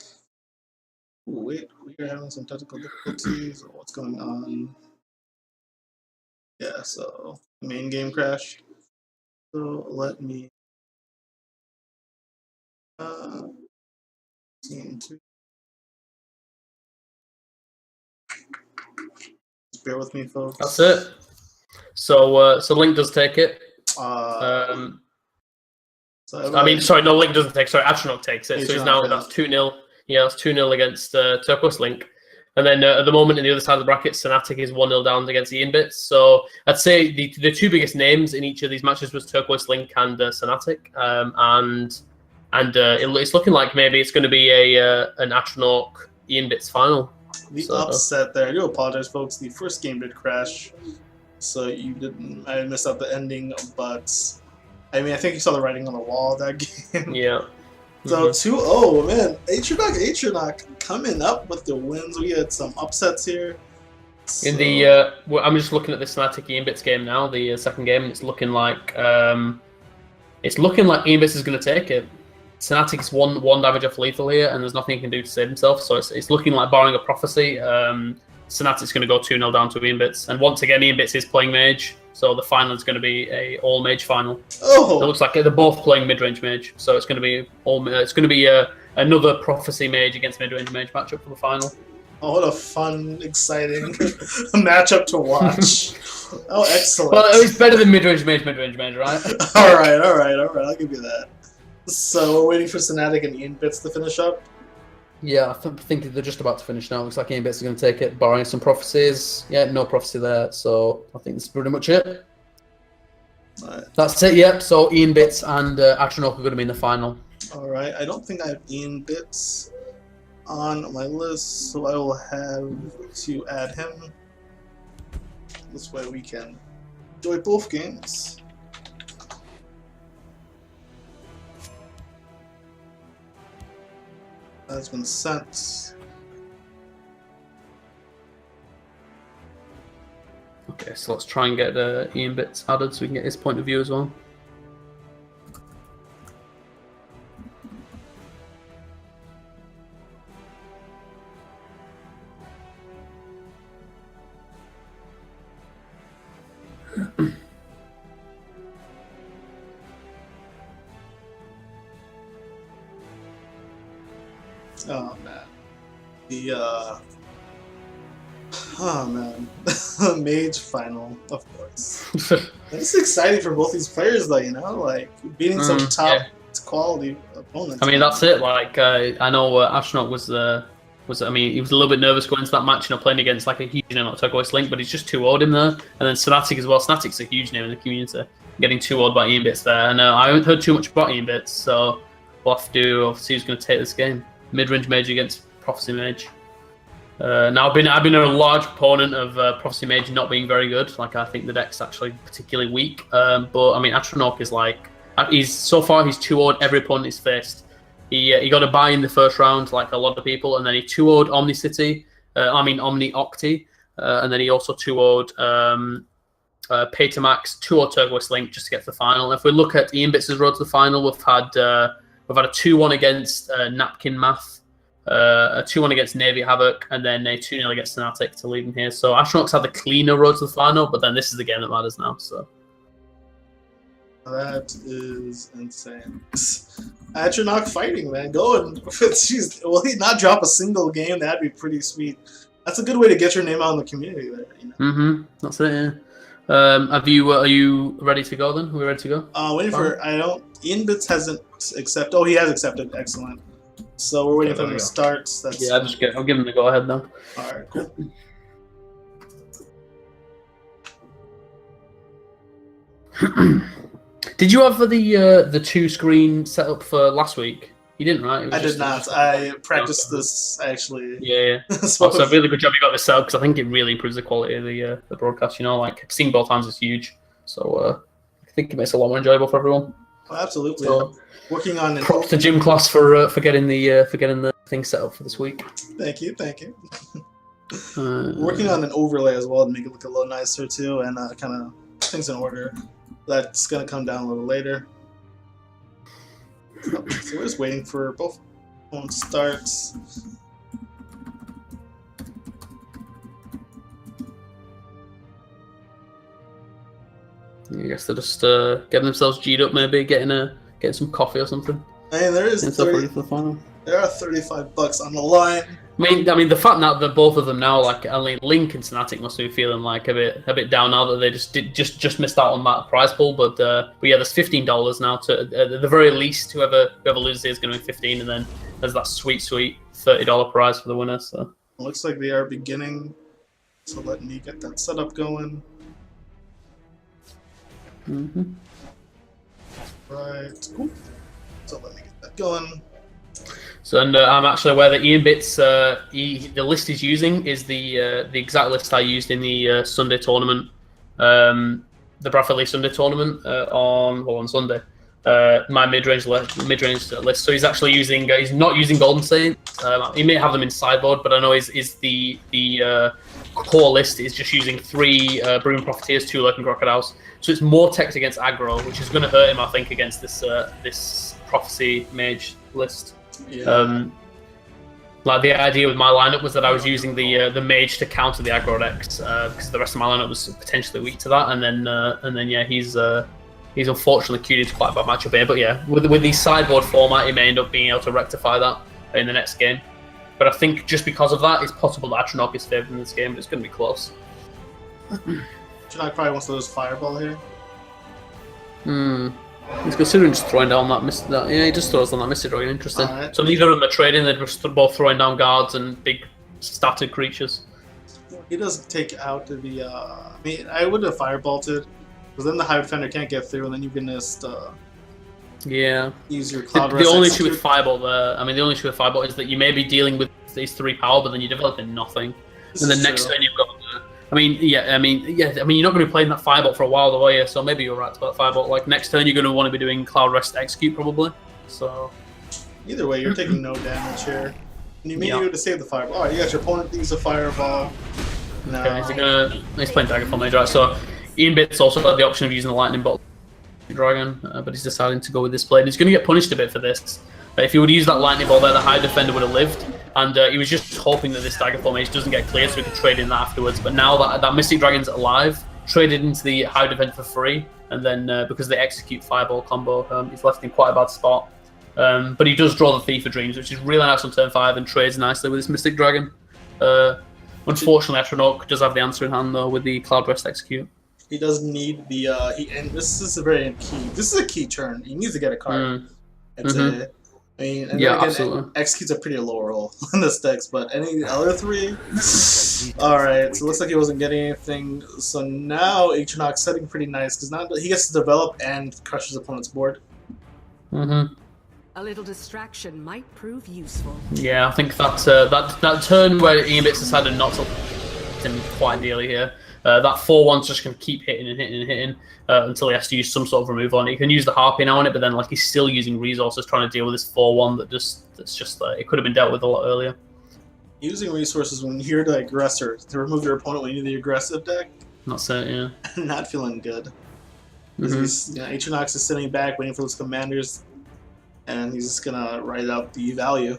[SPEAKER 2] Ooh, wait, we're having some technical difficulties. What's going on? Yeah, so main game crash. So let me just bear with me, folks.
[SPEAKER 1] That's it. So Link does take it. I mean, sorry, no, Link doesn't take. Sorry, Atronach takes it. So he's now that's 2-0. Yeah, that's 2-0 against Turquoise Link. And then at the moment, in the other side of the bracket, Sonatic is 1-0 down against Ian Bits. So I'd say the 2 biggest names in each of these matches was Turquoise Link and Sonatic. It's looking like maybe it's going to be an Atronach Ian Bits final.
[SPEAKER 2] The upset there. I do apologize, folks. The first game did crash, so I missed out the ending. But I mean, I think you saw the writing on the wall of that game.
[SPEAKER 1] Yeah.
[SPEAKER 2] So 2-0, man. Atronach coming up with the wins. We had some upsets here. So.
[SPEAKER 1] In the I'm just looking at the Sonatic Ian Bits game now, the second game. It's looking like Ian Bits is going to take it. Sonatic's one damage off lethal here, and there's nothing he can do to save himself. So it's looking like, barring a prophecy, Sonatic's going to go 2-0 down to Ian Bits. And once again, Ian Bits is playing mage, so the final is going to be a all mage final.
[SPEAKER 2] Oh,
[SPEAKER 1] it looks like they're both playing mid range mage, so it's going to be another prophecy mage against mid range mage matchup for the final.
[SPEAKER 2] Oh, what a fun, exciting matchup to watch! Oh, excellent.
[SPEAKER 1] Well, it's better than mid range mage, right?
[SPEAKER 2] All right. I'll give you that. So we're waiting for Sonatic and Ian Bits to finish up.
[SPEAKER 1] Yeah, I think they're just about to finish now. Looks like Ian Bits is going to take it, barring some prophecies. Yeah, no prophecy there, so I think that's pretty much it.
[SPEAKER 2] Right.
[SPEAKER 1] That's it, yep. So Ian Bits and Atronach are going to be in the final.
[SPEAKER 2] Alright, I don't think I have Ian Bits on my list, so I will have to add him. This way we can enjoy both games. That's been sent.
[SPEAKER 1] Okay, so let's try and get Ian Bits added so we can get his point of view as well.
[SPEAKER 2] Oh man, oh man, Mage final, of course. It's exciting for both these players, though. You know, like beating some top quality opponents.
[SPEAKER 1] I mean, that's it. Like I know Astronaut was. I mean, he was a little bit nervous going into that match, you know, playing against like a huge name like Turquoise Link, but he's just 2-0'd him there. And then Sonatic as well. Sonatic's a huge name in the community. Getting 2-0'd by Ian Bits there. And I haven't heard too much about Ian Bits, so we'll have to see who's going to take this game. Mid-range Mage against Prophecy Mage. Now I've been a large proponent of Prophecy Mage not being very good. Like I think the deck's actually particularly weak. But I mean, Atronach is like so far he's 2-0'd every opponent he's faced. He got a buy in the first round, like a lot of people, and then he 2-0'd Omni Octi, and then he also 2-0'd Paytamax, 2-0'd Turquoise Link just to get to the final. If we look at Ian Bits' road to the final, we've had a 2-1 against Napkin Math, a 2-1 against Navy Havoc, and then a 2-0 against Sonatic to lead him here. So Astronauts had the cleaner road to the final, but then this is the game that matters now. So
[SPEAKER 2] that is insane. Atronach fighting, man. Going. Jeez, will he not drop a single game? That'd be pretty sweet. That's a good way to get your name out in the community there. You know?
[SPEAKER 1] That's it, yeah. Are you ready to go then? Are we ready to go?
[SPEAKER 2] Waiting for, Ian Bits hasn't accepted. Oh, he has accepted. Excellent. So we're waiting for him to start. That's,
[SPEAKER 1] I'll give him the go ahead now.
[SPEAKER 2] Alright, cool.
[SPEAKER 1] Did you have the 2-screen setup for last week? You didn't, right?
[SPEAKER 2] I did not. I practiced this actually.
[SPEAKER 1] Yeah. So a really good job you got this set up because I think it really improves the quality of the broadcast. You know, like seeing both hands is huge. So I think it makes it a lot more enjoyable for everyone.
[SPEAKER 2] Oh, absolutely.
[SPEAKER 1] So,
[SPEAKER 2] working on it.
[SPEAKER 1] Props to Gym Class for getting the thing set up for this week.
[SPEAKER 2] Thank you. Working on an overlay as well to make it look a little nicer too, and kind of things in order. That's gonna come down a little later. So we're just waiting for both starts.
[SPEAKER 1] I guess they're just getting themselves G'd up, maybe getting some coffee or something.
[SPEAKER 2] Hey, there is
[SPEAKER 1] ready for the final.
[SPEAKER 2] There are $35 on the line.
[SPEAKER 1] I mean, the fact that the both of them now, like only Link and Sonatic, must be feeling like a bit down now that they just missed out on that prize pool. But yeah, there's $15 now. To at the very least, whoever loses is going to be $15, and then there's that sweet $30 prize for the winner. So
[SPEAKER 2] it looks like they are beginning. So let me get that setup going. Right, cool. So let me get that going.
[SPEAKER 1] So, and I'm actually aware that Ian Bits, the list he's using is the exact list I used in the Sunday tournament, the Bradford Sunday tournament on Sunday. My mid-range list. So he's actually using. He's not using Golden Saint. He may have them in sideboard, but I know the core list is just using 3 Broom Profiteers, 2 Lurking Crocodiles. So it's more text against aggro, which is going to hurt him, I think, against this Prophecy Mage list.
[SPEAKER 2] Yeah.
[SPEAKER 1] Like the idea with my lineup was that I was using the mage to counter the aggro decks because the rest of my lineup was potentially weak to that, and then yeah, he's unfortunately queued into quite a bad matchup here. But yeah, with the sideboard format, he may end up being able to rectify that in the next game. But I think just because of that, it's possible that Atronach is favoured in this game, but it's going to be close.
[SPEAKER 2] Atronach probably wants to lose Fireball here.
[SPEAKER 1] He's considering just throwing down that yeah, he just throws on that Misty Dragon. Interesting. Right. So neither of them are trading; they're just both throwing down guards and big static creatures.
[SPEAKER 2] He doesn't take out the. I mean, I would have firebolted, because then the Hive Defender can't get through, and then you can just. Use your Cloud Rest.
[SPEAKER 1] The only issue with Fireball there, I mean, the only issue with Fireball is that you may be dealing with these 3 power, but then you're developing nothing. And then next turn you've got. I mean, you're not going to be playing that Fireball for a while, though, are you? So maybe you're right about Fireball. Like next turn, you're going to want to be doing Cloud Rest Execute probably. So
[SPEAKER 2] either way, you're taking no damage here, and you may need to save the Fireball. All right, you got your opponent use a Fireball. No.
[SPEAKER 1] Okay, he's playing Daggerfall Mage, right? So Ian Bit's also got the option of using the Lightning Bolt Dragon, but he's deciding to go with this blade. He's going to get punished a bit for this. If he would use that Lightning Bolt there, the High Defender would have lived, and he was just hoping that this Daggerfall Mage doesn't get cleared so he could trade in that afterwards. But now that Mystic Dragon's alive, traded into the High Defender for free, and then because they execute Fireball combo, he's left in quite a bad spot. But he does draw the Thief of Dreams, which is really nice on turn 5 and trades nicely with this Mystic Dragon. Unfortunately, Atronach does have the answer in hand though with the Cloud Rest execute.
[SPEAKER 2] He does need the and this is a very key. This is a key turn. He needs to get a card. I mean, and
[SPEAKER 1] yeah,
[SPEAKER 2] again,
[SPEAKER 1] absolutely.
[SPEAKER 2] Execute's a pretty low roll in this decks, but any other 3? Alright, so it looks like he wasn't getting anything. So now Atronach's setting pretty nice because now he gets to develop and crush his opponent's board.
[SPEAKER 5] A little distraction might prove useful.
[SPEAKER 1] Yeah, I think that that turn where Ian Bits decided not to him quite ideally here. That 4-1's just going to keep hitting and hitting and hitting until he has to use some sort of removal on it. He can use the Harpy now on it, but then like he's still using resources trying to deal with this 4-1 that's just it could have been dealt with a lot earlier.
[SPEAKER 2] Using resources when you're the aggressor to remove your opponent when you're the aggressive deck.
[SPEAKER 1] That's it, yeah.
[SPEAKER 2] Not feeling good. Atronach is sitting back waiting for those commanders, and he's just gonna write out the value.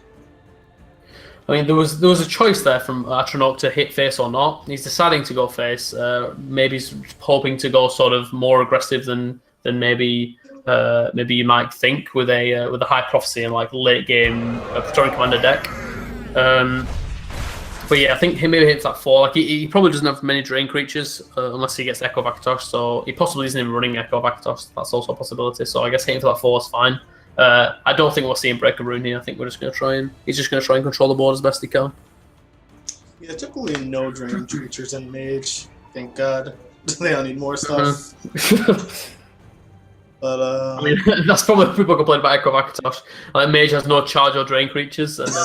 [SPEAKER 1] I mean, there was a choice there from Atronach to hit face or not. He's deciding to go face. Maybe he's hoping to go sort of more aggressive than maybe you might think with a High Prophecy and like late game Praetorian Commander deck. But yeah, I think he maybe hits that 4. Like he probably doesn't have many Drain creatures unless he gets Echo Vakatosh. So he possibly isn't even running Echo Vakatosh. That's also a possibility. So I guess hitting for that 4 is fine. I don't think we'll see him break a rune here. I think we're just going to try and he's just going to try and control the board as best he can.
[SPEAKER 2] Yeah, typically no drain creatures in Mage. Thank God. They don't need more stuff. But
[SPEAKER 1] I mean, that's probably what people complain about Echo Vakatosh. Like Mage has no charge or drain creatures, and then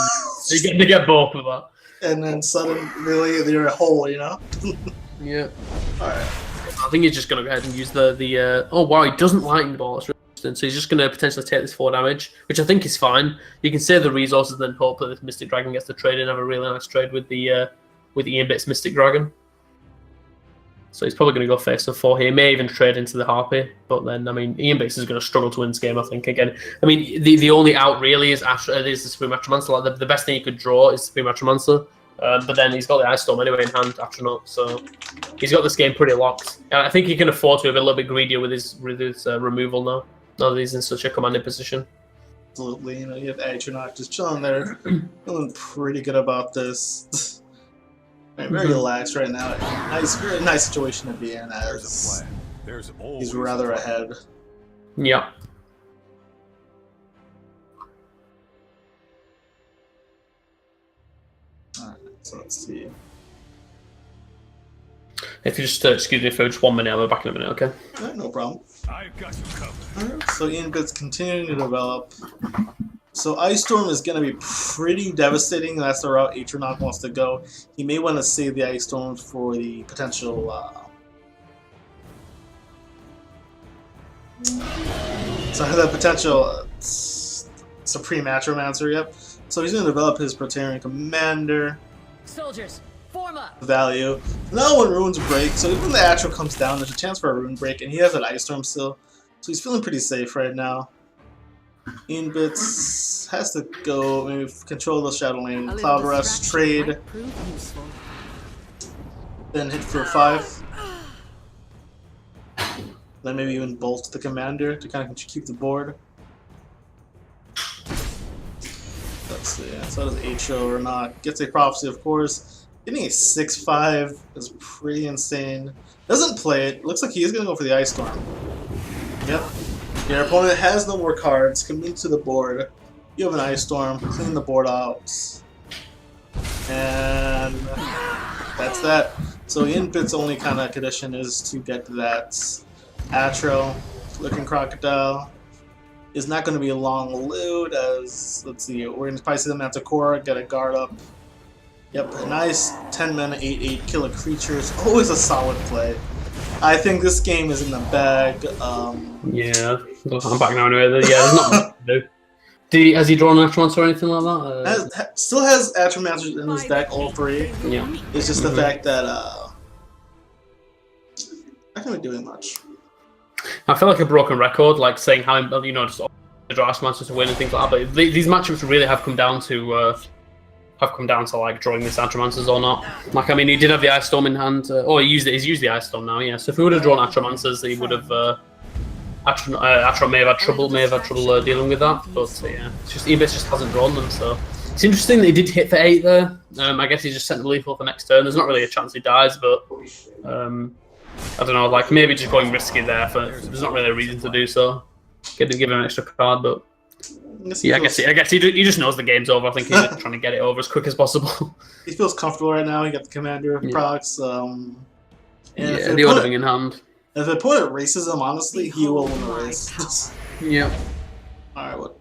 [SPEAKER 1] you get both of that.
[SPEAKER 2] And then suddenly they're a hole, you know.
[SPEAKER 1] Yeah.
[SPEAKER 2] All right.
[SPEAKER 1] I think he's just going to go ahead and use the oh wow, he doesn't lightning ball. That's really interesting. So he's just going to potentially take this 4 damage, which I think is fine. You can save the resources and then hope that this Mystic Dragon gets the trade and have a really nice trade with the Ian Bit's Mystic Dragon. So he's probably going to go face to 4 here. He may even trade into the Harpy, but then I mean Ian Bits is going to struggle to win this game. I think again. I mean the only out really is the Supreme Atromancer. Like the best thing he could draw is Supreme Atromancer, but then he's got the Ice Storm anyway in hand. Atronach, so he's got this game pretty locked. And I think he can afford to be a little bit greedier with his removal now. Now that he's in such a commanding position.
[SPEAKER 2] Absolutely, you have Atronach just chilling there, feeling pretty good about this. Very relaxed right now. Very nice situation to be in as he's rather ahead.
[SPEAKER 1] Yeah.
[SPEAKER 2] Alright, so let's see.
[SPEAKER 1] If you just excuse me for just 1 minute, I'll be back in a minute, okay?
[SPEAKER 2] Alright, no problem.
[SPEAKER 6] I've got you covered.
[SPEAKER 2] Alright, so Ian Bit's continuing to develop. So Ice Storm is going to be pretty devastating. That's the route Atronach wants to go. He may want to save the Ice Storm for the potential. The potential Supreme Atromancer. Yep. So he's going to develop his Praetorian Commander.
[SPEAKER 5] Soldiers, form up.
[SPEAKER 2] Value. Now when runes break, so even the Atro comes down, there's a chance for a rune break, and he has an Ice Storm still. So he's feeling pretty safe right now. Ian Bits has to go, maybe control the Shadow Lane, Cloud Rest, trade, then hit for 5. Then maybe even bolt the commander to kind of keep the board. Let's see, so does Atro or not. Gets a Prophecy, of course. Getting a 6/5 is pretty insane. Doesn't play it. Looks like he is going to go for the Ice Storm. Yep. Your opponent has no more cards. Commit to the board. You have an Ice Storm. Clean the board out. And that's that. So Ian Bit's only kind of condition is to get that Atro. Looking Crocodile is not going to be long-lived as, let's see, we're going to probably see the Manticore, get a guard up. Yep, a nice 10 mana 8/8 kill a creature is always a solid play. I think this game is in the bag.
[SPEAKER 1] Yeah, I'm back now anyway. Yeah, there's not much to do. Has he drawn an Atronance or anything like that?
[SPEAKER 2] Still has Atromancers in his deck, all 3.
[SPEAKER 1] Yeah.
[SPEAKER 2] It's just the fact that I can't be doing much.
[SPEAKER 1] I feel like a broken record, like saying how just draw Atromanters to win and things like that. But these matchups really have come down to like drawing this Atromancers or not. Like, I mean, he did have the Ice Storm in hand. He's used the Ice Storm now. Yeah. So if he would have drawn Atromancers, he would have. Atron may have had trouble dealing with that, but yeah, it's just Ebis just hasn't drawn them. So it's interesting that he did hit for 8 there. I guess he just sent the lethal for next turn. There's not really a chance he dies, but I don't know, like maybe just going risky there. There's not really a reason to do so. Give him an extra card, but yeah, I guess he just knows the game's over. I think he's just trying to get it over as quick as possible.
[SPEAKER 2] He feels comfortable right now. He got the Commander procs. And
[SPEAKER 1] the ordering in hand.
[SPEAKER 2] If the opponent races him, honestly, he will win the race.
[SPEAKER 1] Yeah.
[SPEAKER 2] Alright, what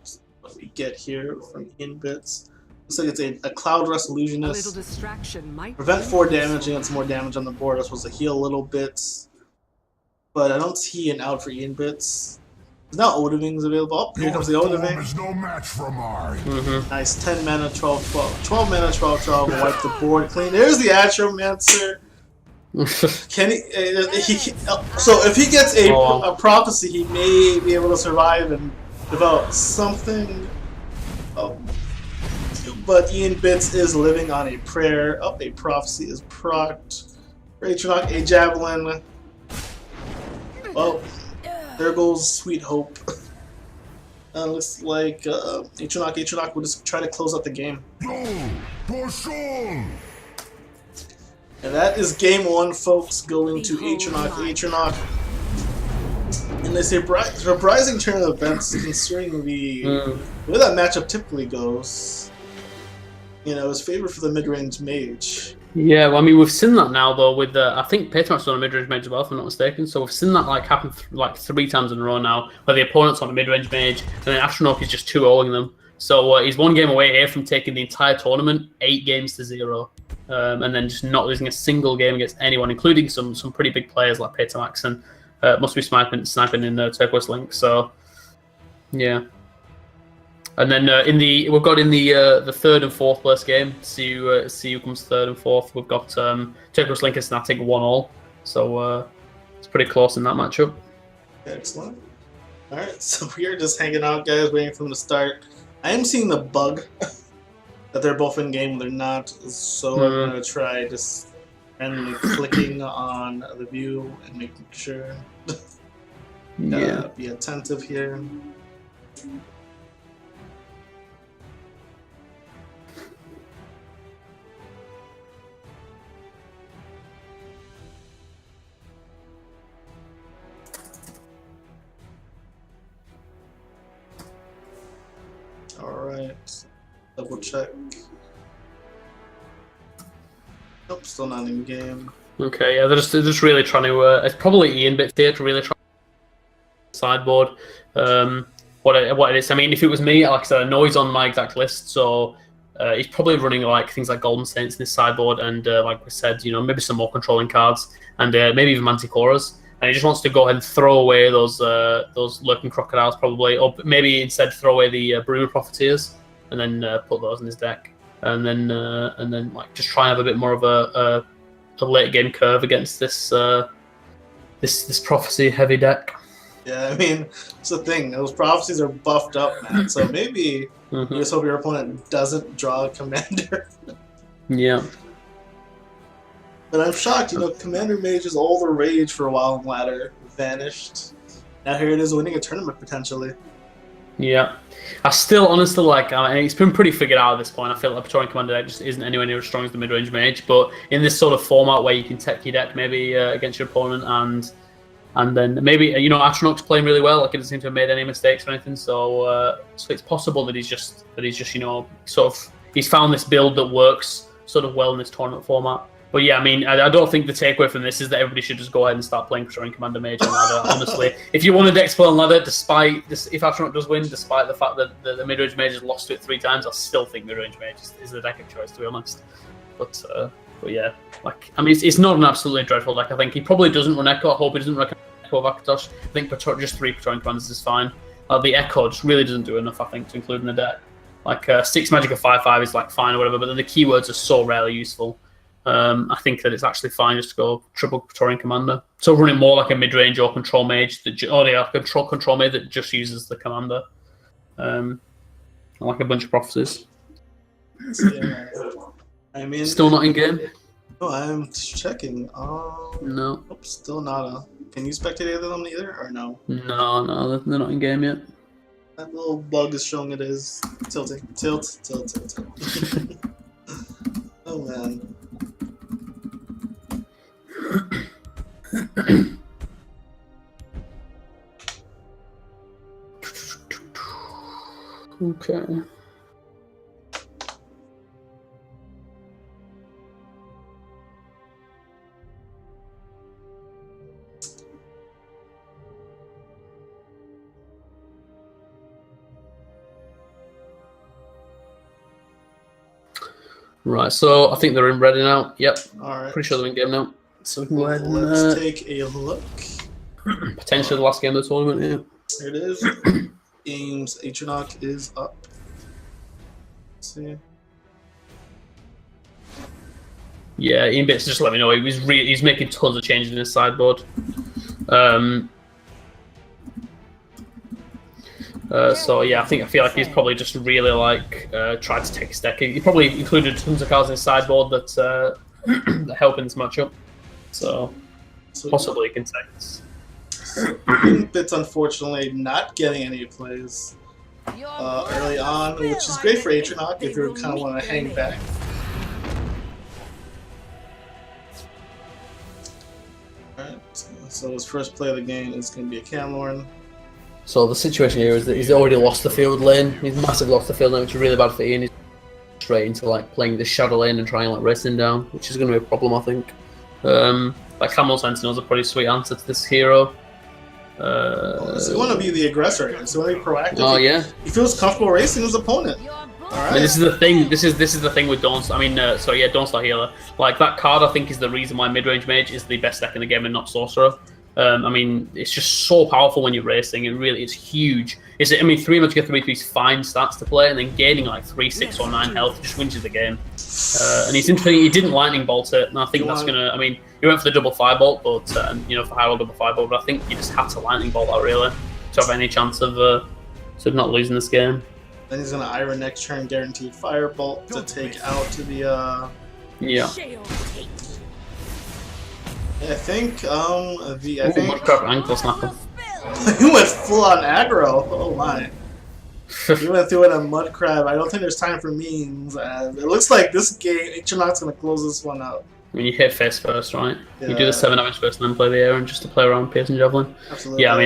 [SPEAKER 2] we get here from Inbits? Looks like it's a Cloud Rust Illusionist. Prevent 4 damage against more damage on the board. I'm supposed to heal a little bit. But I don't see an out for Inbits. There's now Odoving's available. Oh, here comes the Odoving.
[SPEAKER 4] Is no match for mine.
[SPEAKER 2] Nice, 10 mana, 12, 12. 12 mana, 12, 12. We'll wipe the board clean. There's the Atromancer. Can so if he gets a prophecy, he may be able to survive and develop something. But Ian Bits is living on a prayer. A prophecy is procced. Atronach, a javelin. Well, there goes Sweet Hope. Looks like Atronach will just try to close out the game.
[SPEAKER 4] Push on!
[SPEAKER 2] And that is game 1, folks, going to Atronach. And it's a surprising turn of events, considering the way that matchup typically goes. It's favored for the mid-range mage.
[SPEAKER 1] Yeah, well, I mean, we've seen that now, though, with I think Patriarch's on a mid-range mage as well, if I'm not mistaken. So we've seen that happen 3 times in a row now, where the opponent's on a mid-range mage, and then Atronach is just 2-0ing them. So he's 1 game away here from taking the entire tournament, 8 games to 0. And then just not losing a single game against anyone, including some pretty big players like Petamax and must be sniping in Turquoise Link. So yeah, and then we've got in the 3rd and 4th place game. See who comes 3rd and 4th. We've got Turquoise Link and Snatic 1-1. So it's pretty close in that matchup.
[SPEAKER 2] Excellent. All right, so we are just hanging out, guys, waiting for them to start. I am seeing the bug. That they're both in game, they're not, so I'm gonna try just randomly clicking on the view and making sure. Be attentive here. Alright. Double check. Nope, still not in game.
[SPEAKER 1] Okay, yeah, they're just really trying to. It's probably Ian Bits here to really try sideboard. What it is. I mean, if it was me, like I said, I know he's on my exact list, so he's probably running things like Golden Saints in his sideboard, and like we said, maybe some more controlling cards, and maybe even Manticoras. And he just wants to go ahead and throw away those lurking crocodiles, probably, or maybe instead throw away the Bruma Profiteers. And then put those in his deck, and then just try and have a bit more of a late game curve against this this prophecy heavy deck.
[SPEAKER 2] Yeah, I mean, it's the thing; those prophecies are buffed up, man. So maybe you just hope your opponent doesn't draw a commander.
[SPEAKER 1] Yeah.
[SPEAKER 2] But I'm shocked. Commander Mage's all the rage for a while in Ladder vanished. Now here it is, winning a tournament potentially.
[SPEAKER 1] Yeah. I still honestly it's been pretty figured out at this point. I feel like the Praetorian Commander deck just isn't anywhere near as strong as the mid-range mage, but in this sort of format where you can tech your deck maybe against your opponent and then maybe Atronach's playing really well, he doesn't seem to have made any mistakes or anything, so it's possible that he's just he's found this build that works sort of well in this tournament format. But yeah, I mean, I don't think the takeaway from this is that everybody should just go ahead and start playing Praetorian Commander Mage on Ladder. Honestly, if you want a deck to play on Ladder, despite this, if Atronach does win, despite the fact that the mid-range Mage has lost to it 3 times, I still think mid-range Mage is the deck of choice, to be honest. But yeah, I mean, it's not an absolutely dreadful deck. I think he probably doesn't run Echo. I hope he doesn't run Echo of Akatosh. I think just 3 Praetorian Commanders is fine. The Echo just really doesn't do enough, I think, to include in the deck. Like 6 magic of 5/5 is like fine or whatever, but then the keywords are so rarely useful. I think that it's actually fine just to go triple Praetorian Commander. So running more like a mid-range or control mage, control mage that just uses the commander. Like a bunch of prophecies.
[SPEAKER 2] Yeah. I mean,
[SPEAKER 1] Still not in game?
[SPEAKER 2] No, I'm checking.
[SPEAKER 1] No.
[SPEAKER 2] Nope, still not. Can you spectate either of them either, or no?
[SPEAKER 1] No, they're not in game yet.
[SPEAKER 2] That little bug is showing it is tilting. Tilt. Oh man.
[SPEAKER 1] Okay. Right, so I think they're in ready now. Yep.
[SPEAKER 2] Alright.
[SPEAKER 1] Pretty sure they're in game now. So we can go ahead and
[SPEAKER 2] Let's take a look.
[SPEAKER 1] potentially the last game of the tournament, yeah.
[SPEAKER 2] Here it is. Games Atronach is up. Let's see.
[SPEAKER 1] Yeah, Ian Bits just let me know he's making tons of changes in his sideboard. So yeah, I feel like he's probably just really like tried to take his deck. He probably included tons of cards in his sideboard that that help in this matchup. So possibly he can take this.
[SPEAKER 2] Bits unfortunately not getting any plays early on, which is great for Atronach if you kind of want to hang back. Alright, so his first play of the game is going to be a Camlorn.
[SPEAKER 1] So the situation here is that he's already lost the field lane. He's massively lost the field lane, which is really bad for Ian. He's straight into like playing the shadow lane and trying like racing down, which is going to be a problem, I think. Like Camel Sentinel's a pretty sweet answer to this hero.
[SPEAKER 2] So you want to be the aggressor here. So you want to be proactive.
[SPEAKER 1] Oh yeah.
[SPEAKER 2] He feels comfortable racing his opponent.
[SPEAKER 1] I mean, this is the thing. This is the thing with Dawnstar. I mean, Dawnstar Healer. Like that card, I think is the reason why mid-range mage is the best deck in the game and not sorcerer. I mean, it's just so powerful when you're racing. It's huge. 3 magic of 3/3 is fine stats to play, and then gaining like 3, 6, or 9 health just wins you the game. And he's interesting. He didn't lightning bolt it, and I think that's gonna. I mean, he went for the double firebolt, but for high roll double firebolt. But I think you just had to lightning bolt that really to have any chance of not losing this game.
[SPEAKER 2] Then he's gonna Iron next turn, guaranteed firebolt to take out to the.
[SPEAKER 1] Yeah.
[SPEAKER 2] I think
[SPEAKER 1] Mudcrab ankle snapper.
[SPEAKER 2] he went full on aggro. Oh my! He went through it a mud crab. I don't think there's time for memes. It looks like this game Atronach's gonna close this one out.
[SPEAKER 1] I mean, you hit face first, right?
[SPEAKER 2] Yeah.
[SPEAKER 1] You do the 7 damage first, and then play the air, and just to play around Piercing Javelin.
[SPEAKER 2] Absolutely.
[SPEAKER 1] Yeah, I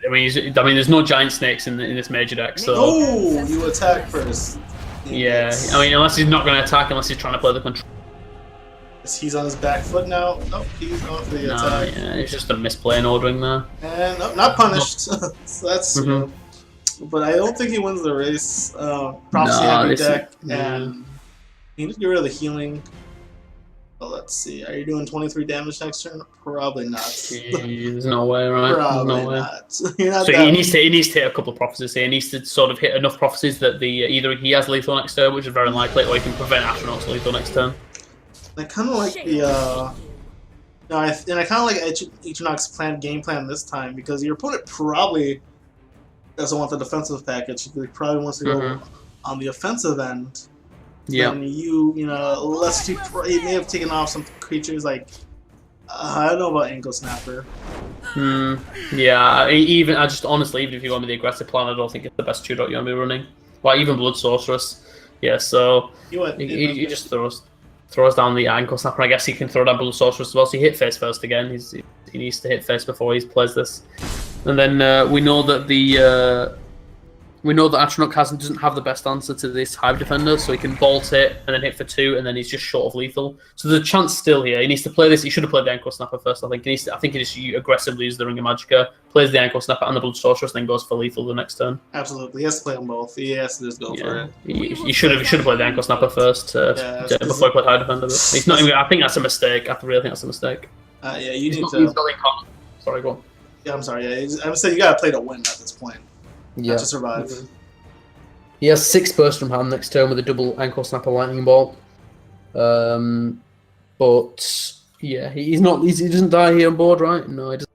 [SPEAKER 1] mean, there's no giant snakes in this major deck, so.
[SPEAKER 2] Oh, you attack first.
[SPEAKER 1] Yeah, I mean, unless he's not going to attack, unless he's trying to play the control.
[SPEAKER 2] He's on his back foot now. Nope, he's going for the attack.
[SPEAKER 1] Yeah, it's just a misplay in ordering there.
[SPEAKER 2] And nope, not punished. So that's but I don't think he wins the race. Prophecy heavy deck, and you need to get rid of the healing. Well, let's see. Are you doing 23 damage next turn? Probably not.
[SPEAKER 1] There's no way, right?
[SPEAKER 2] Probably
[SPEAKER 1] no way.
[SPEAKER 2] not. You're not
[SPEAKER 1] so he needs to hit a couple of prophecies here. He needs to sort of hit enough prophecies that either he has lethal next turn, which is very unlikely, or he can prevent Astronaut's lethal next turn.
[SPEAKER 2] I kind of like the. I kind of like Atronach's game plan this time because your opponent probably doesn't want the defensive package. He probably wants to go on the offensive end.
[SPEAKER 1] Yeah.
[SPEAKER 2] And unless he may have taken off some creatures like I don't know about Ankle Snapper.
[SPEAKER 1] Yeah. Even if you want me the aggressive plan, I don't think it's the best 2-drop you want to be running. Like even Blood Sorceress. Yeah. So he just throws down the Ankle Snapper. I guess he can throw down Blood Sorceress as well. So he hit face first again. He needs to hit face before he plays this. And then we know that Atronach doesn't have the best answer to this Hive Defender, so he can bolt it and then hit for 2, and then he's just short of lethal. So there's a chance still here. He needs to play this. He should have played the Ankle Snapper first. I think he just aggressively uses the Ring of Magicka, plays the Ankle Snapper and the Blood Sorceress, then goes for lethal the next turn.
[SPEAKER 2] Absolutely, he has to play them both. He has to just go for it.
[SPEAKER 1] He should have played the Ankle Snapper first before he played Hive Defender. But he's not. I think that's a mistake. I really think that's a mistake.
[SPEAKER 2] You need to.
[SPEAKER 1] He's got Sorry, go on.
[SPEAKER 2] Yeah, I'm sorry. Yeah, I'm saying you gotta play to win at this point. not to survive.
[SPEAKER 1] He has 6 bursts from hand next turn with a double ankle snapper lightning bolt. But yeah, he doesn't die here on board, right? No, he doesn't.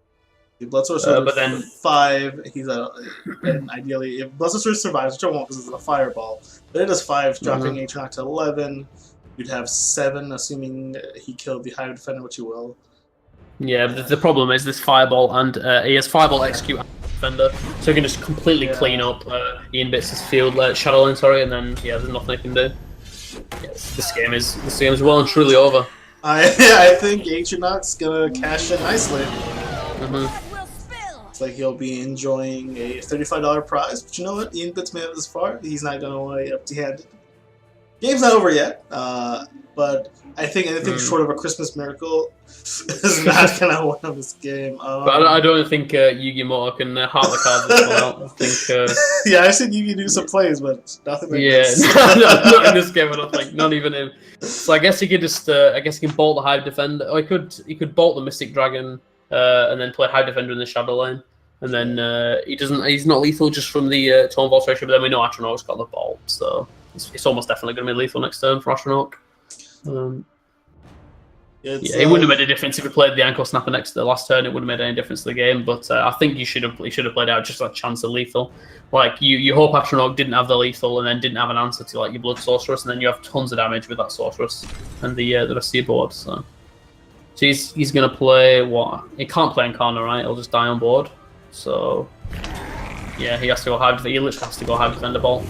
[SPEAKER 2] Blood Source
[SPEAKER 1] but then
[SPEAKER 2] 5, he's and ideally, if Blood Source survives, which I won't because it's a fireball, then it does 5, dropping Atronach to 11. You'd have 7, assuming he killed the Hive Defender, which he will.
[SPEAKER 1] Yeah, but the problem is this fireball, and he has fireball execute and defender, so he can just completely clean up Ian Bits' field, Shadowland, sorry, and then there's nothing he can do. Yes, this game is well and truly over.
[SPEAKER 2] I think Atronach's gonna cash in nicely. It's like he'll be enjoying a $35 prize, but you know what? Ian Bits made it this far. He's not gonna want to empty-handed. Game's not over yet, but I think anything short of a Christmas miracle is not gonna win him this game.
[SPEAKER 1] But I don't think Yu-Gi Moto can heart the cards this one out. I think.
[SPEAKER 2] Yeah, I've seen Yu-Gi do some plays, but nothing like this.
[SPEAKER 1] not in this game. I don't think. Not even him. So I guess he could just. I guess he can bolt the Hive Defender. Or he could bolt the Mystic Dragon, and then play Hive Defender in the Shadow Lane. And then he's not lethal just from the Tone Vault ratio, but then we know Atronach's got the bolt, so it's almost definitely going to be lethal next turn for Atronach. It wouldn't have made a difference if he played the ankle snapper next to the last turn. It wouldn't have made any difference to the game, but I think he should have played out just a chance of lethal. Like you hope Atronach didn't have the lethal and then didn't have an answer to like your Blood Sorceress, and then you have tons of damage with that Sorceress and the rest of your board. So he's going to play what? He can't play Incarna, right? He'll just die on board. So yeah, he has to go Hive. He literally has to go Hive Defender Bolt.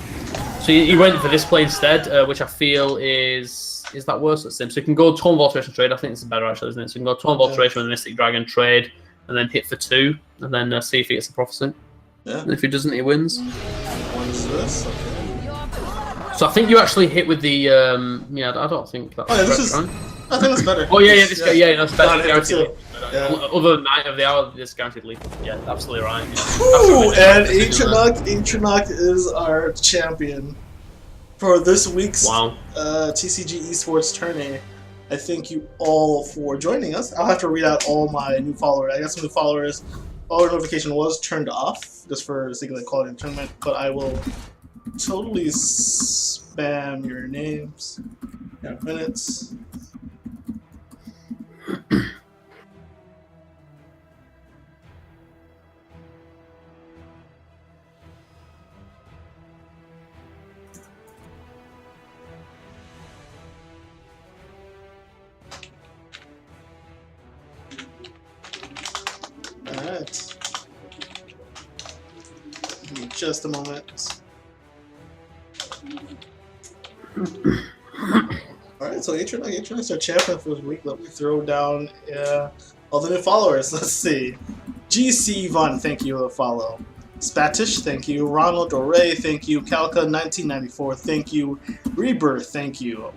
[SPEAKER 1] So he went for this play instead, which I feel is that worse at Sim. So you can go Tone Alteration trade. I think this is better actually, isn't it? So you can go Tone Alteration with the Mystic Dragon trade, and then hit for 2, and then see if he gets a Prophecy.
[SPEAKER 2] Yeah.
[SPEAKER 1] And if he doesn't, he wins.
[SPEAKER 2] What's this? Okay.
[SPEAKER 1] So I think you actually hit with the I don't think that's correct, right?
[SPEAKER 2] I think that's better.
[SPEAKER 1] Oh yeah, this guy, that's better. Guaranteed.
[SPEAKER 2] Yeah.
[SPEAKER 1] Other than Night of the Hour, this guaranteed lethal. Yeah, absolutely right.
[SPEAKER 2] Woo! And Atronach is our champion for this week's TCG eSports tourney. I thank you all for joining us. I'll have to read out all my new followers. I got some new followers. Follower notification was turned off just for the sake of the quality of the tournament, but I will totally spam your names. Minutes. Alright. Give me just a moment. Alright, so Atronach's our champion for this week. Let me throw down all the new followers. Let's see. GC Von, thank you for the follow. Spatish, thank you. Ronald O'Ray, thank you. Calca1994, thank you. Rebirth, thank you.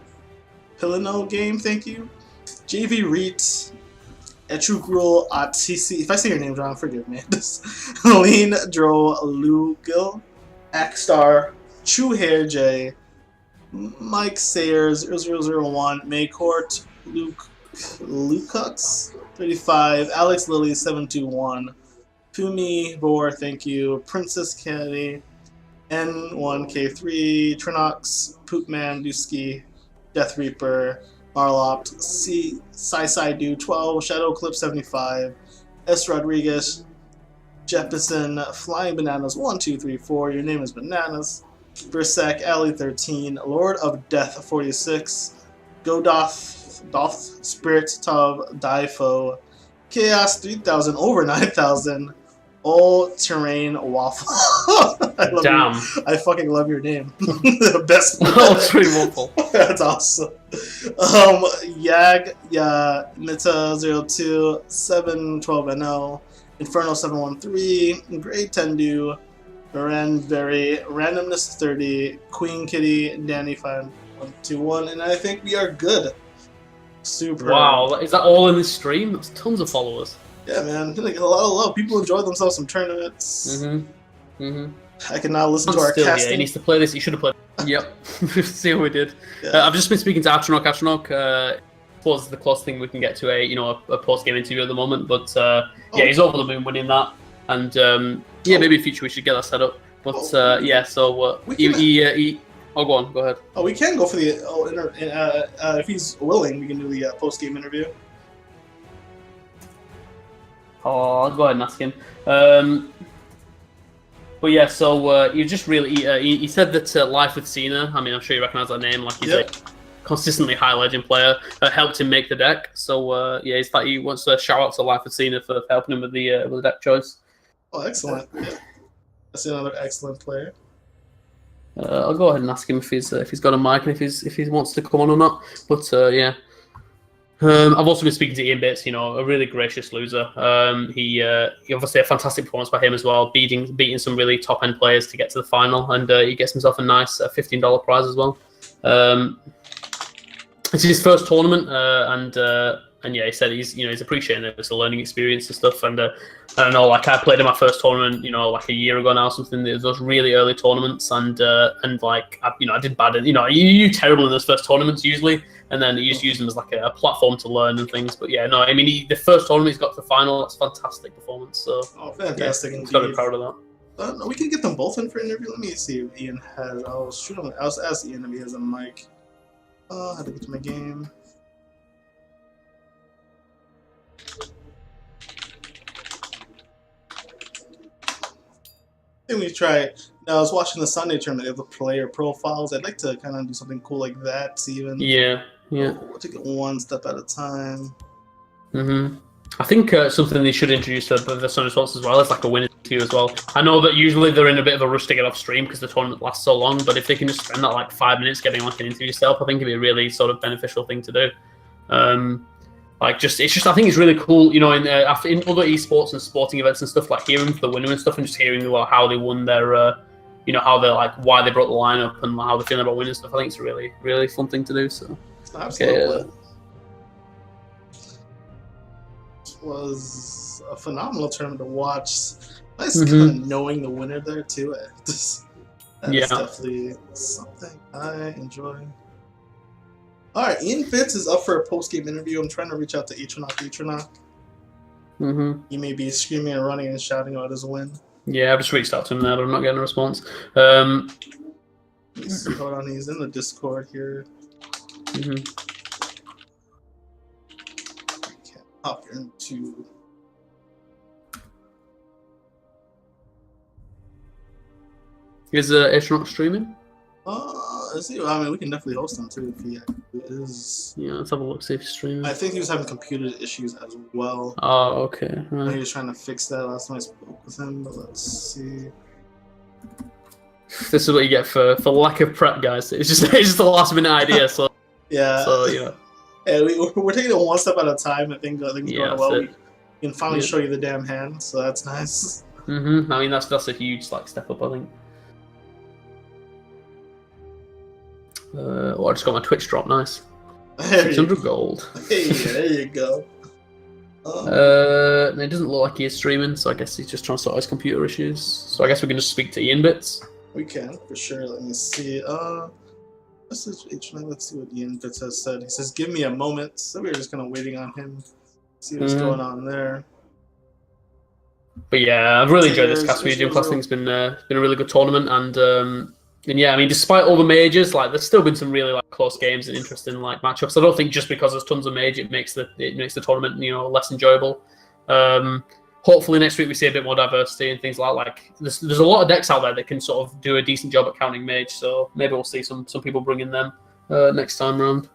[SPEAKER 2] Pilino Game, thank you. JV Reet, Etrugrul TC. If I say your name wrong, forgive me. Lean Dro Lugil, Akstar, True Hair J, Mike Sayers 0001, Maycourt, Lukux 35, Alex Lilly 721, Pumi Boar, thank you, Princess Kennedy, N1K3, Trinox, Poopman Dusky, Death Reaper, Marlopt, Sai 12, Shadow Clip 75, S Rodriguez, Jeppison, Flying Bananas 1234, your name is Bananas, Berserk Alley 13, Lord of Death 46, Doth Spirit Tub Difo, Chaos 3000 over 9000, All Terrain Waffle.
[SPEAKER 1] Damn.
[SPEAKER 2] I fucking love your name. The best.
[SPEAKER 1] All Terrain Waffle.
[SPEAKER 2] That's awesome. Yag Nita 02 712NL, Inferno 713, Grey Tendu, Mirandberry, Randomness 30, Queen Kitty, Danny 5121, and I think we are good. Super.
[SPEAKER 1] Wow, is that all in this stream? That's tons of followers.
[SPEAKER 2] Yeah, man. Like, a lot of love. People enjoy themselves some tournaments. I can now listen to our casting.
[SPEAKER 1] He needs to play this. He should have played. Yep. See how we did.
[SPEAKER 2] Yeah.
[SPEAKER 1] I've just been speaking to Atronach. Atronach was the closest thing we can get to a post game interview at the moment. But he's over the moon winning that. And maybe in future we should get that set up. But yeah, so oh, go on, go ahead.
[SPEAKER 2] Oh, we can go for the if he's willing, we can do the post game interview.
[SPEAKER 1] Oh, I'll go ahead and ask him. But yeah, so you just really he said that Life with Cena. I mean, I'm sure you recognise that name. Like he's a consistently high legend player. Helped him make the deck. So yeah, he's like he wants to shout out to Life with Cena for helping him with the deck choice.
[SPEAKER 2] Oh, excellent! Yeah. That's another excellent player.
[SPEAKER 1] I'll go ahead and ask him if he's got a mic and if he wants to come on or not. But yeah. I've also been speaking to Ian Bits, a really gracious loser. He obviously a fantastic performance by him as well, beating some really top end players to get to the final, and he gets himself a nice $15 prize as well. It's his first tournament, and yeah, he said he's appreciating it. It's a learning experience and stuff. And I don't know, like I played in my first tournament, like a year ago now, something. Those really early tournaments, and like I did bad. You do terrible in those first tournaments usually. And then you just use them as like a platform to learn and things. But yeah, no, I mean, the first tournament he's got to the final. That's fantastic performance. So
[SPEAKER 2] fantastic!
[SPEAKER 1] Yeah, got to be proud of that.
[SPEAKER 2] No, we can get them both in for an interview. Let me see if Ian has. I'll ask Ian if he has a mic. I had to get to my game. Then we try. Now I was watching the Sunday tournament of the player profiles. I'd like to kind of do something cool like that. See even.
[SPEAKER 1] Yeah.
[SPEAKER 2] We'll take it one step at a time.
[SPEAKER 1] I think something they should introduce to the Sunday Sports as well is like a winning queue as well. I know that usually they're in a bit of a rush to get off stream because the tournament lasts so long, but if they can just spend that like 5 minutes getting like an interview yourself, I think it'd be a really sort of beneficial thing to do. I think it's really cool, in other esports and sporting events and stuff, like hearing the winner and stuff, and just hearing about how they won their, how they're like why they brought the lineup and how they're feeling about winning stuff. I think it's a really, really fun thing to do. So
[SPEAKER 2] absolutely. It was a phenomenal tournament to watch. Nice kind of knowing the winner there too. That's definitely something I enjoy. All right, Ian Fitz is up for a post-game interview. I'm trying to reach out to Etronock. He may be screaming and running and shouting about his win. Yeah,
[SPEAKER 1] I've just reached out to him now, but I'm not getting a response.
[SPEAKER 2] Hold on, he's in the Discord here. I can't hop into.
[SPEAKER 1] Is Etronock streaming?
[SPEAKER 2] Let's see. I mean, we can definitely host him too if he is.
[SPEAKER 1] Yeah, let's have a look, see if he's streaming.
[SPEAKER 2] I think he was having computer issues as well.
[SPEAKER 1] Oh, okay. Right.
[SPEAKER 2] He was trying to fix that last time I spoke with him, but let's see.
[SPEAKER 1] This is what you get for lack of prep, guys. It's just a last minute idea. So
[SPEAKER 2] yeah.
[SPEAKER 1] So yeah.
[SPEAKER 2] We're taking it one step at a time. I think going well. We can finally show you the damn hand, so that's nice.
[SPEAKER 1] I mean, that's a huge step up, I think. I just got my Twitch drop. Nice. 600 gold.
[SPEAKER 2] Hey, there you go.
[SPEAKER 1] It doesn't look like he is streaming, so I guess he's just trying to sort his computer issues. So I guess we can just speak to Ian Bits.
[SPEAKER 2] We can, for sure. Let me see. Let's see what Ian Bits has said. He says, "Give me a moment." So we're just kind of waiting on him. See what's going on there.
[SPEAKER 1] But yeah, I've really enjoyed this Casper GymClass thing. It's been a really good tournament, and yeah, I mean, despite all the majors, there's still been some really close games and interesting matchups. I don't think just because there's tons of majors, it makes the tournament less enjoyable. Hopefully next week we see a bit more diversity and things like there's a lot of decks out there that can sort of do a decent job at counting mage. So maybe we'll see some people bringing them next time around.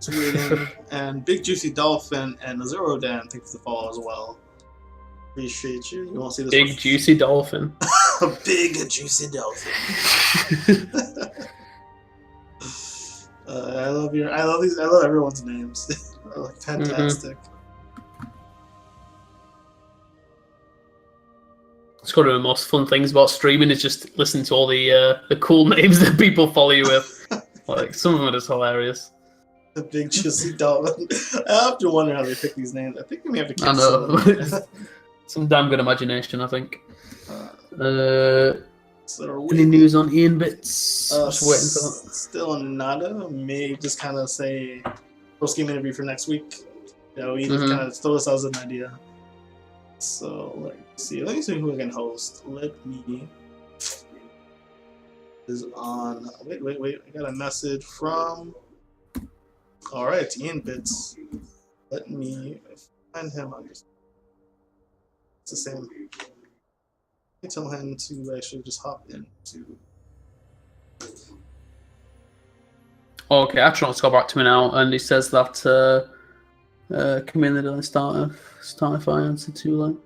[SPEAKER 2] Waiting. And Big Juicy Dolphin and Azuro Dan, thanks for the follow as well. Appreciate you. You want to see this?
[SPEAKER 1] Big Juicy Dolphin.
[SPEAKER 2] Big Juicy Dolphin. I love everyone's names. They're fantastic.
[SPEAKER 1] It's got to be the most fun things about streaming is just listening to all the cool names that people follow you with. Some of them are just hilarious.
[SPEAKER 2] The Big Juicy Dolphin. I have to wonder how they pick these names. I think we have to keep
[SPEAKER 1] some damn good imagination, I think. Any news on Ian Bits? Just waiting for that.
[SPEAKER 2] Still nada. May just kind of say post-game interview for next week. We kind of throw this as an idea. So let's see who I can host. Let me is on. Wait! I got a message from. All right, Ian Bits. Let me find him on just. It's the same. I tell him to actually just hop into.
[SPEAKER 1] Okay, Atron's got back to me now, and he says that community didn't start if I answer too late.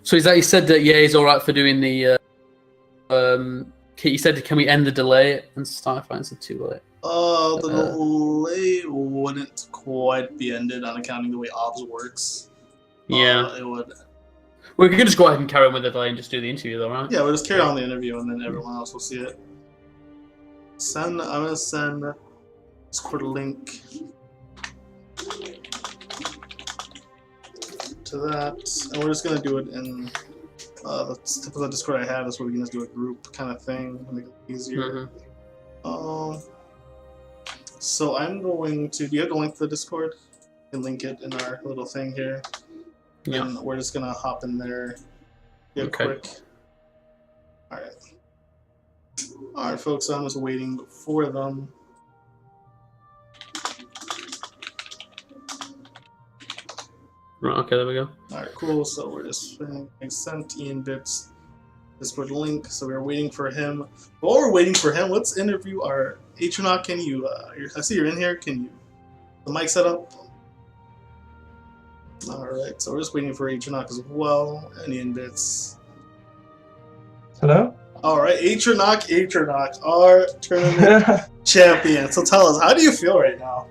[SPEAKER 1] So he said that he's all right for doing the. He said, "Can we end the delay and start if I answer too late?"
[SPEAKER 2] The delay wouldn't quite be ended on accounting the way OBS works.
[SPEAKER 1] Yeah,
[SPEAKER 2] it would.
[SPEAKER 1] We could just go ahead and carry on with the delay and just do the interview, though, right?
[SPEAKER 2] Yeah, we'll just carry on the interview, and then everyone else will see it. I'm gonna send Discord link to that, and we're just gonna do it in the typical Discord I have. Is where we can just do a group kind of thing to make it easier. So I'm going to. Do you have the link to the Discord? You can link it in our little thing here.
[SPEAKER 1] Yeah.
[SPEAKER 2] And we're just gonna hop in there. Quick. All right, folks. I'm just waiting for them.
[SPEAKER 1] Right. Okay. There we go.
[SPEAKER 2] All right, cool. So we're just sent Ian Bits Discord link. So we're waiting for him. While we're waiting for him, let's interview our Atronaut. Can you? I see you're in here. Can you? The mic set up. All right. So we're just waiting for Atronaut as well. And Ian Bits.
[SPEAKER 8] Hello.
[SPEAKER 2] All right, Atronaut, our tournament champion. So tell us, how do you feel right now?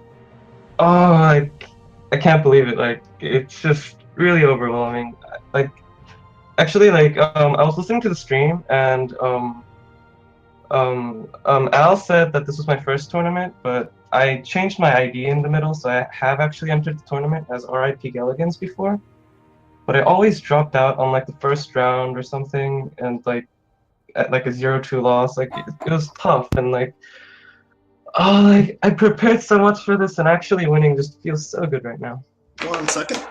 [SPEAKER 8] Oh, I can't believe it. Like, it's just really overwhelming. Like, actually, I was listening to the stream, and Al said that this was my first tournament, but I changed my ID in the middle, so I have actually entered the tournament as RIP Galligans before. But I always dropped out on the first round or something, and at a 0-2 loss. It was tough, and I prepared so much for this, and actually winning just feels so good right now.
[SPEAKER 2] 1 second.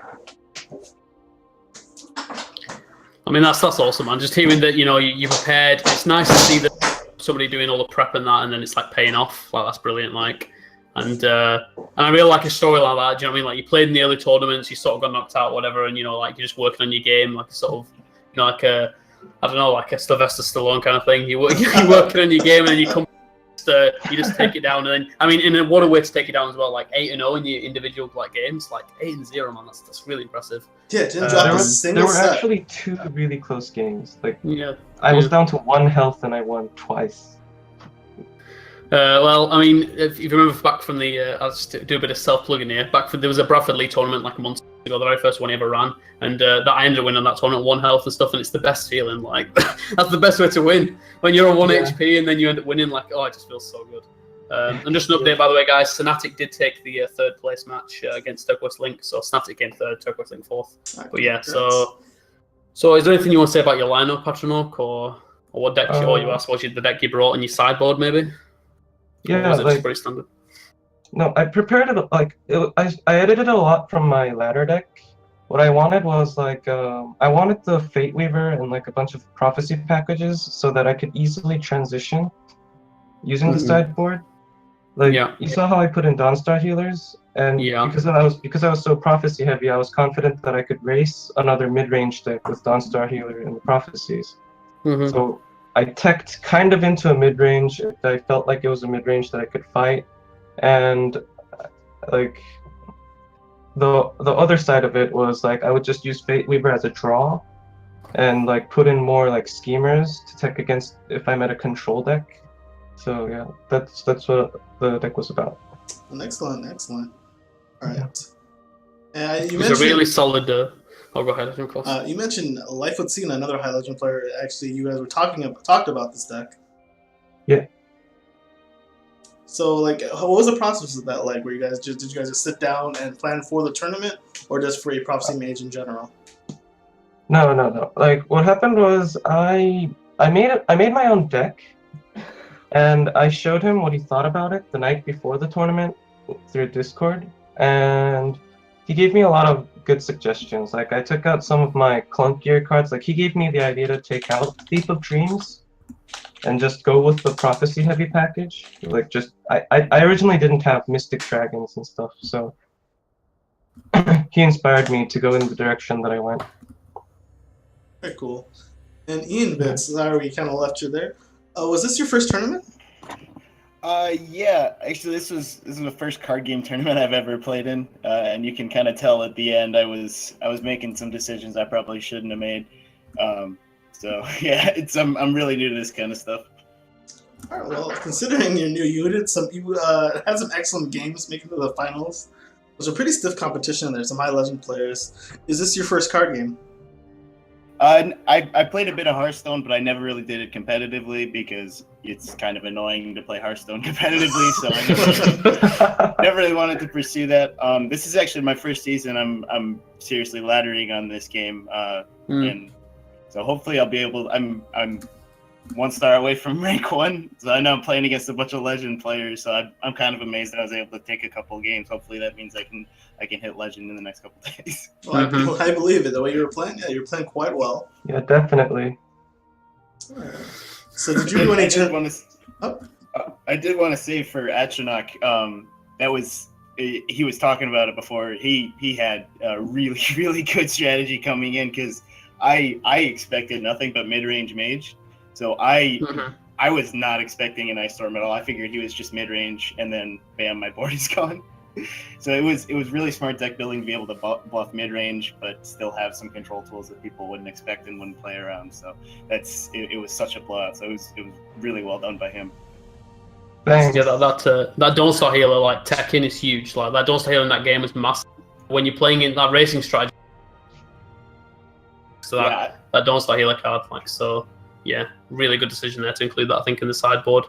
[SPEAKER 1] I mean, that's awesome, man. Just hearing that, you prepared. It's nice to see that somebody doing all the prep and that, and then it's paying off. That's brilliant. And I really like a story like that. Do you know what I mean? You played in the early tournaments, you sort of got knocked out, whatever, and you're just working on your game, like a Sylvester Stallone kind of thing. You're working on your game, and then you come, you just take it down. And then, what a way to take it down as well. 8-0 in your individual games, 8-0, man. That's really impressive.
[SPEAKER 2] Yeah, didn't drop a single
[SPEAKER 8] There were
[SPEAKER 2] set.
[SPEAKER 8] actually 2 really close games.
[SPEAKER 1] I
[SPEAKER 8] was down to 1 health, and I won twice.
[SPEAKER 1] Well, if you remember back from I'll just do a bit of self-plugging here. There was a Bradford League tournament a month ago, the very first one he ever ran, and that I ended up winning that tournament, 1 health and stuff, and it's the best feeling. That's the best way to win when you're on 1 HP and then you end up winning. It just feels so good. And just an update, by the way, guys. Snatic did take the 3rd place match against Turquoise Link, so Snatic came 3rd, Turquoise Link 4th.
[SPEAKER 2] Right,
[SPEAKER 1] but yeah, so is there anything you want to say about your lineup, Patronok, or what deck the deck you brought in your sideboard, maybe?
[SPEAKER 8] Yeah,
[SPEAKER 1] was it just pretty standard?
[SPEAKER 8] No, I prepared it. I edited a lot from my ladder deck. What I wanted was I wanted the Fate Weaver and a bunch of prophecy packages so that I could easily transition using the sideboard. You saw how I put in Dawnstar healers, and because I was so prophecy heavy, I was confident that I could race another mid-range deck with Dawnstar healer and the prophecies. So I teched kind of into a mid-range. I felt like it was a mid-range that I could fight, and the other side of it was I would just use Fate Weaver as a draw, and put in more schemers to tech against if I met a control deck. So yeah, that's what the deck was about.
[SPEAKER 2] Excellent. All right.
[SPEAKER 8] Yeah.
[SPEAKER 2] You
[SPEAKER 1] it's a really solid. Go ahead, of course.
[SPEAKER 2] You mentioned Lightfoot Scene, another High Legend player. Actually, you guys were talked about this deck.
[SPEAKER 8] Yeah.
[SPEAKER 2] So, what was the process of that like? Were you guys did you guys just sit down and plan for the tournament, or just for a Prophecy Mage in general?
[SPEAKER 8] No. What happened was I made my own deck, and I showed him what he thought about it the night before the tournament through Discord, and he gave me a lot of good suggestions. Like I took out some of my clunkier cards. Like he gave me the idea to take out Thief of Dreams and just go with the prophecy heavy package. Like just I originally didn't have Mystic Dragons and stuff, so he inspired me to go in the direction that I went.
[SPEAKER 2] Very cool. And Ian Bits, sorry we kind of left you there. Was this your first tournament?
[SPEAKER 9] Yeah. Actually, this is the first card game tournament I've ever played in, and you can kind of tell at the end I was making some decisions I probably shouldn't have made. So yeah, I'm really new to this kind of stuff.
[SPEAKER 2] All right, well, considering you're new, you had some excellent games making it to the finals. It was a pretty stiff competition there, some high legend players. Is this your first card game?
[SPEAKER 9] I played a bit of Hearthstone, but I never really did it competitively because it's kind of annoying to play Hearthstone competitively. So I never really wanted to pursue that. This is actually my first season. I'm seriously laddering on this game, and so hopefully I'll be able. I'm 1 star away from rank 1, so I know I'm playing against a bunch of legend players. So I'm kind of amazed that I was able to take a couple of games. Hopefully that means I can hit legend in the next couple of days.
[SPEAKER 2] Well, I believe it. The way you were playing, yeah, you were playing quite well.
[SPEAKER 8] Yeah, definitely.
[SPEAKER 2] Right. So did you do any?
[SPEAKER 9] I did want to say for Atronach, that was he was talking about it before. He had a really really good strategy coming in because I expected nothing but mid range mage. So I was not expecting an Ice Storm at all. I figured he was just mid range, and then bam, my board is gone. So it was really smart deck building to be able to bluff mid range, but still have some control tools that people wouldn't expect and wouldn't play around. So it was such a blowout. So it was really well done by him.
[SPEAKER 8] Thanks.
[SPEAKER 1] Yeah, that Dawn Star Healer like tech in is huge. Like that Dawn Star Healer in that game is massive. When you're playing in that racing strategy, so that Dawn Star Healer card, like so. Yeah, really good decision there to include that, I think, in the sideboard.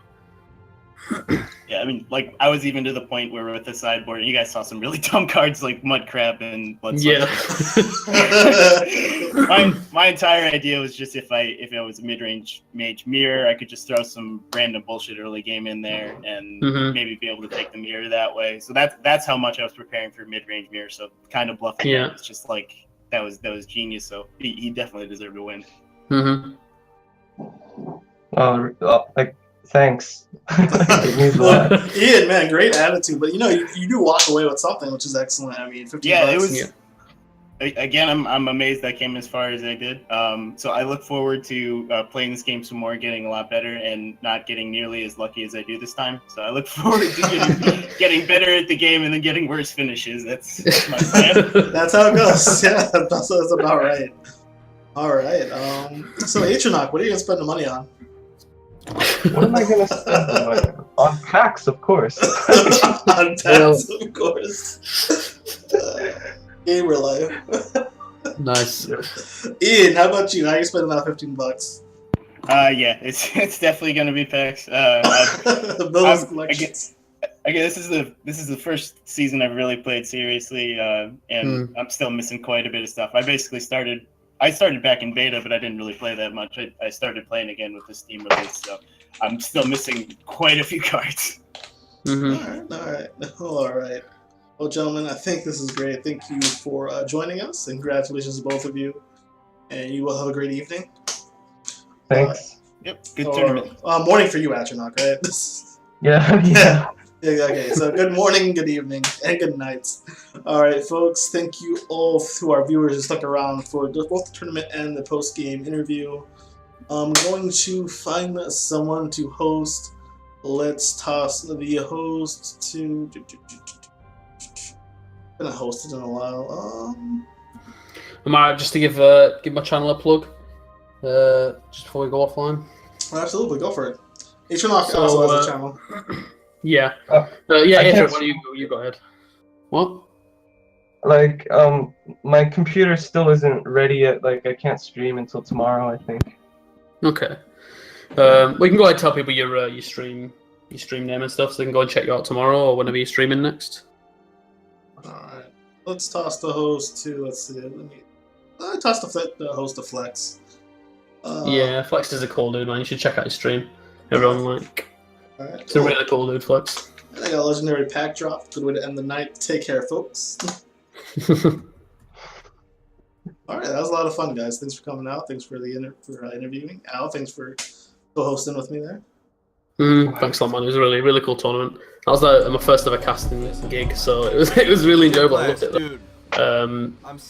[SPEAKER 9] Yeah, I mean, like, I was even to the point where with the sideboard, you guys saw some really dumb cards like Mudcrab and Blood.
[SPEAKER 1] Yeah.
[SPEAKER 9] my entire idea was just if I was a mid-range mage mirror, I could just throw some random bullshit early game in there and maybe be able to take the mirror that way. So that's how much I was preparing for mid-range mirror. So kind of bluffing it was just like that was genius. So he definitely deserved to win.
[SPEAKER 8] Like, thanks. It means a lot.
[SPEAKER 2] Ian, man, great attitude. But you do walk away with something, which is excellent. I mean, 15 bucks.
[SPEAKER 9] It was. Again, I'm amazed I came as far as I did. So I look forward to playing this game some more, getting a lot better, and not getting nearly as lucky as I do this time. So I look forward to getting better at the game and then getting worse finishes. That's my plan.
[SPEAKER 2] That's how it goes. Yeah, that's about right. All right. So Atronach, what are you gonna spend the money on?
[SPEAKER 8] What am I gonna spend the money on? On packs, of course.
[SPEAKER 2] On packs, of course. Gamer life.
[SPEAKER 1] Nice.
[SPEAKER 2] Ian, how about you? How are you spending that 15 bucks?
[SPEAKER 9] Yeah, it's definitely gonna be packs.
[SPEAKER 2] Those collections.
[SPEAKER 9] Again, this is the first season I've really played seriously, and I'm still missing quite a bit of stuff. I basically started back in beta, but I didn't really play that much. I started playing again with the Steam release, so I'm still missing quite a few cards.
[SPEAKER 2] All right. Well, gentlemen, I think this is great. Thank you for joining us, and congratulations to both of you. And you will have a great evening.
[SPEAKER 8] Thanks.
[SPEAKER 9] Yep, good tournament.
[SPEAKER 2] Morning for you, Atronach, right?
[SPEAKER 8] Yeah.
[SPEAKER 2] Okay, so good morning, good evening, and good night. All right, folks, thank you all to our viewers who stuck around for both the tournament and the post-game interview. I'm going to find someone to host. Let's toss the host to... I haven't hosted in a while.
[SPEAKER 1] Am I just to give my channel a plug? Just before we go offline.
[SPEAKER 2] Absolutely, go for it. Atronach also has a channel.
[SPEAKER 1] Yeah. Adrian, why don't you go ahead? What?
[SPEAKER 8] Like, my computer still isn't ready yet. Like, I can't stream until tomorrow, I think.
[SPEAKER 1] Okay. We can go ahead and tell people your stream name and stuff, so they can go and check you out tomorrow or whenever you're streaming next.
[SPEAKER 2] Alright. Let's toss the host to, let's see, I tossed the host to Flex.
[SPEAKER 1] Yeah, Flex is a cool dude, man. You should check out his stream. Everyone, like...
[SPEAKER 2] Alright.
[SPEAKER 1] It's a really cool dude, Flex.
[SPEAKER 2] And I got a legendary pack drop. Good way to end the night. Take care, folks. All right, that was a lot of fun, guys. Thanks for coming out. Thanks for the interviewing. Al, thanks for co-hosting with me there.
[SPEAKER 1] Thanks a lot, man. It was a really, really cool tournament. That was my first ever casting gig, so it was really enjoyable. I loved it.
[SPEAKER 10] Dude,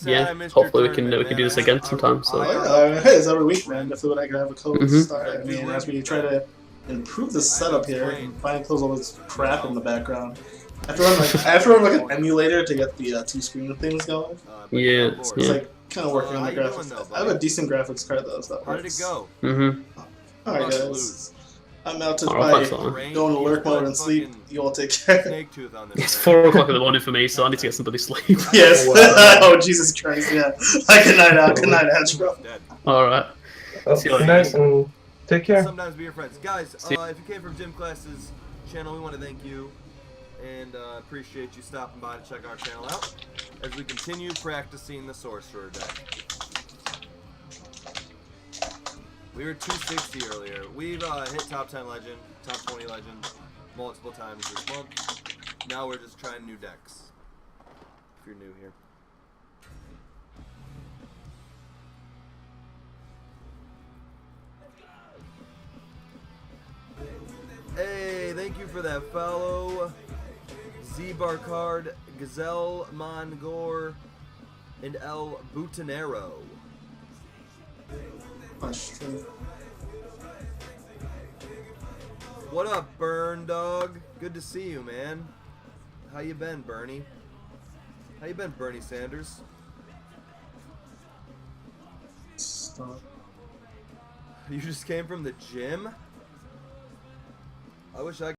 [SPEAKER 1] Yeah, hopefully we can do this again sometime. So
[SPEAKER 2] Hey, it's every week, man. Definitely when I can have a co-host. I mean, as we try to improve the setup here and finally close all this crap in the background. I have to run like an emulator to get the two screen things going.
[SPEAKER 1] Yeah,
[SPEAKER 2] It's like kind of working on the graphics. I have a decent graphics card though, so that
[SPEAKER 10] How did
[SPEAKER 2] works.
[SPEAKER 10] it go?
[SPEAKER 2] All right, guys. I'm out to
[SPEAKER 1] Alright,
[SPEAKER 2] go into lurk mode and sleep. You all take care.
[SPEAKER 10] Snake tooth on this
[SPEAKER 1] it's
[SPEAKER 10] thing.
[SPEAKER 1] 4 o'clock in the morning for me, so I need to get some bloody sleep.
[SPEAKER 2] Yes. Oh Jesus Christ! Yeah. Good night, out. Good night, bro.
[SPEAKER 10] Dead.
[SPEAKER 1] All right. See you
[SPEAKER 8] Good
[SPEAKER 1] later.
[SPEAKER 8] night and take care.
[SPEAKER 10] Sometimes be your friends. Guys, if you came from Gym Class's channel, we want to thank you and appreciate you stopping by to check our channel out as we continue practicing the Sorcerer deck. We were 260 earlier. We've hit top 10 legend, top 20 legend multiple times this month. Now we're just trying new decks. If you're new here. Hey, thank you for that follow. Z-Barcard, Gazelle, Mongor, and El Butanero. What up, Burn Dog? Good to see you, man. How you been, Bernie? How you been, Bernie Sanders?
[SPEAKER 2] Stop.
[SPEAKER 10] You just came from the gym? I wish I